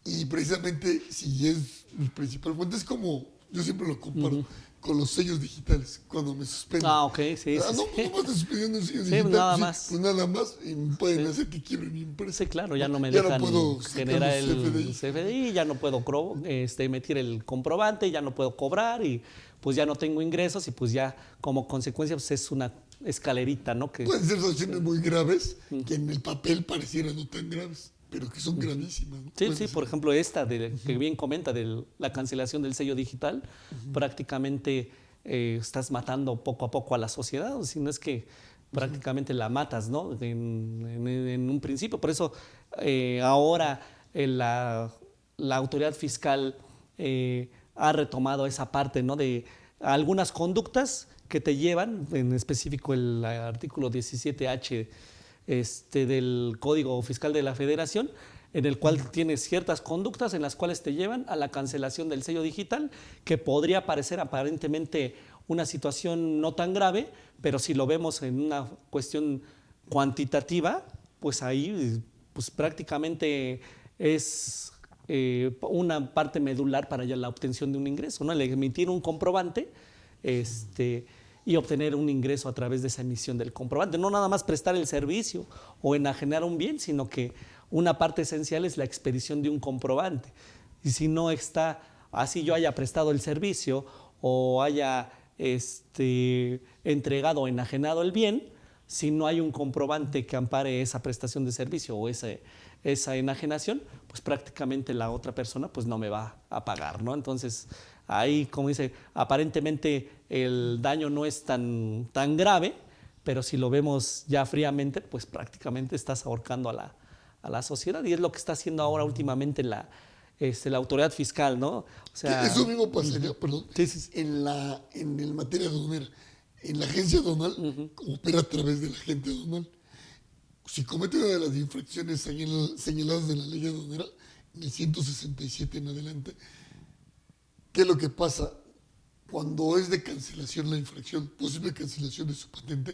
Y precisamente, si es mi principal fuente, es como, yo siempre lo comparo con los sellos digitales, cuando me suspenden. Ah, ok, sí, sí. No, Sí, no me estás suspendiendo un sello sí, digital. nada Sí, más. pues nada más, y me pueden Sí. hacer que quiebre mi empresa. Sí, claro, ya no me Ya dejan no puedo sacar generar los el CFDI, ya no puedo emitir el comprobante, ya no puedo cobrar y pues ya no tengo ingresos y pues ya como consecuencia pues es una escalerita, ¿no? Que, Pueden ser sanciones muy graves que en el papel parecieran no tan graves, pero que son gravísimas, ¿no? sí, Pueden sí, ser. por ejemplo, esta que bien comenta de la cancelación del sello digital, prácticamente estás matando poco a poco a la sociedad, o si no es que prácticamente la matas, ¿no? En un principio. Por eso ahora la autoridad fiscal ha retomado esa parte, ¿no? De algunas conductas que te llevan, en específico el artículo 17H del Código Fiscal de la Federación, en el cual tienes ciertas conductas en las cuales te llevan a la cancelación del sello digital, que podría parecer aparentemente una situación no tan grave, pero si lo vemos en una cuestión cuantitativa, pues ahí pues prácticamente es una parte medular para ya la obtención de un ingreso, ¿no? El emitir un comprobante y obtener un ingreso a través de esa emisión del comprobante. No nada más prestar el servicio o enajenar un bien, sino que una parte esencial es la expedición de un comprobante. Y si no está, así yo haya prestado el servicio o haya entregado o enajenado el bien, si no hay un comprobante que ampare esa prestación de servicio o esa enajenación, pues prácticamente la otra persona pues no me va a pagar, ¿no? Entonces, ahí, como dice, aparentemente el daño no es tan grave, pero si lo vemos ya fríamente, pues prácticamente estás ahorcando a la sociedad y es lo que está haciendo ahora últimamente la autoridad fiscal, ¿no? O sea, Eso mismo pasaría, perdón, sí, sí. en el materia aduanera. En la agencia aduanal opera a través del agente aduanal. Si comete una de las infracciones señaladas de la ley aduanera, en el 167 en adelante, ¿qué es lo que pasa? Cuando es de cancelación la infracción, posible cancelación de su patente,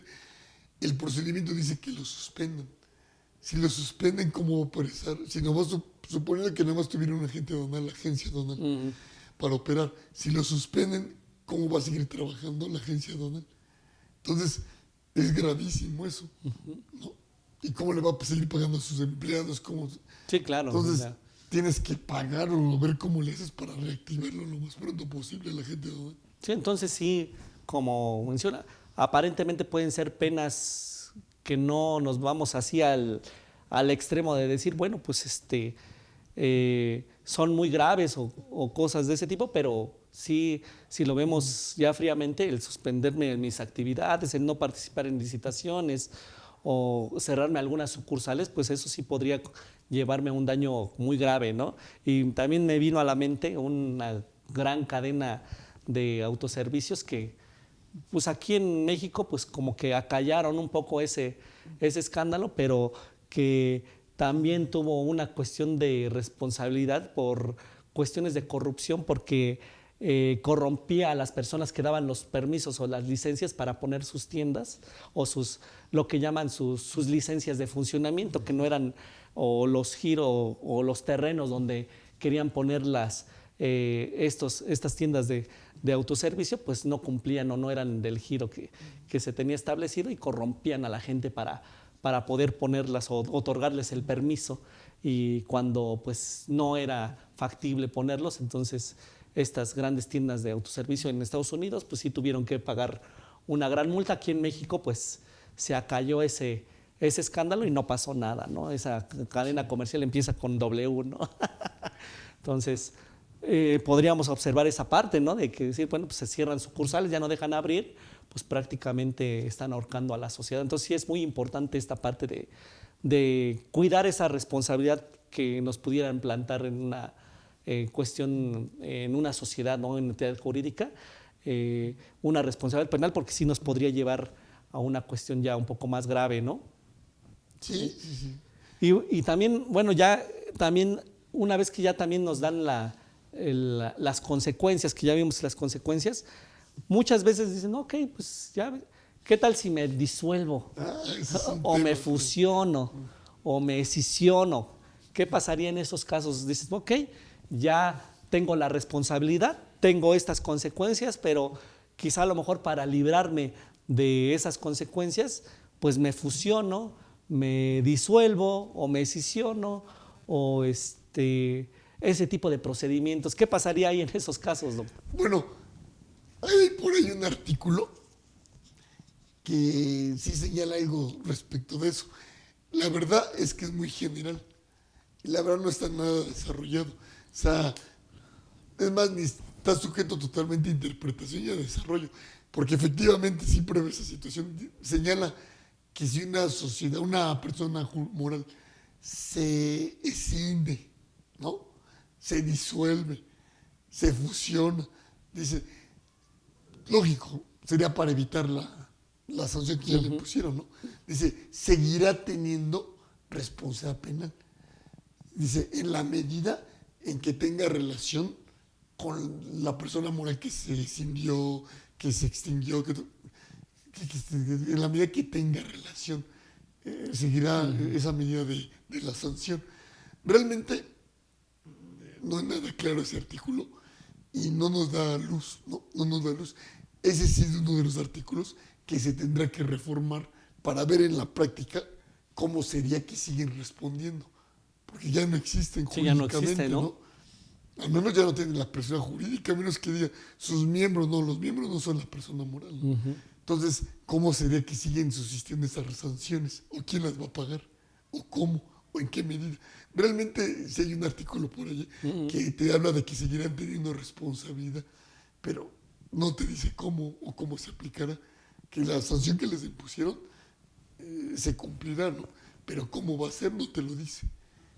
el procedimiento dice que lo suspendan. Si lo suspenden, ¿cómo va a operar? Si nomás, suponiendo que nada más tuviera un agente aduanal, la agencia aduanal, para operar, si lo suspenden, ¿cómo va a seguir trabajando la agencia aduanal? Entonces, es gravísimo eso, ¿no? ¿Y cómo le va a seguir pagando a sus empleados? ¿Cómo? Sí, claro. Entonces, O sea, tienes que pagar o ver cómo le haces para reactivarlo lo más pronto posible a la gente aduanal. sí, entonces sí, como menciona, aparentemente pueden ser penas que no nos vamos así al extremo de decir, bueno, pues son muy graves o cosas de ese tipo, pero sí, si lo vemos ya fríamente, el suspenderme en mis actividades, el no participar en licitaciones o cerrarme algunas sucursales, pues eso sí podría llevarme a un daño muy grave, ¿no? Y también me vino a la mente una gran cadena de autoservicios que pues aquí en México pues como que acallaron un poco ese escándalo, pero que también tuvo una cuestión de responsabilidad por cuestiones de corrupción, porque corrompía a las personas que daban los permisos o las licencias para poner sus tiendas o lo que llaman sus licencias de funcionamiento, que no eran o los giros o los terrenos donde querían poner estas tiendas de autoservicio, pues no cumplían o no eran del giro que se tenía establecido y corrompían a la gente para poder ponerlas o otorgarles el permiso, y cuando pues no era factible ponerlos, entonces estas grandes tiendas de autoservicio en Estados Unidos pues sí tuvieron que pagar una gran multa. Aquí en México pues se acalló ese escándalo y no pasó nada, ¿no? Esa cadena comercial empieza con W, ¿no? Entonces podríamos observar esa parte, ¿no? De que decir, bueno, pues se cierran sucursales, ya no dejan abrir, pues prácticamente están ahorcando a la sociedad. Entonces sí es muy importante esta parte de cuidar esa responsabilidad que nos pudieran plantar en una cuestión, en una sociedad, ¿no? En entidad jurídica, una responsabilidad penal, porque sí nos podría llevar a una cuestión ya un poco más grave, ¿no? Sí, sí, sí. Y también, bueno, ya también una vez que ya también nos dan las consecuencias, que ya vimos las consecuencias, muchas veces dicen, ok, pues ya, ¿qué tal si me disuelvo? Ese es un O tema, me fusiono, o me escisiono. ¿Qué pasaría en esos casos? Dices, ok, ya tengo la responsabilidad, tengo estas consecuencias, pero quizá a lo mejor para librarme de esas consecuencias, pues me fusiono, me disuelvo o me escisiono o ese tipo de procedimientos. ¿Qué pasaría ahí en esos casos, doctor? Bueno, hay por ahí un artículo que sí señala algo respecto de eso. La verdad es que es muy general. Y la verdad no está nada desarrollado. O sea, es más, ni está sujeto totalmente a interpretación y a desarrollo. Porque efectivamente sí prevé esa situación. Señala que si una sociedad, una persona moral se escinde, ¿no? Se disuelve, se fusiona, dice, lógico, sería para evitar la sanción que ya le pusieron, ¿no? Dice, seguirá teniendo responsabilidad penal. Dice, en la medida en que tenga relación con la persona moral que se escindió, que se extinguió, en la medida que tenga relación, seguirá esa medida de la sanción. Realmente no es nada claro ese artículo y no nos da luz, no nos da luz. Ese sí es uno de los artículos que se tendrá que reformar para ver en la práctica cómo sería que siguen respondiendo. Porque ya no existen Sí, ya no jurídicamente, existe, ¿no? Al menos ya no tienen la persona jurídica, a menos que diga sus miembros, no, los miembros no son la persona moral, ¿no? Entonces, ¿cómo sería que siguen subsistiendo esas sanciones? ¿O quién las va a pagar? ¿O cómo? ¿O en qué medida? Realmente, si hay un artículo por allí que te habla de que seguirán teniendo responsabilidad, pero no te dice cómo o cómo se aplicará, que la sanción que les impusieron se cumplirá, ¿no? Pero cómo va a ser no te lo dice.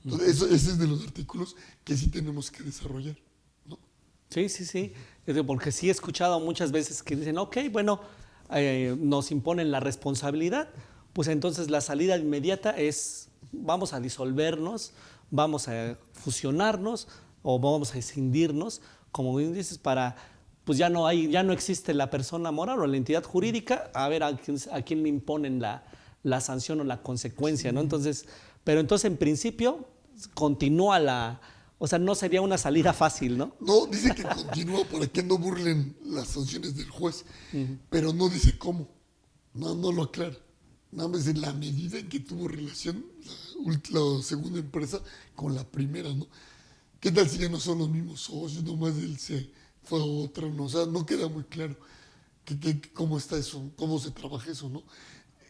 Entonces, ese es de los artículos que sí tenemos que desarrollar, ¿no? Sí, sí, sí. Porque sí he escuchado muchas veces que dicen, ok, bueno, nos imponen la responsabilidad, pues entonces la salida inmediata es, vamos a disolvernos, vamos a fusionarnos o vamos a escindirnos, como bien dices, para, pues ya no existe la persona moral o la entidad jurídica, a ver a quién le imponen la sanción o la consecuencia, ¿no? Entonces, pero entonces en principio continúa o sea, no sería una salida fácil, ¿no? No, dice que continúa para que no burlen las sanciones del juez, pero no dice cómo. No lo aclara. Nada más en la medida en que tuvo relación la segunda empresa con la primera, ¿no? ¿Qué tal si ya no son los mismos socios, nomás él se fue a otra, ¿no? O sea, no queda muy claro cómo está eso, cómo se trabaja eso, ¿no?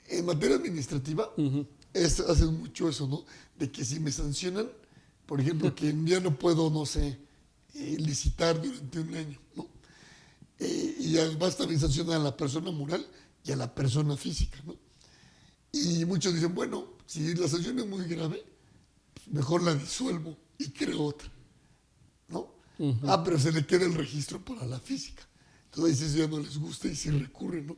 En materia administrativa, hacen mucho eso, ¿no? De que si me sancionan, por ejemplo, que ya no puedo, no sé, licitar durante un año, ¿no? Y además también sancionan a la persona moral y a la persona física, ¿no? Y muchos dicen, bueno, si la sanción es muy grave, pues mejor la disuelvo y creo otra, ¿no? Pero se le queda el registro para la física. Entonces eso ya no les gusta y se recurre, ¿no?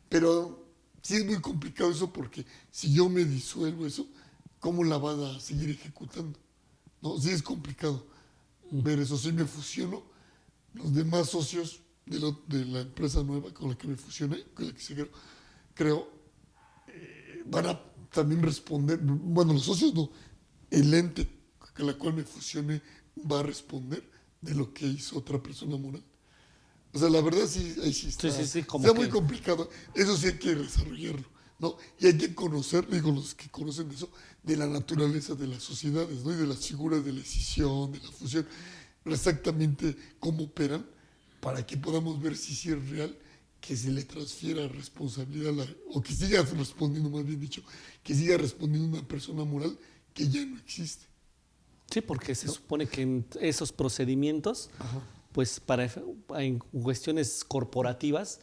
Pero sí es muy complicado eso porque si yo me disuelvo eso, ¿cómo la van a seguir ejecutando? No, sí es complicado ver eso. Si me fusiono, los demás socios de la empresa nueva con la que me fusioné, con la que se creó, van a también responder. Bueno, los socios no, el ente con la cual me fusioné va a responder de lo que hizo otra persona moral. O sea, la verdad sí, ahí sí está, está muy complicado. Eso sí hay que desarrollarlo, ¿no? Y hay que conocer, digo, los que conocen de eso, de la naturaleza de las sociedades, ¿no? Y de las figuras de la escisión, de la fusión, exactamente cómo operan, para que podamos ver si sí es real que se le transfiera responsabilidad, o que siga respondiendo, más bien dicho, que siga respondiendo una persona moral que ya no existe. Sí, porque se supone que en esos procedimientos, pues en cuestiones corporativas,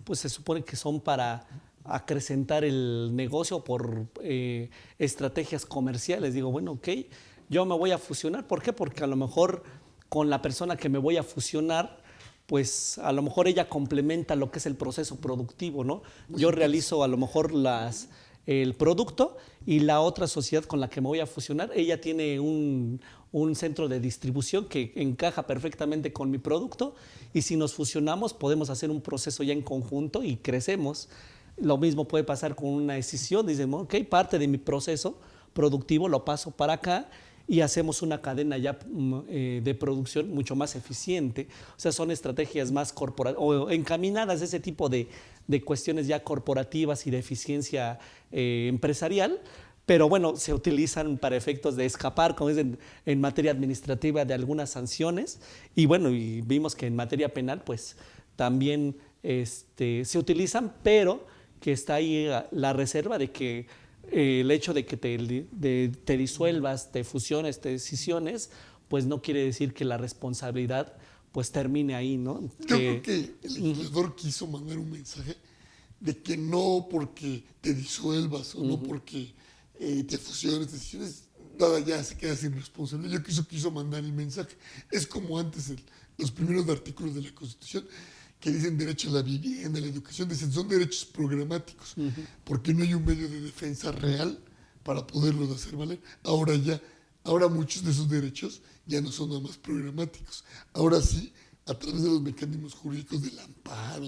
pues se supone que son para acrecentar el negocio por estrategias comerciales. Digo, bueno, ok, yo me voy a fusionar. ¿Por qué? Porque a lo mejor con la persona que me voy a fusionar, pues a lo mejor ella complementa lo que es el proceso productivo, ¿no? Yo realizo a lo mejor el producto y la otra sociedad con la que me voy a fusionar, ella tiene un centro de distribución que encaja perfectamente con mi producto y si nos fusionamos podemos hacer un proceso ya en conjunto y crecemos. Lo mismo puede pasar con una escisión, dicen, ok, parte de mi proceso productivo lo paso para acá y hacemos una cadena ya de producción mucho más eficiente. O sea, son estrategias más o encaminadas a ese tipo de cuestiones ya corporativas y de eficiencia empresarial, pero bueno, se utilizan para efectos de escapar, como dicen, en materia administrativa de algunas sanciones, y bueno, y vimos que en materia penal pues también se utilizan, pero que está ahí la reserva de que el hecho de que te disuelvas, te fusiones, te decisiones, pues no quiere decir que la responsabilidad pues termine ahí, ¿no? Yo creo que el legislador quiso mandar un mensaje de que no porque te disuelvas o no porque te fusiones, decisiones, nada ya se queda sin responsable. Yo quiso mandar el mensaje. Es como antes los primeros artículos de la Constitución que dicen derecho a la vivienda, a la educación, dicen son derechos programáticos, porque no hay un medio de defensa real para poderlos hacer valer. Ahora muchos de esos derechos ya no son nada más programáticos. Ahora sí, a través de los mecanismos jurídicos del amparo,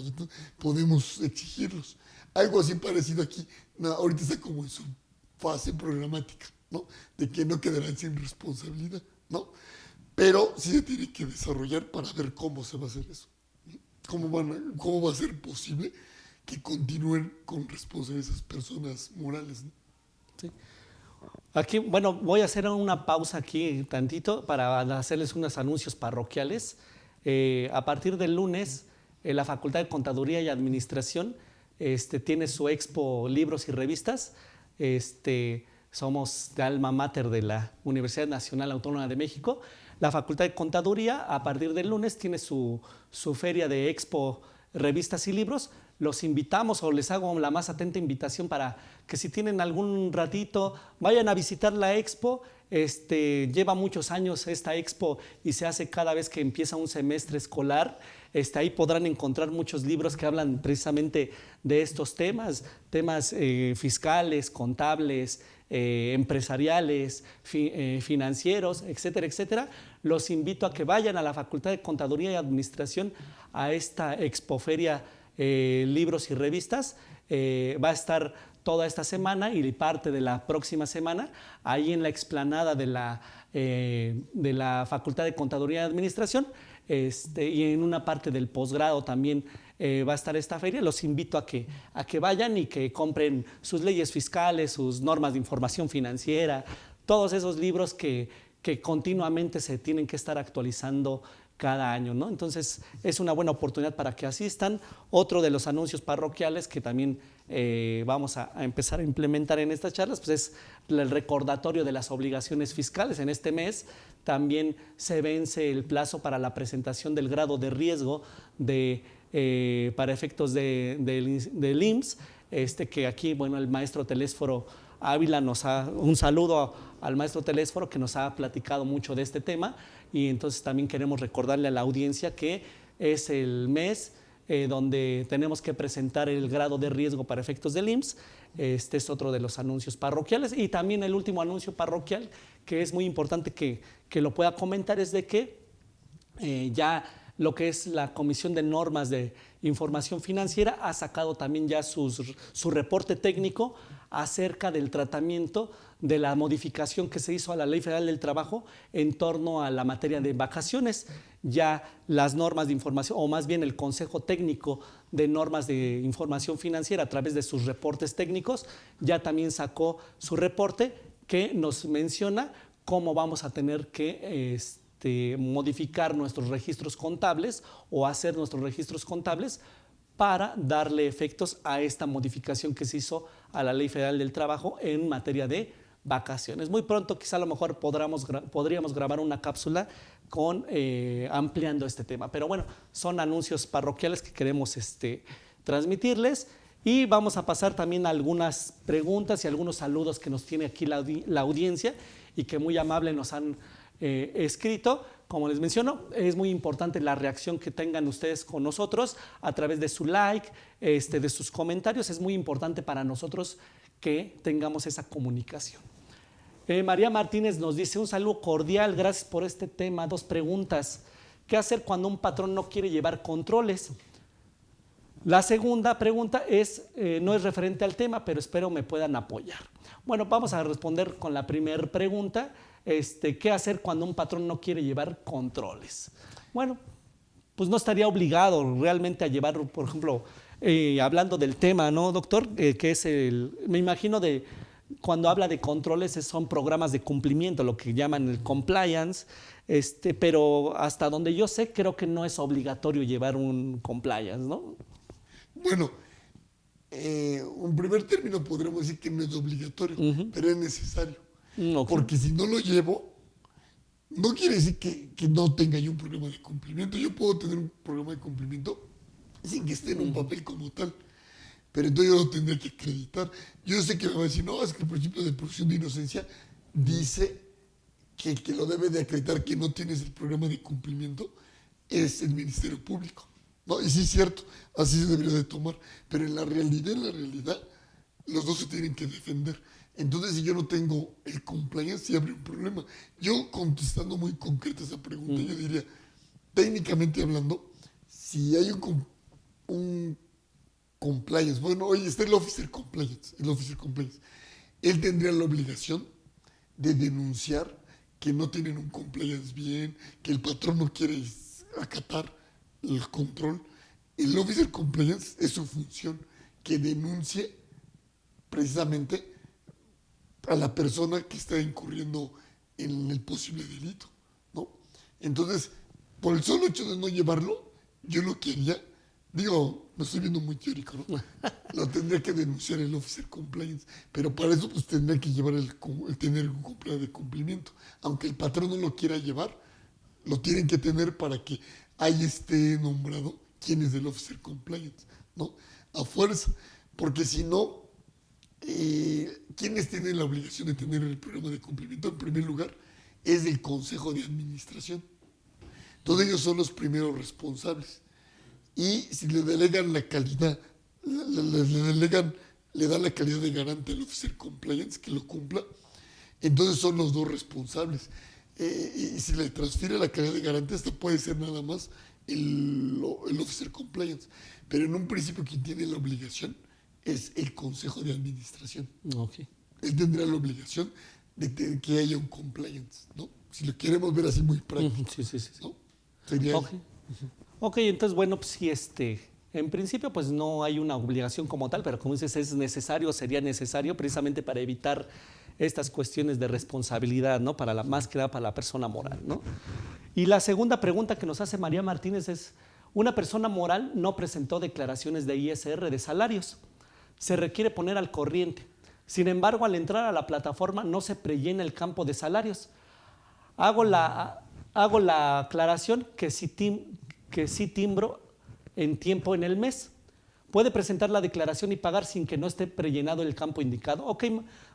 podemos exigirlos. Algo así parecido aquí, ahorita está como en su fase programática, ¿no? De que no quedarán sin responsabilidad, ¿no? Pero sí se tiene que desarrollar para ver cómo se va a hacer eso. ¿Cómo va a ser posible que continúen con responsabilidad esas personas morales, ¿no? Sí. Aquí, bueno, voy a hacer una pausa aquí tantito para hacerles unos anuncios parroquiales. A partir del lunes, la Facultad de Contaduría y Administración tiene su expo Libros y Revistas. Somos de alma mater de la Universidad Nacional Autónoma de México. La Facultad de Contaduría, a partir del lunes, tiene su feria de expo Revistas y Libros. Los invitamos, o les hago la más atenta invitación para que si tienen algún ratito, vayan a visitar la expo. Lleva muchos años esta expo y se hace cada vez que empieza un semestre escolar. Ahí podrán encontrar muchos libros que hablan precisamente de estos temas fiscales, contables, empresariales, financieros, etcétera, etcétera. Los invito a que vayan a la Facultad de Contaduría y Administración a esta expoferia Libros y Revistas. Va a estar toda esta semana y parte de la próxima semana ahí en la explanada de la Facultad de Contaduría y Administración, y en una parte del posgrado también va a estar esta feria. Los invito a que vayan y que compren sus leyes fiscales, sus normas de información financiera, todos esos libros que continuamente se tienen que estar actualizando cada año, ¿no? Entonces es una buena oportunidad para que asistan. Otro de los anuncios parroquiales que también vamos a empezar a implementar en estas charlas, pues es el recordatorio de las obligaciones fiscales. En este mes también se vence el plazo para la presentación del grado de riesgo para efectos del IMSS, que aquí, bueno, el maestro Telésforo Ávila un saludo al maestro Telésforo, que nos ha platicado mucho de este tema, y entonces también queremos recordarle a la audiencia que es el mes donde tenemos que presentar el grado de riesgo para efectos del IMSS. Este es otro de los anuncios parroquiales. Y también el último anuncio parroquial, que es muy importante que lo pueda comentar, es de que ya lo que es la Comisión de Normas de Información Financiera ha sacado también ya su reporte técnico acerca del tratamiento de la modificación que se hizo a la Ley Federal del Trabajo en torno a la materia de vacaciones. Ya las normas de información, o más bien el Consejo Técnico de Normas de Información Financiera, a través de sus reportes técnicos, ya también sacó su reporte que nos menciona cómo vamos a tener que modificar nuestros registros contables o hacer nuestros registros contables para darle efectos a esta modificación que se hizo a la Ley Federal del Trabajo en materia de vacaciones. Muy pronto quizá a lo mejor podríamos grabar una cápsula ampliando este tema, pero bueno, son anuncios parroquiales que queremos transmitirles. Y vamos a pasar también a algunas preguntas y algunos saludos que nos tiene aquí la audiencia y que muy amable nos han escrito. Como les menciono, es muy importante la reacción que tengan ustedes con nosotros a través de su like, de sus comentarios. Es muy importante para nosotros que tengamos esa comunicación. María Martínez nos dice: un saludo cordial, gracias por este tema. 2 preguntas. ¿Qué hacer cuando un patrón no quiere llevar controles? La segunda pregunta no es referente al tema, pero espero me puedan apoyar. Bueno, vamos a responder con la primera pregunta. ¿Qué hacer cuando un patrón no quiere llevar controles? Bueno, pues no estaría obligado realmente a llevar, por ejemplo, hablando del tema, ¿no, doctor? Que es me imagino cuando habla de controles son programas de cumplimiento, lo que llaman el compliance, pero hasta donde yo sé, creo que no es obligatorio llevar un compliance, ¿no? Bueno, un primer término podríamos decir que no es obligatorio, pero es necesario. Okay. Porque si no lo llevo, no quiere decir que no tenga yo un programa de cumplimiento. Yo puedo tener un programa de cumplimiento sin que esté en un papel como tal. Pero entonces yo lo tendré que acreditar. Yo sé que me va a decir, no, es que el principio de presunción de inocencia dice que lo debe de acreditar que no tienes el programa de cumplimiento es el Ministerio Público. No, y sí es cierto, así se debería de tomar. Pero en la realidad, los dos se tienen que defender. Entonces, si yo no tengo el compliance, sí habría un problema. Yo, contestando muy concreta esa pregunta, yo diría, técnicamente hablando, si hay un compliance, bueno, oye, está el officer compliance, él tendría la obligación de denunciar que no tienen un compliance bien, que el patrón no quiere acatar el control. El officer compliance es su función, que denuncie precisamente a la persona que está incurriendo en el posible delito, ¿no? Entonces, por el solo hecho de no llevarlo, yo lo que haría, digo, me estoy viendo muy teórico, ¿no? Lo tendría que denunciar el officer compliance, pero para eso pues tendría que llevar el tener un compliance de cumplimiento. Aunque el patrón no lo quiera llevar, lo tienen que tener para que ahí esté nombrado quién es el officer compliance, ¿no? A fuerza, porque si no, ¿quiénes tienen la obligación de tener el programa de cumplimiento? En primer lugar, es el Consejo de Administración. Todos ellos son los primeros responsables. Y si le delegan la calidad, le dan la calidad de garante al officer compliance que lo cumpla, entonces son los dos responsables. Y si le transfiere la calidad de garante, esto puede ser nada más el officer compliance. Pero en un principio quien tiene la obligación es el Consejo de Administración. Okay. Él tendrá la obligación de que haya un compliance, ¿no? Si lo queremos ver así muy práctico. Sí. ¿No? Sería Okay. Ok, entonces, bueno, pues sí, en principio, pues no hay una obligación como tal, pero como dices, sería necesario precisamente para evitar estas cuestiones de responsabilidad, ¿no? Más que nada para la persona moral, ¿no? Y la segunda pregunta que nos hace María Martínez es, una persona moral no presentó declaraciones de ISR de salarios. Se requiere poner al corriente. Sin embargo, al entrar a la plataforma no se prellena el campo de salarios. Hago la aclaración que sí timbro en tiempo en el mes. Puede presentar la declaración y pagar sin que no esté prellenado el campo indicado. Ok,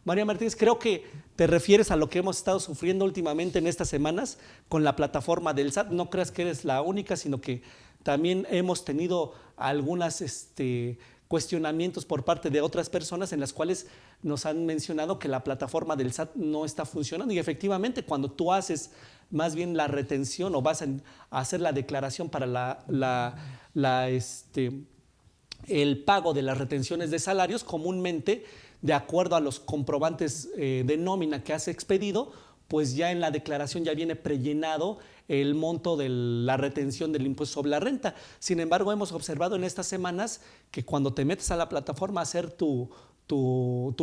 María Martínez, creo que te refieres a lo que hemos estado sufriendo últimamente en estas semanas con la plataforma del SAT. No creas que eres la única, sino que también hemos tenido algunas cuestionamientos por parte de otras personas en las cuales nos han mencionado que la plataforma del SAT no está funcionando. Y efectivamente, cuando tú haces más bien la retención o vas a hacer la declaración para el pago de las retenciones de salarios, comúnmente, de acuerdo a los comprobantes de nómina que has expedido, pues ya en la declaración ya viene prellenado el monto de la retención del impuesto sobre la renta. Sin embargo, hemos observado en estas semanas que cuando te metes a la plataforma a hacer tu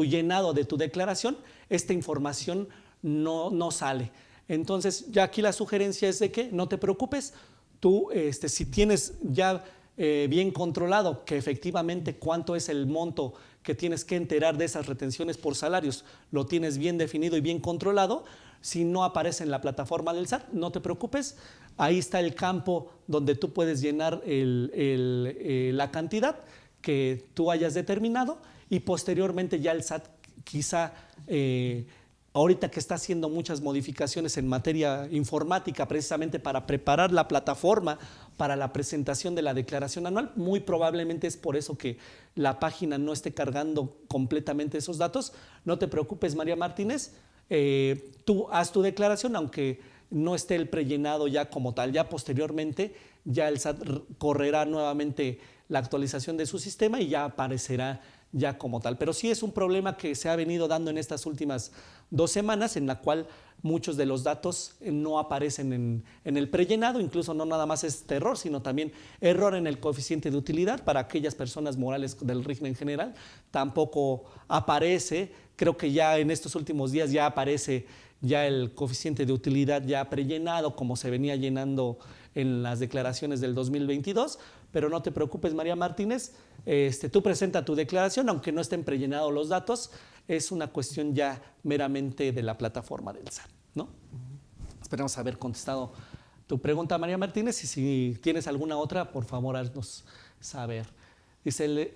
llenado de tu declaración, esta información no sale. Entonces, ya aquí la sugerencia es de que no te preocupes, tú si tienes ya bien controlado que efectivamente cuánto es el monto que tienes que enterar de esas retenciones por salarios, lo tienes bien definido y bien controlado. Si no aparece en la plataforma del SAT, no te preocupes, ahí está el campo donde tú puedes llenar la cantidad que tú hayas determinado y posteriormente ya el SAT quizá ahorita que está haciendo muchas modificaciones en materia informática precisamente para preparar la plataforma para la presentación de la declaración anual, muy probablemente es por eso que la página no esté cargando completamente esos datos. No te preocupes, María Martínez, tú haz tu declaración, aunque no esté el prellenado ya como tal, ya posteriormente ya el SAT correrá nuevamente la actualización de su sistema y ya aparecerá ya como tal. Pero sí es un problema que se ha venido dando en estas últimas 2 semanas, en la cual muchos de los datos no aparecen en el prellenado, incluso no nada más es este error, sino también error en el coeficiente de utilidad para aquellas personas morales del régimen general, tampoco aparece. Creo que ya en estos últimos días ya aparece ya el coeficiente de utilidad ya prellenado, como se venía llenando en las declaraciones del 2022, pero no te preocupes, María Martínez, tú presenta tu declaración, aunque no estén prellenados los datos, es una cuestión ya meramente de la plataforma del SAT, ¿no? Esperamos haber contestado tu pregunta, María Martínez, y si tienes alguna otra, por favor, haznos saber. Dice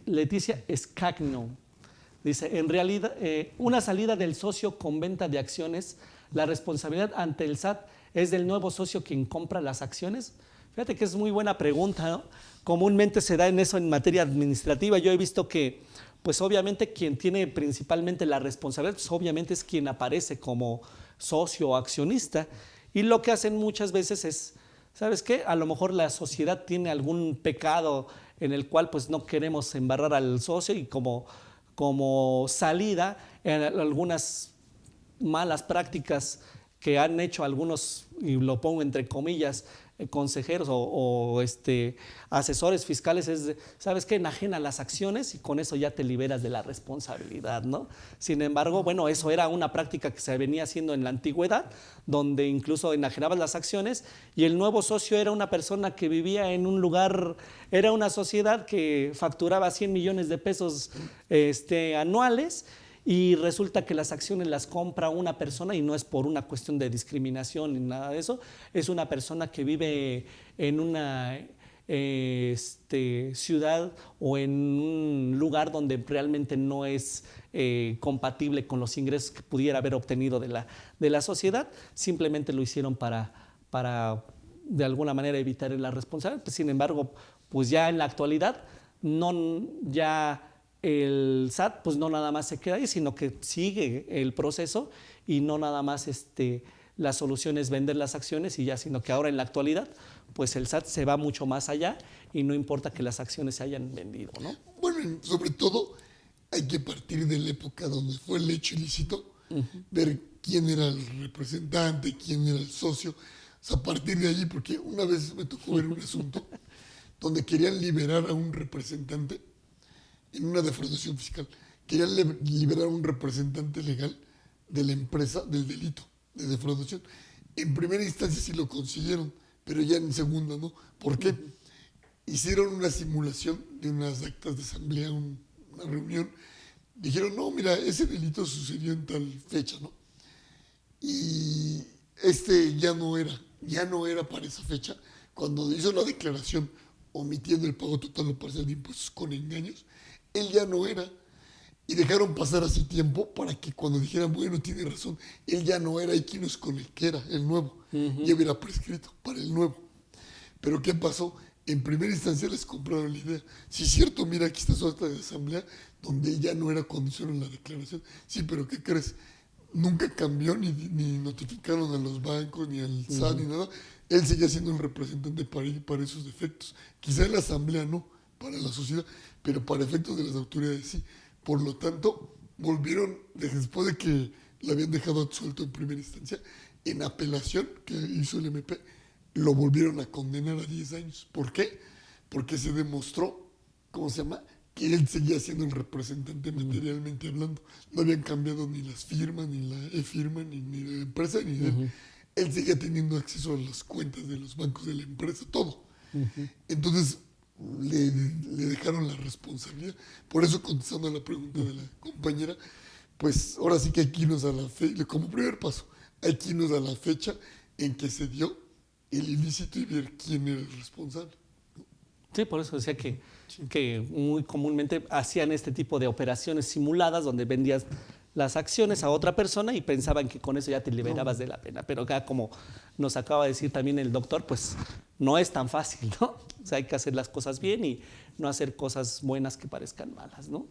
Leticia Escagno, dice, en realidad, una salida del socio con venta de acciones, la responsabilidad ante el SAT es del nuevo socio quien compra las acciones. Fíjate que es muy buena pregunta, ¿no? Comúnmente se da en eso en materia administrativa. Yo he visto que, pues obviamente quien tiene principalmente la responsabilidad, pues obviamente es quien aparece como socio o accionista. Y lo que hacen muchas veces es, ¿sabes qué? A lo mejor la sociedad tiene algún pecado en el cual pues no queremos embarrar al socio y como salida en algunas malas prácticas que han hecho algunos, y lo pongo entre comillas, consejeros o asesores fiscales, ¿sabes qué? Enajena las acciones y con eso ya te liberas de la responsabilidad, ¿no? Sin embargo, bueno, eso era una práctica que se venía haciendo en la antigüedad, donde incluso enajenabas las acciones y el nuevo socio era una persona que vivía en un lugar, era una sociedad que facturaba 100 millones de pesos anuales. Y resulta que las acciones las compra una persona y no es por una cuestión de discriminación ni nada de eso, es una persona que vive en una ciudad o en un lugar donde realmente no es compatible con los ingresos que pudiera haber obtenido de la sociedad, simplemente lo hicieron para de alguna manera evitar la responsabilidad. Sin embargo, pues ya en la actualidad ya el SAT pues no nada más se queda ahí, sino que sigue el proceso y no nada más la solución es vender las acciones y ya, sino que ahora en la actualidad pues el SAT se va mucho más allá y no importa que las acciones se hayan vendido, ¿no? Bueno, sobre todo hay que partir de la época donde fue el hecho ilícito, ver quién era el representante, quién era el socio, o sea, a partir de allí, porque una vez me tocó ver un asunto donde querían liberar a un representante en una defraudación fiscal. Querían liberar a un representante legal de la empresa del delito de defraudación. En primera instancia sí lo consiguieron, pero ya en segunda no. ¿Por qué? Hicieron una simulación de unas actas de asamblea, una reunión. Dijeron, no, mira, ese delito sucedió en tal fecha, ¿no? Y ya no era para esa fecha. Cuando hizo la declaración omitiendo el pago total o parcial de impuestos con engaños, él ya no era, y dejaron pasar así tiempo para que cuando dijeran, bueno, tiene razón, él ya no era, y quién es con el que era, el nuevo, ya hubiera prescrito para el nuevo. Pero ¿qué pasó? En primera instancia les compraron la idea. Sí, es cierto, mira, aquí está su acta de asamblea, donde él ya no era cuando hicieron la declaración. Sí, pero ¿qué crees? Nunca cambió, ni notificaron a los bancos, ni al SAT, ni nada. Él seguía siendo un representante para esos defectos. Quizá en la asamblea no, para la sociedad, pero para efectos de las autoridades sí. Por lo tanto, volvieron, después de que lo habían dejado absuelto en primera instancia, en apelación que hizo el MP, lo volvieron a condenar a 10 años. ¿Por qué? Porque se demostró, que él seguía siendo el representante materialmente hablando. No habían cambiado ni las firmas, ni la e-firma, ni la empresa, ni de él. Él seguía teniendo acceso a las cuentas de los bancos de la empresa, todo. Entonces, le dejaron la responsabilidad. Por eso, contestando a la pregunta de la compañera, pues ahora sí que hay que irnos a la fecha, como primer paso, hay que irnos a la fecha en que se dio el ilícito y ver quién era el responsable. Sí, por eso decía que muy comúnmente hacían este tipo de operaciones simuladas donde vendías las acciones a otra persona y pensaban que con eso ya te liberabas de la pena. Pero acá, como nos acaba de decir también el doctor, pues no es tan fácil, ¿no? O sea, hay que hacer las cosas bien y no hacer cosas buenas que parezcan malas, ¿no?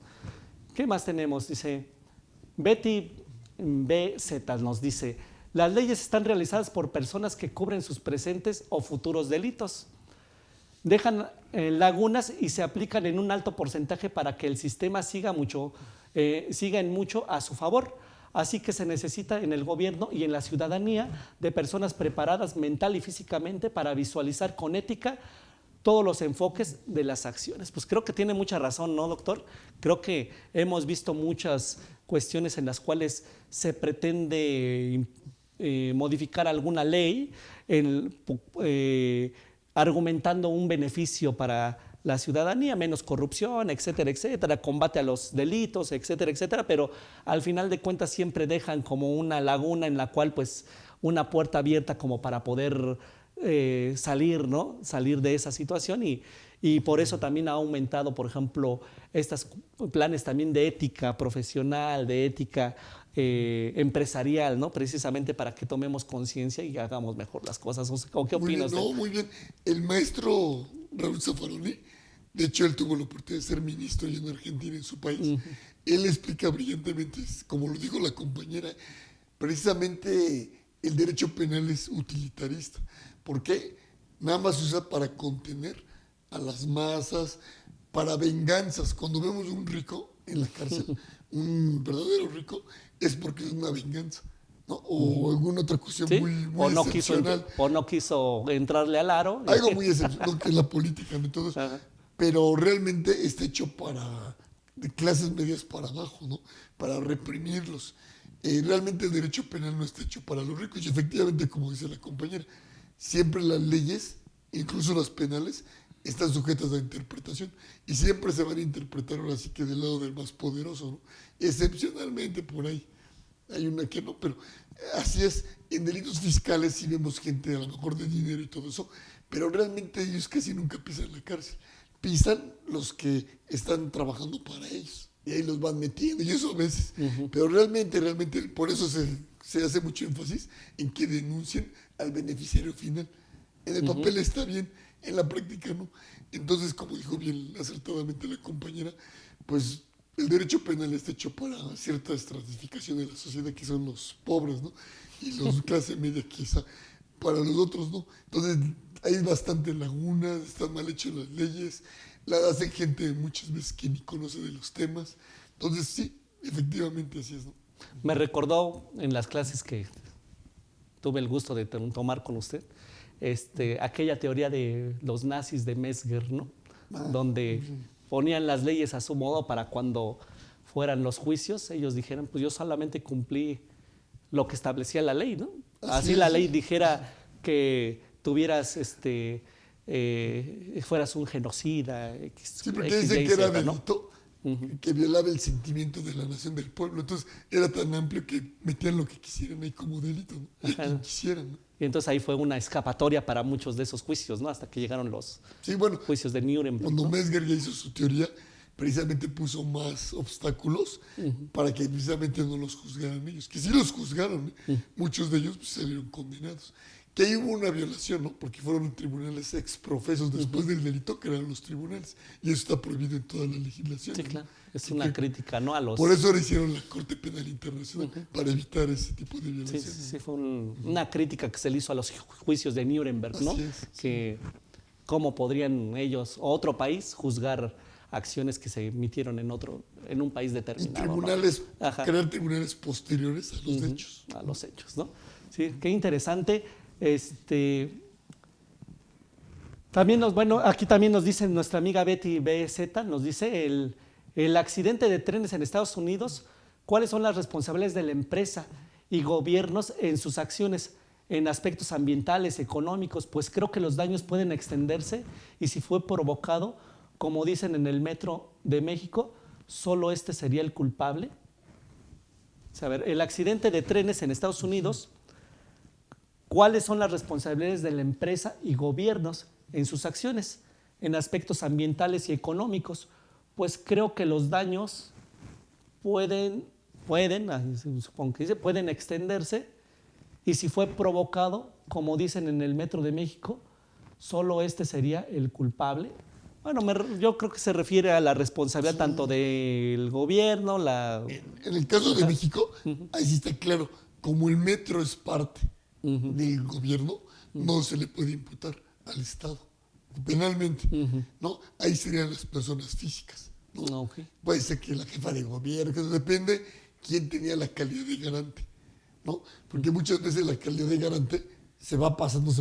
¿Qué más tenemos? Dice Betty BZ nos dice, las leyes están realizadas por personas que cubren sus presentes o futuros delitos. dejan lagunas y se aplican en un alto porcentaje para que el sistema siga en mucho a su favor. Así que se necesita en el gobierno y en la ciudadanía de personas preparadas mental y físicamente para visualizar con ética todos los enfoques de las acciones. Pues creo que tiene mucha razón, ¿no, doctor? Creo que hemos visto muchas cuestiones en las cuales se pretende modificar alguna ley argumentando un beneficio para la ciudadanía, menos corrupción, etcétera, etcétera, combate a los delitos, etcétera, etcétera, pero al final de cuentas siempre dejan como una laguna en la cual pues una puerta abierta como para poder salir, ¿no? Salir de esa situación y por eso también ha aumentado, por ejemplo, estos planes también de ética profesional, de ética empresarial, ¿no? Precisamente para que tomemos conciencia y hagamos mejor las cosas. ¿O qué opinas? Muy bien, muy bien. El maestro Raúl Zaffaroni, de hecho, él tuvo la oportunidad de ser ministro allá en Argentina, en su país. Él explica brillantemente, como lo dijo la compañera, precisamente el derecho penal es utilitarista. ¿Por qué? Nada más se usa para contener a las masas, para venganzas. Cuando vemos un rico en la cárcel, un verdadero rico, es porque es una venganza, ¿no? O alguna otra cuestión, ¿sí? muy excepcional. O no quiso entrarle al aro. Algo muy excepcional, que es la política, ¿no? Todo eso. Pero realmente está hecho de clases medias para abajo, ¿no? Para reprimirlos. Realmente el derecho penal no está hecho para los ricos. Y efectivamente, como dice la compañera, siempre las leyes, incluso las penales, están sujetas a interpretación y siempre se van a interpretar ahora sí que del lado del más poderoso, ¿no? Excepcionalmente por ahí hay una que no, pero así es. En delitos fiscales sí vemos gente a lo mejor de dinero y todo eso, pero realmente ellos casi nunca pisan la cárcel, pisan los que están trabajando para ellos y ahí los van metiendo y eso a veces, pero realmente por eso se hace mucho énfasis en que denuncien al beneficiario final. En el papel está bien, en la práctica no. Entonces, como dijo bien acertadamente la compañera, pues el derecho penal está hecho para cierta estratificación de la sociedad, que son los pobres, ¿no? Y los clase media quizá, para los otros no. Entonces, hay bastante lagunas, están mal hechas las leyes, las hace gente muchas veces que ni conoce de los temas. Entonces, sí, efectivamente así es, ¿no? Me recordó en las clases que tuve el gusto de tomar con usted, aquella teoría de los nazis de Mesmer, ¿no? Donde ponían las leyes a su modo para cuando fueran los juicios, ellos dijeran, pues yo solamente cumplí lo que establecía la ley, ¿no? Así la ley dijera que tuvieras, fueras un genocida. Sí, porque dicen que era delito, que violaba el sentimiento de la nación del pueblo. Entonces era tan amplio que metían lo que quisieran ahí como delito, ¿no? Y quien quisieran, ¿no? Y entonces ahí fue una escapatoria para muchos de esos juicios, ¿no? Hasta que llegaron los juicios de Nuremberg. Cuando ¿no? Mesmer ya hizo su teoría, precisamente puso más obstáculos para que precisamente no los juzgaran ellos. Que sí los juzgaron, muchos de ellos pues, salieron condenados. Que ahí hubo una violación, ¿no? Porque fueron tribunales exprofesos después del delito, crearon los tribunales. Y eso está prohibido en toda la legislación. Sí, claro. Es una crítica, ¿no? A los... Por eso ahora hicieron la Corte Penal Internacional, para evitar ese tipo de violaciones. Sí, fue una crítica que se le hizo a los juicios de Nuremberg, ¿no? Que cómo podrían ellos, o otro país, juzgar acciones que se emitieron en un país determinado. Y tribunales, ¿no? Crear tribunales posteriores a los hechos. A los hechos, ¿no? Sí, qué interesante. También aquí también nos dice nuestra amiga Betty BZ, nos dice el accidente de trenes en Estados Unidos, ¿cuáles son las responsabilidades de la empresa y gobiernos en sus acciones en aspectos ambientales, económicos? Pues creo que los daños pueden extenderse y si fue provocado, como dicen en el Metro de México, solo sería el culpable. A ver, el accidente de trenes en Estados Unidos, ¿cuáles son las responsabilidades de la empresa y gobiernos en sus acciones en aspectos ambientales y económicos? Pues creo que los daños pueden extenderse y si fue provocado, como dicen en el Metro de México, solo sería el culpable. Bueno, yo creo que se refiere a la responsabilidad tanto del gobierno, En el caso de México, ahí sí está claro, como el metro es parte del gobierno, no se le puede imputar al Estado. penalmente, ¿no? Ahí serían las personas físicas, ¿no? Ok. Puede ser que la jefa de gobierno, que eso depende quién tenía la calidad de garante, ¿no? Porque muchas veces la calidad de garante se va pasando,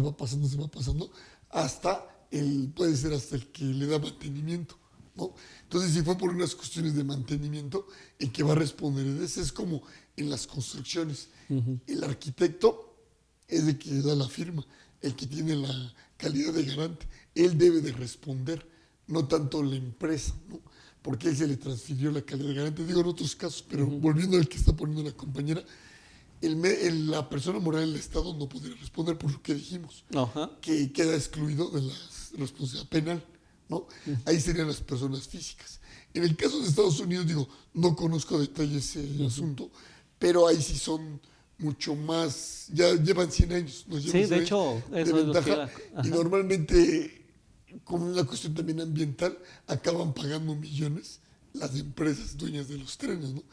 puede ser hasta el que le da mantenimiento, ¿no? Entonces, si fue por unas cuestiones de mantenimiento, el que va a responder es como en las construcciones. El arquitecto es el que da la firma, el que tiene la calidad de garante. Él debe de responder, no tanto la empresa, ¿no? Porque él se le transfirió la calidad de garante. Digo en otros casos, pero volviendo al que está poniendo la compañera, la persona moral del Estado no podría responder por lo que dijimos, que queda excluido de la responsabilidad penal, ¿no? Ahí serían las personas físicas. En el caso de Estados Unidos, digo, no conozco a detalle ese asunto, pero ahí sí son mucho más, ya llevan 100 años. Sí, de hecho, eso es lo que y normalmente, como una cuestión también ambiental, acaban pagando millones las empresas dueñas de los trenes, ¿no?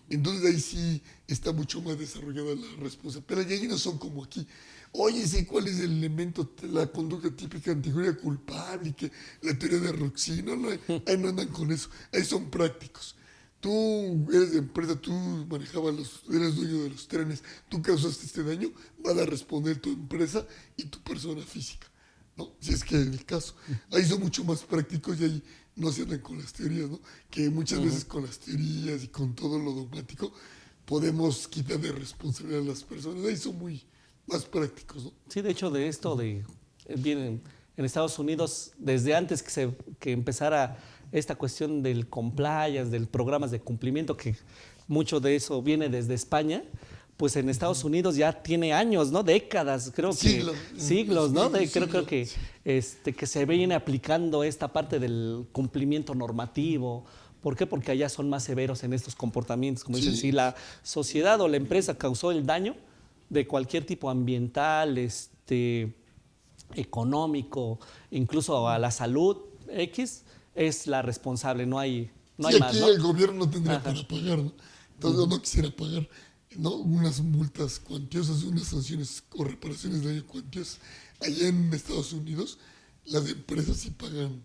Entonces ahí sí está mucho más desarrollada la responsabilidad. Y ahí no son como aquí. Oye, sí, ¿cuál es el elemento, la conducta típica de teoría culpable, y que la teoría de Roxy? No, ahí no andan con eso. Ahí son prácticos. Tú eres de empresa, tú eres dueño de los trenes, tú causaste este daño, van a responder tu empresa y tu persona física, ¿no? Si es que es el caso. Ahí son mucho más prácticos y ahí no se andan con las teorías, ¿no? Que muchas veces con las teorías y con todo lo dogmático podemos quitar de responsabilidad a las personas. Ahí son muy más prácticos, ¿no? Sí, de hecho, de esto vienen en Estados Unidos, desde antes que empezara esta cuestión del compliance, del programas de cumplimiento, que mucho de eso viene desde España, pues en Estados Unidos ya tiene años, ¿no? Décadas, creo que siglos, ¿no? Creo que se viene aplicando esta parte del cumplimiento normativo. ¿Por qué? Porque allá son más severos en estos comportamientos. Como dicen, si la sociedad o la empresa causó el daño de cualquier tipo ambiental, económico, incluso a la salud X, es la responsable, no hay más, aquí ¿no? el gobierno no tendría para pagar, ¿no? Entonces no quisiera pagar, ¿no? Unas multas cuantiosas, unas sanciones o reparaciones de daño cuantiosas. Allá en Estados Unidos las empresas sí pagan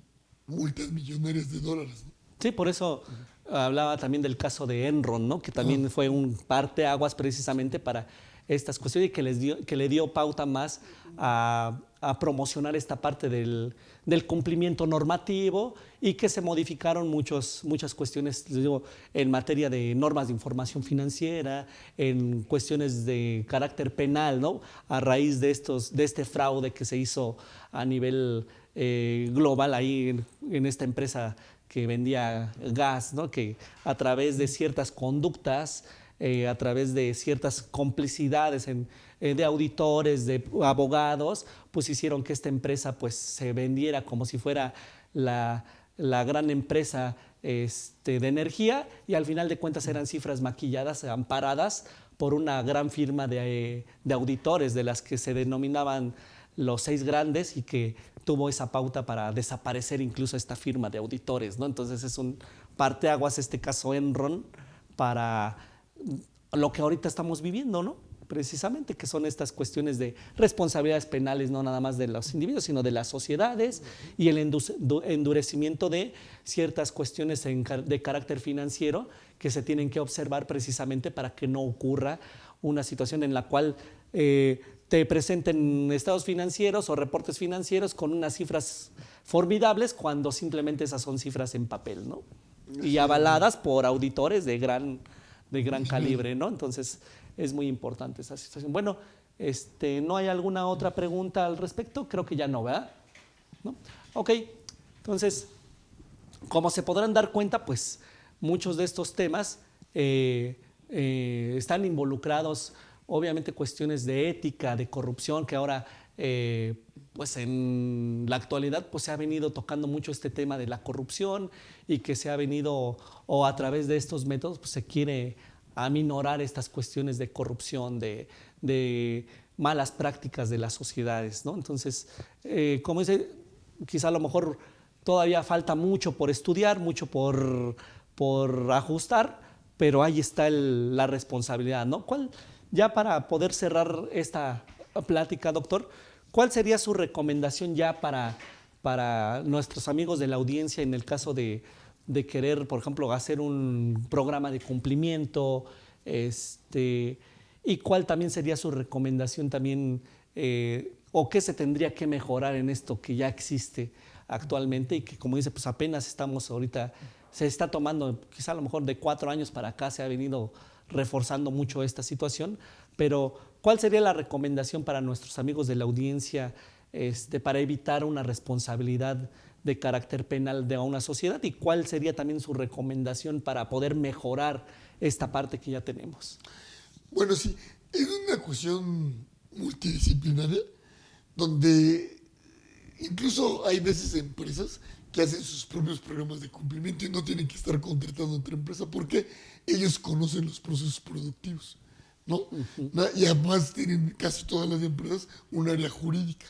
multas millonarias de dólares, ¿no? Sí, por eso hablaba también del caso de Enron, ¿no? Que también fue un parteaguas precisamente para estas cuestiones y que le dio pauta más a promocionar esta parte del cumplimiento normativo y que se modificaron muchas cuestiones, digo, en materia de normas de información financiera, en cuestiones de carácter penal, ¿no? A raíz de este fraude que se hizo a nivel global ahí en esta empresa que vendía gas, ¿no? Que a través de ciertas conductas, a través de ciertas complicidades de auditores, de abogados, pues hicieron que esta empresa pues se vendiera como si fuera la gran empresa de energía, y al final de cuentas eran cifras maquilladas, amparadas por una gran firma de auditores, de las que se denominaban los 6 grandes, y que tuvo esa pauta para desaparecer incluso esta firma de auditores, ¿no? Entonces es un parteaguas este caso Enron para lo que ahorita estamos viviendo, ¿no? Precisamente, que son estas cuestiones de responsabilidades penales, no nada más de los individuos, sino de las sociedades, y el endurecimiento de ciertas cuestiones de carácter financiero que se tienen que observar precisamente para que no ocurra una situación en la cual te presenten estados financieros o reportes financieros con unas cifras formidables cuando simplemente esas son cifras en papel, ¿no? Y avaladas por auditores de gran calibre, ¿no? Entonces es muy importante esa situación. Bueno, ¿no hay alguna otra pregunta al respecto? Creo que ya no, ¿verdad? ¿No? Ok, entonces, como se podrán dar cuenta, pues muchos de estos temas están involucrados, obviamente, cuestiones de ética, de corrupción, que ahora, pues en la actualidad, pues se ha venido tocando mucho este tema de la corrupción, y que se ha venido, o a través de estos métodos, pues se quiere aminorar estas cuestiones de corrupción, de malas prácticas de las sociedades, ¿no? Entonces, como dice, quizá a lo mejor todavía falta mucho por estudiar, mucho por ajustar, pero ahí está la responsabilidad, ¿no? Ya para poder cerrar esta plática, doctor, ¿cuál sería su recomendación ya para para nuestros amigos de la audiencia en el caso de querer, por ejemplo, hacer un programa de cumplimiento, y cuál también sería su recomendación también, o qué se tendría que mejorar en esto que ya existe actualmente y que, como dice, pues apenas estamos ahorita, se está tomando, quizá a lo mejor de 4 años para acá se ha venido reforzando mucho esta situación, pero ¿cuál sería la recomendación para nuestros amigos de la audiencia para evitar una responsabilidad de carácter penal de una sociedad, y cuál sería también su recomendación para poder mejorar esta parte que ya tenemos? Bueno, sí, es una cuestión multidisciplinaria donde incluso hay veces empresas que hacen sus propios programas de cumplimiento y no tienen que estar contratando a otra empresa porque ellos conocen los procesos productivos, ¿no? Y además tienen casi todas las empresas un área jurídica,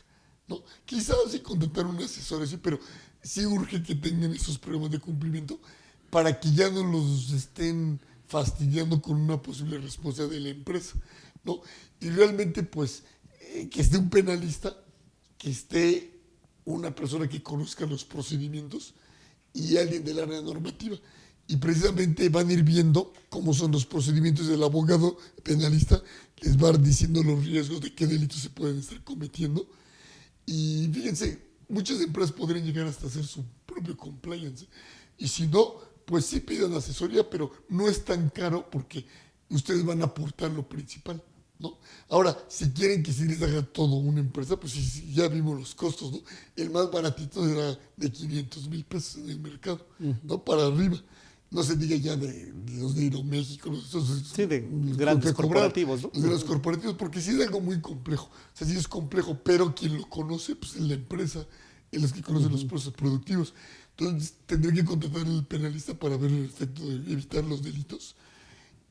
¿no? Quizás sí contratar un asesor, sí, pero sí urge que tengan esos programas de cumplimiento para que ya no los estén fastidiando con una posible responsabilidad de la empresa, ¿no? Y realmente, pues, que esté un penalista, que esté una persona que conozca los procedimientos y alguien del área normativa. Y precisamente van a ir viendo cómo son los procedimientos del abogado penalista, les va a ir diciendo los riesgos de qué delitos se pueden estar cometiendo. Y fíjense, muchas empresas podrían llegar hasta hacer su propio compliance. Y si no, pues sí pidan asesoría, pero no es tan caro porque ustedes van a aportar lo principal, ¿no? Ahora, si quieren que sí les haga todo una empresa, pues sí, ya vimos los costos, ¿no? El más baratito era de 500,000 pesos en el mercado, ¿no? Para arriba. No se diga ya de los de Aeroméxico, sí, de grandes corporativos, ¿no? Los de los corporativos, porque sí es algo muy complejo. O sea, sí es complejo, pero quien lo conoce, pues es la empresa, es los que conocen los procesos productivos. Entonces, tendría que contratar al penalista para ver el efecto de evitar los delitos.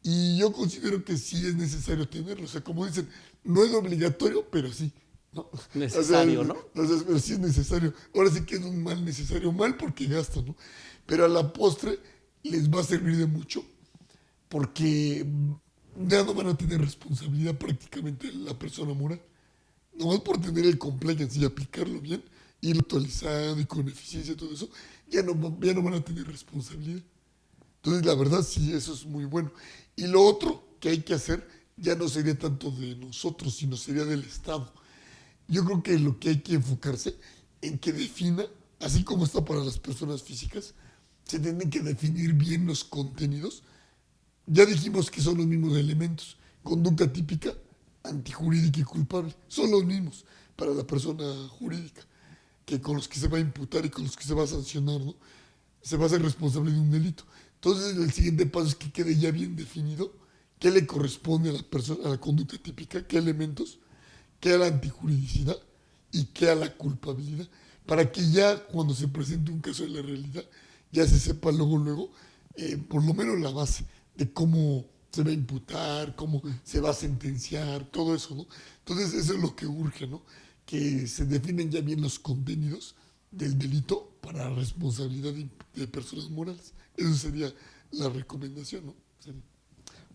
Y yo considero que sí es necesario tenerlo. O sea, como dicen, no es obligatorio, pero sí, ¿no? Necesario, o sea, ¿no? Pero sí es necesario. Ahora sí que es un mal necesario, mal porque gasta, ¿no? Pero a la postre les va a servir de mucho porque ya no van a tener responsabilidad prácticamente la persona moral. Nomás por tener el compliance y aplicarlo bien, ir actualizado y con eficiencia y todo eso, ya no van a tener responsabilidad. Entonces, la verdad, sí, eso es muy bueno. Y lo otro que hay que hacer ya no sería tanto de nosotros, sino sería del Estado. Yo creo que lo que hay que enfocarse en que defina, así como está para las personas físicas, se tienen que definir bien los contenidos. Ya dijimos que son los mismos elementos. Conducta típica, antijurídica y culpable. Son los mismos para la persona jurídica, que con los que se va a imputar y con los que se va a sancionar, ¿no? Se va a ser responsable de un delito. Entonces, el siguiente paso es que quede ya bien definido qué le corresponde a la persona, a la conducta típica, qué elementos, qué a la antijuridicidad y qué a la culpabilidad, para que ya cuando se presente un caso en la realidad, ya se sepa luego, por lo menos la base de cómo se va a imputar, cómo se va a sentenciar, todo eso, ¿no? Entonces, eso es lo que urge, ¿no? Que se definen ya bien los contenidos del delito para la responsabilidad de personas morales. Eso sería la recomendación, ¿no? Sería.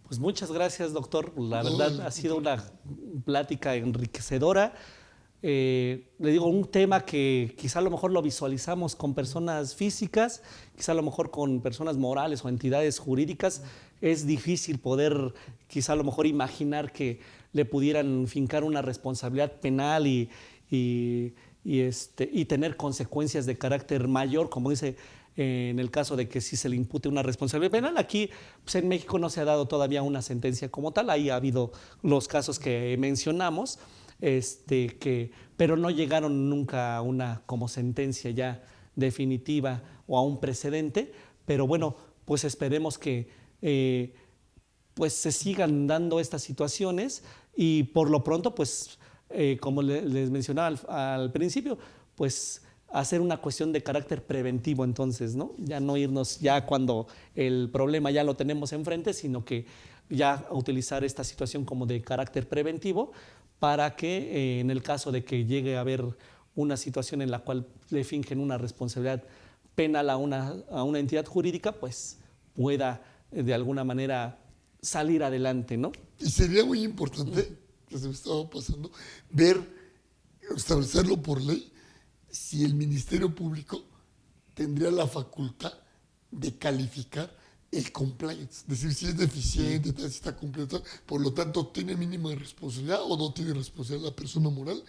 Pues muchas gracias, doctor. La verdad ha sido una plática enriquecedora. Le digo, un tema que quizá a lo mejor lo visualizamos con personas físicas, quizá a lo mejor con personas morales o entidades jurídicas, es difícil poder quizá a lo mejor imaginar que le pudieran fincar una responsabilidad penal y tener consecuencias de carácter mayor, como dice en el caso de que sí se le impute una responsabilidad penal. Aquí pues en México no se ha dado todavía una sentencia como tal, ahí ha habido los casos que mencionamos, pero no llegaron nunca a una como sentencia ya definitiva o a un precedente, pero bueno, pues esperemos que pues se sigan dando estas situaciones y por lo pronto pues como les mencionaba al principio, pues hacer una cuestión de carácter preventivo entonces, ¿no? Ya no irnos ya cuando el problema ya lo tenemos enfrente, sino que ya utilizar esta situación como de carácter preventivo para que en el caso de que llegue a haber una situación en la cual le fingen una responsabilidad penal a una entidad jurídica, pues pueda de alguna manera salir adelante, ¿no? Y sería muy importante, que se me estaba pasando, establecerlo por ley, si el Ministerio Público tendría la facultad de calificar el compliance, es decir, si es deficiente, si está cumpliendo, por lo tanto tiene mínima responsabilidad o no tiene responsabilidad la persona moral,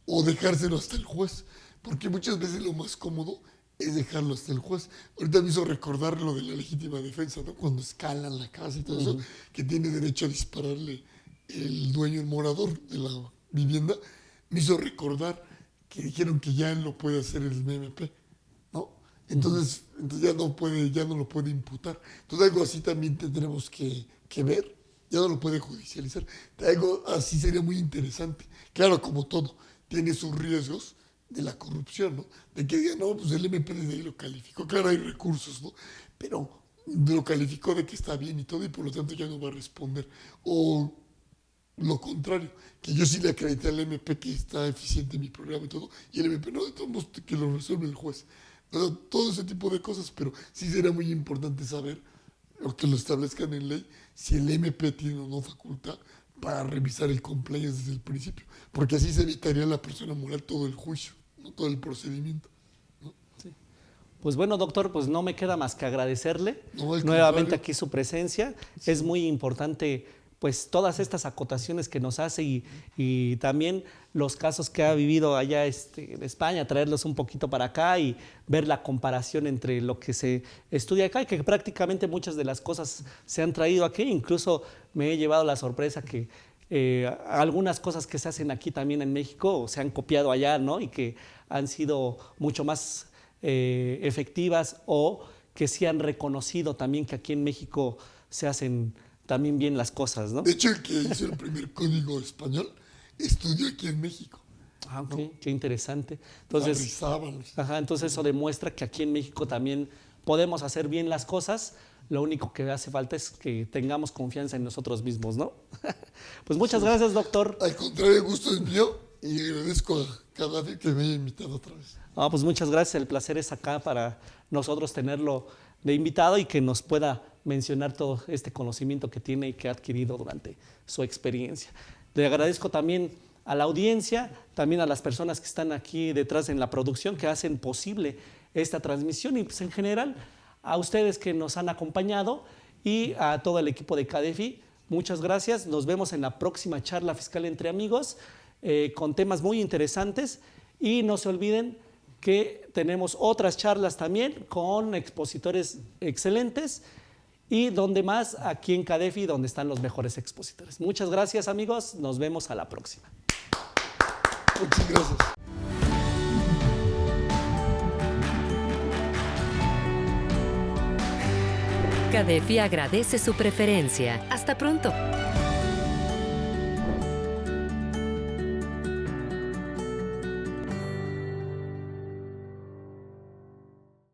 o dejárselo hasta el juez, porque muchas veces lo más cómodo es dejarlo hasta el juez. Ahorita me hizo recordar lo de la legítima defensa, ¿no? Cuando escalan la casa y todo eso, que tiene derecho a dispararle el dueño, el morador de la vivienda, me hizo recordar que dijeron que ya lo puede hacer el MP, ¿no? Entonces ya no lo puede imputar. Entonces algo así también tendremos que ver, ya no lo puede judicializar. Algo así sería muy interesante. Claro, como todo, tiene sus riesgos de la corrupción, ¿no? De que digan, no, pues el MP desde ahí lo calificó. Claro, hay recursos, ¿no? Pero lo calificó de que está bien y todo, y por lo tanto ya no va a responder. O lo contrario, que yo sí le acredité al MP que está eficiente mi programa y todo, y el MP no, de todos modos, que lo resuelve el juez. O sea, todo ese tipo de cosas, pero sí será muy importante saber, o que lo establezcan en ley, si el MP tiene o no facultad para revisar el compliance desde el principio, porque así se evitaría a la persona moral todo el juicio, ¿no? Todo el procedimiento, ¿no? Sí. Pues bueno, doctor, pues no me queda más que agradecerle No, nuevamente aquí su presencia. Sí. Es muy importante pues todas estas acotaciones que nos hace y también los casos que ha vivido allá en España, traerlos un poquito para acá y ver la comparación entre lo que se estudia acá y que prácticamente muchas de las cosas se han traído aquí. Incluso me he llevado la sorpresa que algunas cosas que se hacen aquí también en México se han copiado allá, ¿no? Y que han sido mucho más efectivas o que sí han reconocido también que aquí en México se hacen también bien las cosas, ¿no? De hecho, el que hizo el primer código español estudió aquí en México. Ah, ok, ¿no? Qué interesante. Entonces, entonces eso demuestra que aquí en México también podemos hacer bien las cosas. Lo único que hace falta es que tengamos confianza en nosotros mismos, ¿no? Pues muchas gracias, doctor. Al contrario, el gusto es mío y agradezco a Gaddafi que me haya invitado otra vez. Pues muchas gracias. El placer es acá para nosotros tenerlo de invitado y que nos pueda mencionar todo este conocimiento que tiene y que ha adquirido durante su experiencia. Le agradezco también a la audiencia, también a las personas que están aquí detrás en la producción que hacen posible esta transmisión y pues en general a ustedes que nos han acompañado y a todo el equipo de CADEFI. Muchas gracias. Nos vemos en la próxima charla fiscal entre amigos con temas muy interesantes y no se olviden que tenemos otras charlas también con expositores excelentes y donde más aquí en CADEFI, donde están los mejores expositores. Muchas gracias, amigos. Nos vemos a la próxima. Muchas gracias. CADEFI agradece su preferencia. Hasta pronto.